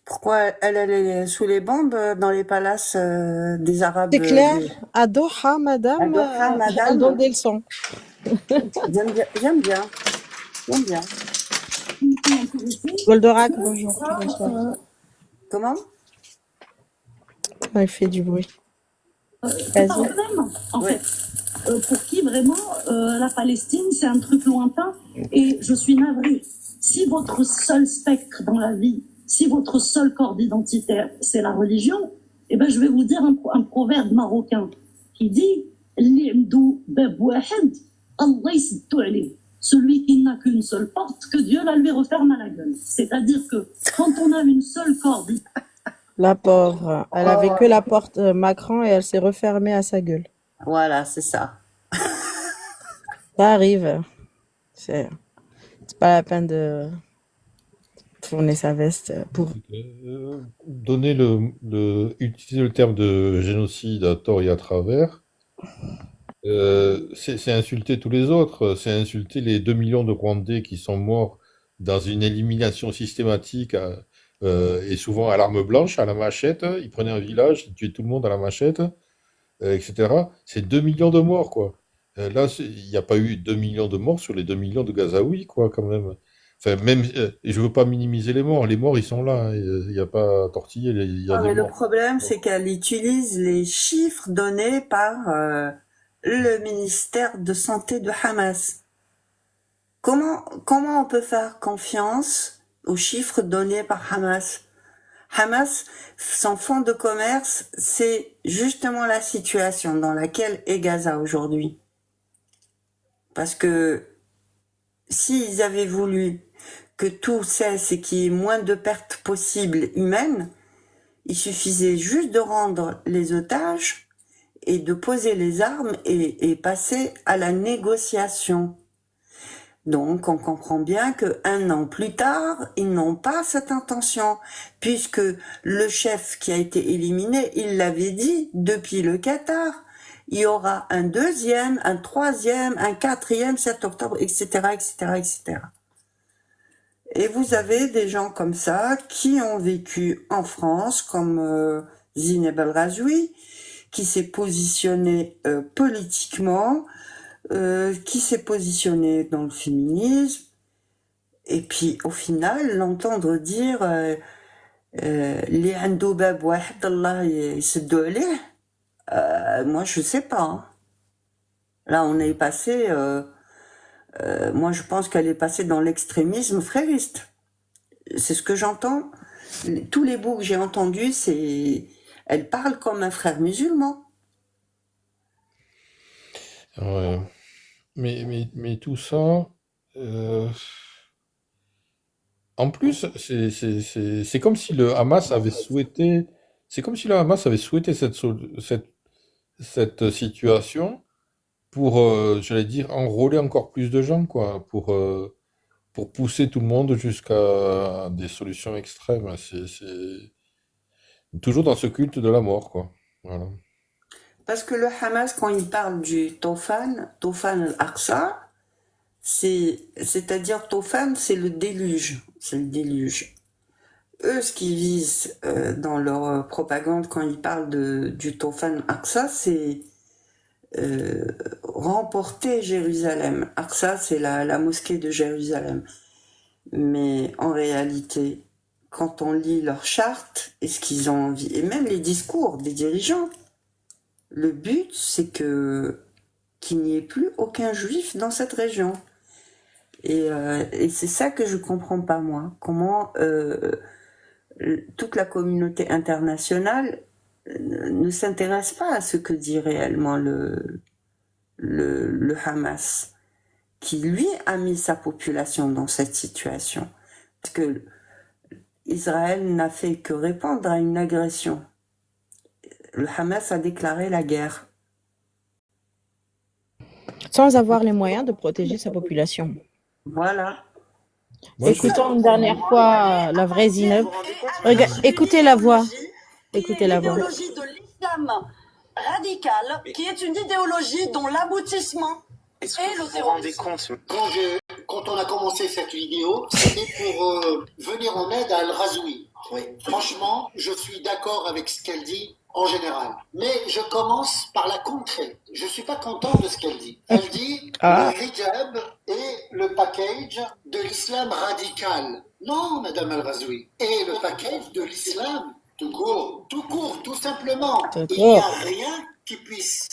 Pourquoi elle est sous les bombes dans les palaces des Arabes? C'est clair, à Doha, madame, elle donne des leçons. J'aime bien. Goldorak, bonjour. Bonsoir. Comment? Il fait du bruit. Par eux-mêmes, en fait. Pour qui vraiment la Palestine c'est un truc lointain et je suis navrée. Si votre seul spectre dans la vie, si votre seul corps identitaire c'est la religion, eh ben je vais vous dire un proverbe marocain qui dit celui qui n'a qu'une seule porte, que Dieu la lui referme à la gueule. C'est-à-dire que quand on a une seule corde. La pauvre, elle avait que la porte Macron et elle s'est refermée à sa gueule. Voilà, c'est ça. Ça arrive. C'est pas la peine de tourner sa veste pour... Utiliser le terme de génocide à tort et à travers, c'est insulter tous les autres. C'est insulter les 2 millions de Rwandais qui sont morts dans une élimination systématique et souvent à l'arme blanche, à la machette. Ils prenaient un village, ils tuaient tout le monde à la machette, etc. C'est 2 millions de morts, quoi. Là, il n'y a pas eu 2 millions de morts sur les 2 millions de Gazaouis, quoi, quand même. Enfin, même, et je veux pas minimiser les morts. Les morts, ils sont là. Il n'y a pas à tortiller. Il y a des mais le morts. problème, c'est qu'elle utilise les chiffres donnés par le ministère de Santé de Hamas. Comment on peut faire confiance aux chiffres donnés par Hamas? Hamas, son fonds de commerce, c'est justement la situation dans laquelle est Gaza aujourd'hui. Parce que s'ils avaient voulu que tout cesse et qu'il y ait moins de pertes possibles humaines, il suffisait juste de rendre les otages et de poser les armes et passer à la négociation. Donc, on comprend bien qu'un an plus tard, ils n'ont pas cette intention, puisque le chef qui a été éliminé, il l'avait dit depuis le Qatar. Il y aura un deuxième, un troisième, un quatrième, 7 octobre, etc., etc., etc. Et vous avez des gens comme ça qui ont vécu en France, comme Zineb El Razoui, qui s'est positionné politiquement, qui s'est positionné dans le féminisme, et puis au final, l'entendre dire li عنده باب واحد الله يسدو عليه, moi je sais pas. Hein. Là, on est passé, moi je pense qu'elle est passée dans l'extrémisme frériste. C'est ce que j'entends. Tous les bouts que j'ai entendus, elle parle comme un frère musulman. Ouais. Mais tout ça, euh, en plus, c'est comme si le Hamas avait souhaité, c'est comme si le Hamas avait souhaité cette situation pour, j'allais dire, enrôler encore plus de gens, quoi, pour pousser tout le monde jusqu'à des solutions extrêmes. C'est toujours dans ce culte de la mort, quoi. Voilà. Parce que le Hamas, quand il parle du Tofan al-Aqsa, c'est-à-dire Tofan, c'est le déluge. C'est le déluge. Eux, ce qu'ils visent dans leur propagande quand ils parlent du Tofan Aqsa, c'est remporter Jérusalem. Aqsa, c'est la mosquée de Jérusalem. Mais en réalité, quand on lit leur charte et ce qu'ils ont envie, et même les discours des dirigeants, le but, c'est qu'il n'y ait plus aucun juif dans cette région. Et c'est ça que je comprends pas, moi. Comment toute la communauté internationale ne s'intéresse pas à ce que dit réellement le Hamas, qui lui a mis sa population dans cette situation. Parce que Israël n'a fait que répondre à une agression. Le Hamas a déclaré la guerre. Sans avoir les moyens de protéger sa population. Voilà. Écoutons une dernière fois la vraie Zineb. Écoutez la voix. Écoutez la voix. L'idéologie de l'islam radical, qui est une idéologie dont l'aboutissement est le terrorisme. Quand on a commencé cette vidéo, c'était pour venir en aide à Al-Razoui. Oui. Franchement, je suis d'accord avec ce qu'elle dit en général. Mais je commence par la contrer. Je suis pas content de ce qu'elle dit. Elle dit le hijab est le package de l'islam radical. Non, Madame Al-Razoui. Et le package de l'islam tout court, tout simplement. Il n'y a rien qui puisse.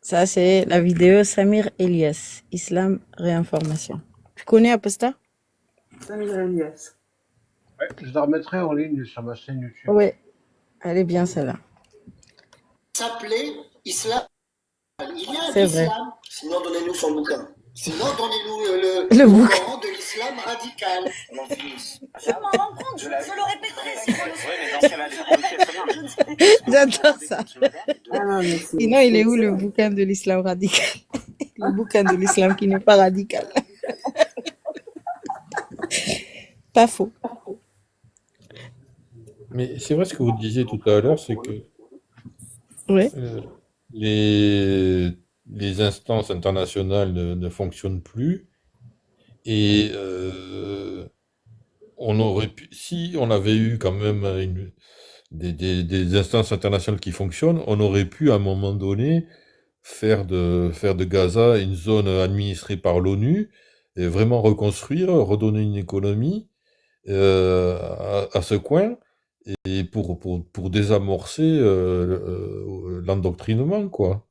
Ça, c'est la vidéo Samir Elias, Islam Réinformation. Tu connais Aposta? Samir Elias. Ouais, je la remettrai en ligne sur ma chaîne YouTube. Oui, elle est bien celle-là. S'appelait islam. Il y a un C'est vrai. islam. Sinon, donnez-nous son bouquin. Sinon, donnez-nous Le bouquin. Coran de l'islam radical. Je m'en rends compte, je le répéterai si vous le J'adore ça. Sinon, il est où le bouquin de l'islam radical? Le bouquin de l'islam qui n'est pas radical. Pas faux. Mais c'est vrai ce que vous disiez tout à l'heure, c'est que Oui. les instances internationales ne fonctionnent plus et on aurait pu, si on avait eu quand même des instances internationales qui fonctionnent, on aurait pu à un moment donné faire de Gaza une zone administrée par l'ONU et vraiment reconstruire, redonner une économie à ce coin et pour désamorcer l'endoctrinement, quoi.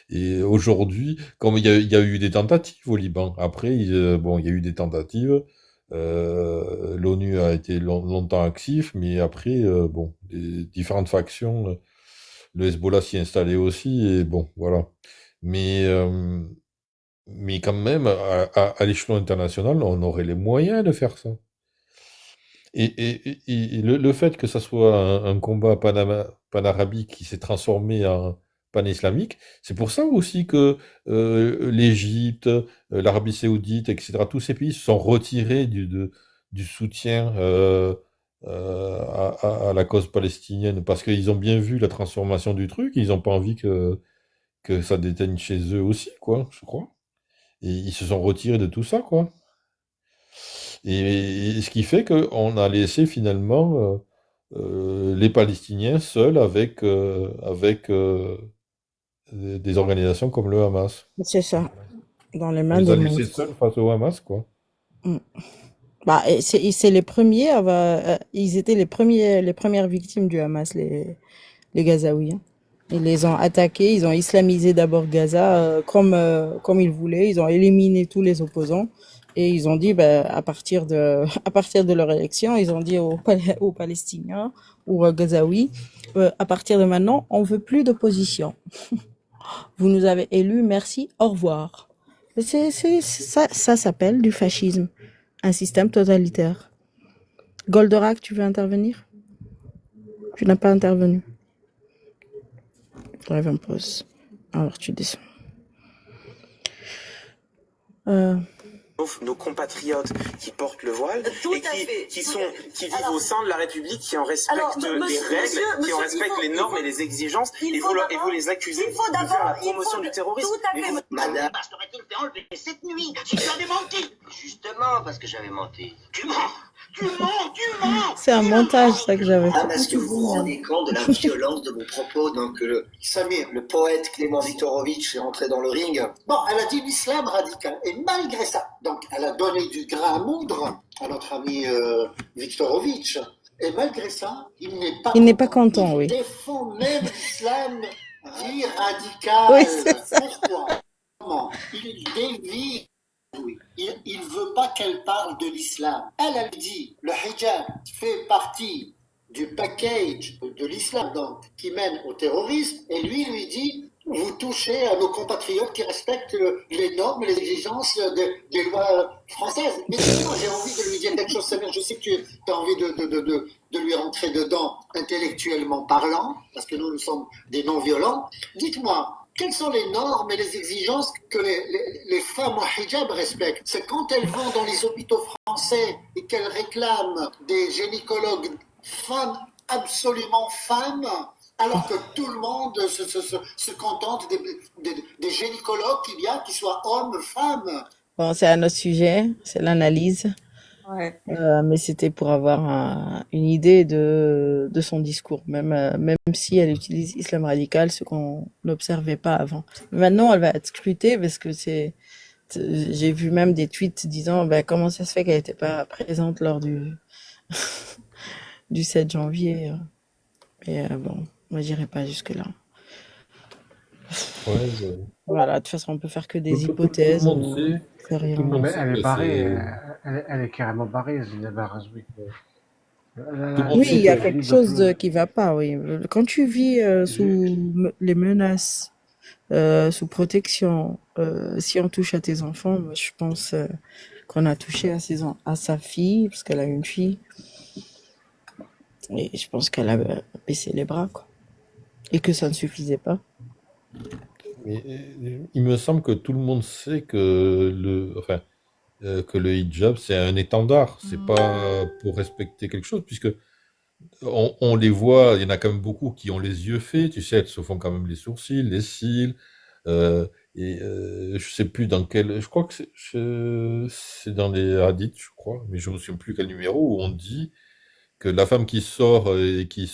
Et aujourd'hui, comme il y a eu des tentatives au Liban, après, bon, il y a eu des tentatives, l'ONU a été longtemps actif, mais après, bon, les différentes factions, le Hezbollah s'y installait aussi, et bon, voilà. Mais quand même, à l'échelon international, on aurait les moyens de faire ça. Et le fait que ça soit un combat panarabique qui s'est transformé en pan-islamique, c'est pour ça aussi que l'Égypte, l'Arabie Saoudite, etc., tous ces pays se sont retirés du soutien à la cause palestinienne, parce qu'ils ont bien vu la transformation du truc, ils n'ont pas envie que ça déteigne chez eux aussi, quoi, je crois. Et ils se sont retirés de tout ça, quoi. Et ce qui fait qu'on a laissé finalement les Palestiniens seuls avec des organisations comme le Hamas. C'est ça, dans les On mains les a des laissés monstres. seuls face au Hamas, quoi. Mm. Bah, et c'est les premiers, ils étaient les premières victimes du Hamas, les Gazaouis, hein. Ils les ont attaqués, ils ont islamisé d'abord Gaza comme ils voulaient, ils ont éliminé tous les opposants et ils ont dit, bah, à partir de leur élection, ils ont dit aux Palestiniens ou aux Gazaouis, à partir de maintenant, on veut plus d'opposition. Vous nous avez élus, merci, au revoir. Ça s'appelle du fascisme, un système totalitaire. Goldorak, tu veux intervenir? Tu n'as pas intervenu. Drive en pause. Alors tu descends. Nos compatriotes qui portent le voile et qui vivent au sein de la République, qui en respectent les règles, qui en respectent les normes et les exigences, et vous les accusez de faire la promotion du terrorisme. Madame, t'aurait-il fait enlever cette nuit si tu avais menti? Justement, parce que j'avais menti. Tu mens. C'est un montage, ça que j'avais Ah, fait. est-ce que vous vous rendez compte de la violence de vos propos? Donc, Samir, le poète Clément Viktorovitch est rentré dans le ring. Bon, elle a dit l'islam radical. Et malgré ça, donc, elle a donné du grain à moudre à notre ami Viktorovitch. Et malgré ça, Il n'est pas content, oui. il défend même l'islam dit radical. Oui, c'est ça. Pourquoi? Comment? Il dévie. Oui. Il veut pas qu'elle parle de l'islam. Elle dit le hijab fait partie du package de l'islam donc qui mène au terrorisme et lui dit vous touchez à nos compatriotes qui respectent les normes et les exigences des lois françaises. Mais moi j'ai envie de lui dire quelque chose, Samir. Je sais que tu as envie de lui rentrer dedans intellectuellement parlant parce que nous sommes des non-violents. Dites-moi, quelles sont les normes et les exigences que les femmes en hijab respectent? C'est quand elles vont dans les hôpitaux français et qu'elles réclament des gynécologues femmes, absolument femmes, alors que tout le monde se contente des gynécologues qu'il y a, qu'ils soient hommes, femmes. Bon, c'est un autre sujet, c'est l'analyse. Ouais. Mais c'était pour avoir une idée de son discours, même si elle utilise islam radical, ce qu'on n'observait pas avant. Maintenant, elle va être scrutée parce que j'ai vu même des tweets disant comment ça se fait qu'elle n'était pas présente lors du 7 janvier. Mais bon, moi j'irai pas jusque là. Ouais, Voilà, de toute façon on peut faire que des tout le hypothèses. monde sait. C'est rien. Tout le Non, monde mais sait elle est que barrée. c'est. Elle est carrément barrée, Zineb Arazoui. Tout le monde Oui, sait il y a que. quelque chose qui va pas, oui. Quand tu vis les menaces, sous protection, si on touche à tes enfants, moi, je pense qu'on a touché à sa fille, parce qu'elle a une fille, et je pense qu'elle a baissé les bras, quoi. Et que ça ne suffisait pas. Mais il me semble que tout le monde sait que le hijab, c'est un étendard. C'est pas pour respecter quelque chose, puisque on les voit, il y en a quand même beaucoup qui ont les yeux faits, tu sais, elles se font quand même les sourcils, les cils, je sais plus dans quel, je crois que c'est dans les hadiths, je crois, mais je me souviens plus quel numéro, où on dit que la femme qui sort et qui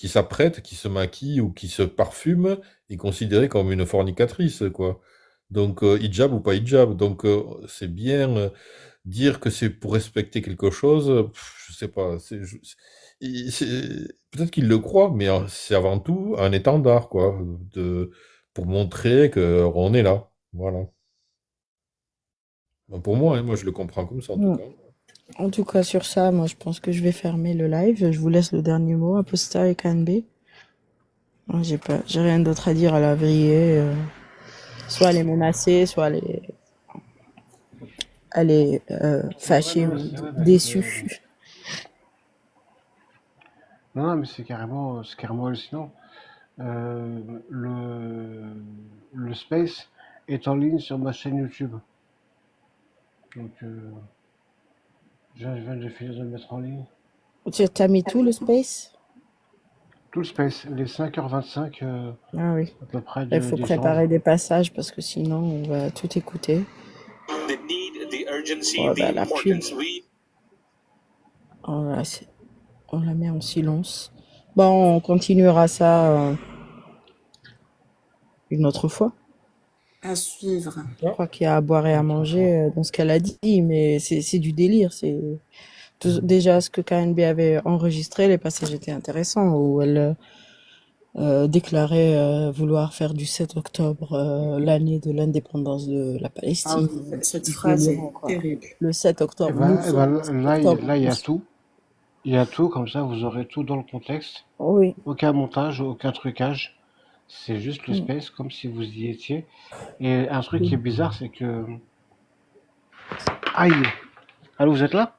s'apprête, qui se maquille ou qui se parfume est considérée comme une fornicatrice, quoi. Donc, hijab ou pas hijab. Donc, c'est bien dire que c'est pour respecter quelque chose, je sais pas. Peut-être qu'il le croit, mais c'est avant tout un étendard, quoi, pour montrer qu'on est là. Voilà. Ben, pour moi, hein, moi, je le comprends comme ça, en tout cas. En tout cas, sur ça, moi, je pense que je vais fermer le live. Je vous laisse le dernier mot, Aposta et KNB. Moi, j'ai rien d'autre à dire à la vriller. Soit elle est menacée, soit elle est fâchée ou déçue. Non, mais c'est carrément hallucinant. Le Space est en ligne sur ma chaîne YouTube. Donc, je viens de finir de le mettre en ligne. T'as mis tout le space? Tout le Space, les 5h25 Ah oui. à peu près Il faut préparer des passages parce que sinon on va tout écouter. Oh, la pub. On la met en silence. Bon, on continuera ça une autre fois. À suivre. Je crois qu'il y a à boire et à manger dans ce qu'elle a dit, mais c'est du délire. Déjà, ce que KNB avait enregistré, les passages étaient intéressants, où elle déclarait vouloir faire du 7 octobre l'année de l'indépendance de la Ah Palestine. oui, cette Du phrase est délirant, quoi. terrible. Le 7 Eh octobre, ben, nous eh sommes ben, le 7 là, octobre. là, il y a tout. Il y a tout, comme ça, vous aurez tout dans le contexte. Oui. Aucun montage, aucun trucage. C'est juste le Mm. space, comme si vous y étiez. Et un truc qui est bizarre, c'est que... Aïe! Allô, vous êtes là?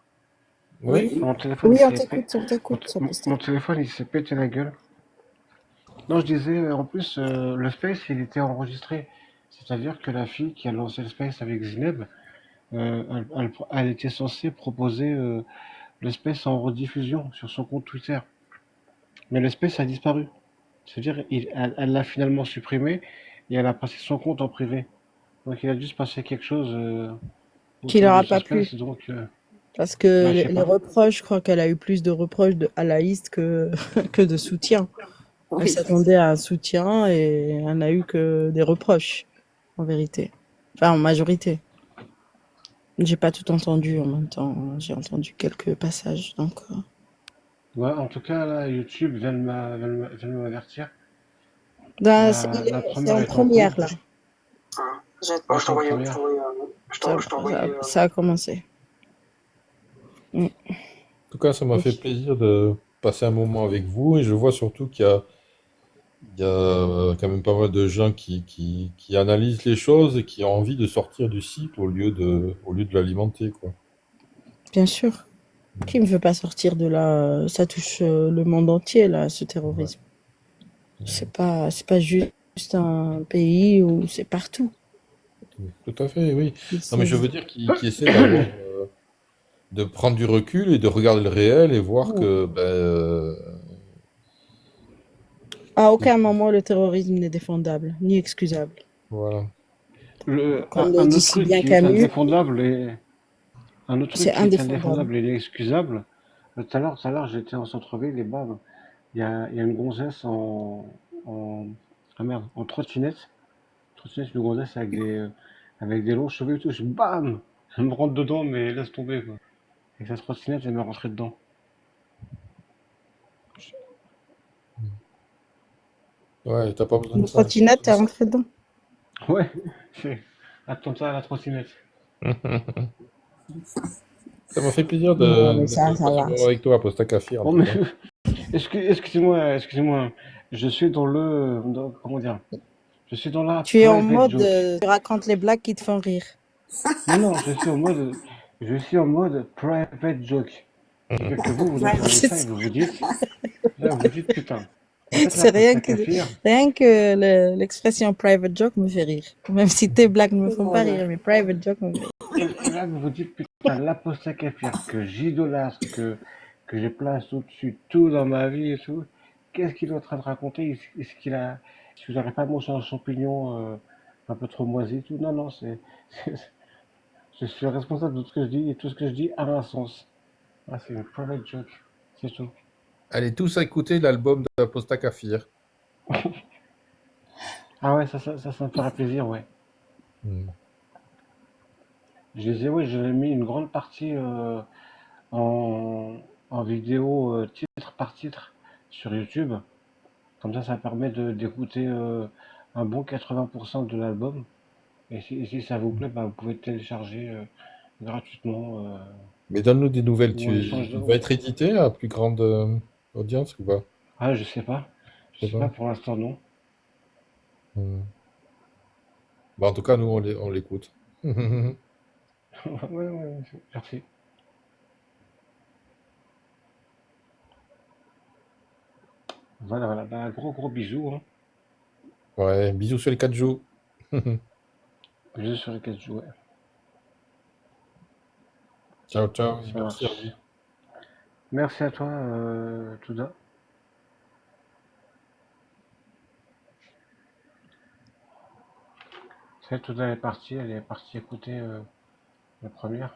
Oui. Mon téléphone, Oui, il on s'est t'écoute, on t'écoute. Ça peut se mon téléphone, il s'est pété la gueule. Non, je disais, en plus, le space, il était enregistré. C'est-à-dire que la fille qui a lancé le space avec Zineb, elle était censée proposer le space en rediffusion sur son compte Twitter. Mais le space a disparu. C'est-à-dire, elle l'a finalement supprimé et elle a passé son compte en privé. Donc il a dû se passer quelque chose Qui autour leur de a ce pas space. plu. Donc, Parce que je sais les pas. reproches, je crois qu'elle a eu plus de reproches de Alaïst que, que de soutien. Elle Oui. s'attendait à un soutien et elle n'a eu que des reproches, en vérité. Enfin, en majorité. J'ai pas tout entendu en même temps. J'ai entendu quelques passages. Donc, Ouais, en tout cas, là, YouTube vient de m'avertir. là, La c'est première en est en première, cours. là. Ouais, c'est en première. Ça a commencé. Mm. En tout cas, ça m'a fait plaisir de passer un moment avec vous et je vois surtout qu'il y a quand même pas mal de gens qui analysent les choses et qui ont envie de sortir du site au lieu de l'alimenter, quoi. Bien sûr. Qui ne veut pas sortir de là? Ça touche le monde entier, là, ce terrorisme. C'est pas juste un pays où c'est partout. Tout à fait, oui. Non, C'est- mais je veux dire qu'ils essaient d'avoir, de prendre du recul et de regarder le réel et voir que, À aucun moment le terrorisme n'est défendable, ni excusable. voilà. Comme le Un dit autre si truc bien qui est Camus, indéfendable et un autre truc c'est qui est indéfendable. indéfendable et inexcusable. Tout à l'heure, j'étais en centre-ville et bam, il y a une gonzesse en trottinette. Trottinette, une gonzesse avec des longs cheveux et tout. Bam! Elle me rentre dedans, mais laisse tomber, quoi. Avec sa trottinette, elle m'est rentrée dedans. Ouais, t'as pas besoin Une de ça. trottinette, t'es rentré dedans. Ouais, attends ça à la trottinette. Ça m'a fait plaisir Non, mais de ça passer un va. moment avec toi, Posta Kafir, en Bon, tout mais cas. excusez-moi. Je suis comment dire? Je suis dans la Tu es en private mode, joke. tu racontes les blagues qui te font rire. Non, je suis en mode private joke. C'est-à-dire que vous entendez ça et vous vous dites putain. En fait, C'est là, rien Posta que, Kafir, rien que l'expression private joke me fait rire. Même si tes blagues ne me font pas rire, mais private joke me fait rire. et là, vous vous dites putain, la Posta Kafir que j'idolâtre, que je place au-dessus de tout dans ma vie et tout. Qu'est-ce qu'il est en train de raconter? Est-ce qu'il a, si vous n'avez pas mangé un champignon un peu trop moisi et tout? Non, je suis responsable de tout ce que je dis et tout ce que je dis a un sens. Ah, c'est une private joke, c'est tout. Allez tous écouter l'album de Posta Kafir. Ah ouais, ça me fera plaisir, ouais. Hmm. Je disais, ouais, j'avais mis une grande partie en vidéo titre par titre sur YouTube. Comme ça permet d'écouter un bon 80% de l'album. Et si ça vous plaît, bah, vous pouvez télécharger gratuitement. Mais donne-nous des nouvelles. Ou en échange Il va être édité à plus grande audience ou pas? Ah, je sais pas. Je sais pas pour l'instant, non. Hmm. Bah, en tout cas, nous, on l'écoute. ouais, merci. Voilà. Bah, gros bisous. Hein. Ouais, bisous sur les 4 jours. Bisous sur les 4 jours, ouais. Ciao. Ça Merci à marche. vous. Merci à toi, Touda. Touda est partie, elle est partie écouter la première.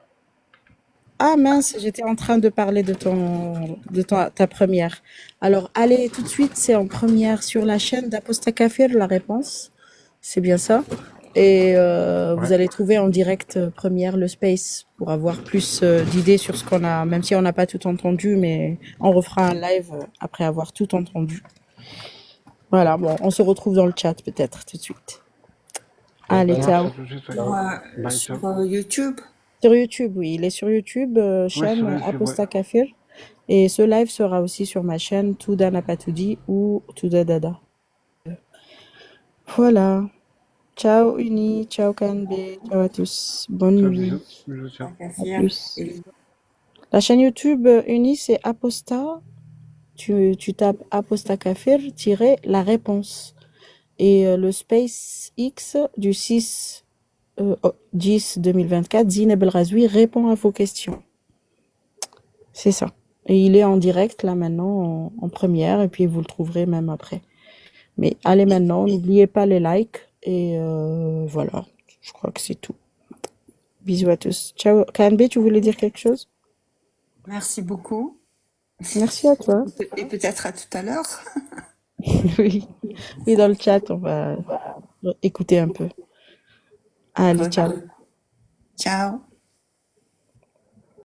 Ah mince, j'étais en train de parler de ta première. Alors, allez tout de suite, c'est en première sur la chaîne d'Aposta Kafir, la réponse. c'est bien ça. Et vous Ouais. allez trouver en direct première le space pour avoir plus d'idées sur ce qu'on a, même si on n'a pas tout entendu, mais on refera un live après avoir tout entendu. Voilà, bon, on se retrouve dans le chat peut-être tout de suite. Allez, Ça ciao. marche, à tout de suite, ouais. Sur, Bye, sur, ciao. YouTube. Sur YouTube, oui, il est sur YouTube, Ouais, chaîne sur YouTube, ouais. Aposta Kafir. Et ce live sera aussi sur ma chaîne Touda Napatoudi ou Touda Dada. Voilà. Ciao Uni, ciao Kanbe, ciao à tous. Bonne Ciao, nuit. bisous. Bisous, ciao. À plus. La chaîne YouTube Uni, c'est Aposta. Tu tapes Aposta Kafir, la réponse. Et le Space X du 6 10 2024, Zineb El Razoui répond à vos questions. C'est ça. Et il est en direct là maintenant, en première, et puis vous le trouverez même après. Mais allez maintenant, n'oubliez pas les likes, et voilà, je crois que c'est tout. Bisous à tous. Ciao. KNB, tu voulais dire quelque chose? Merci beaucoup. Merci à toi. Et peut-être à tout à l'heure. Oui. Et dans le chat, on va écouter un peu. Allez, ciao. Ciao.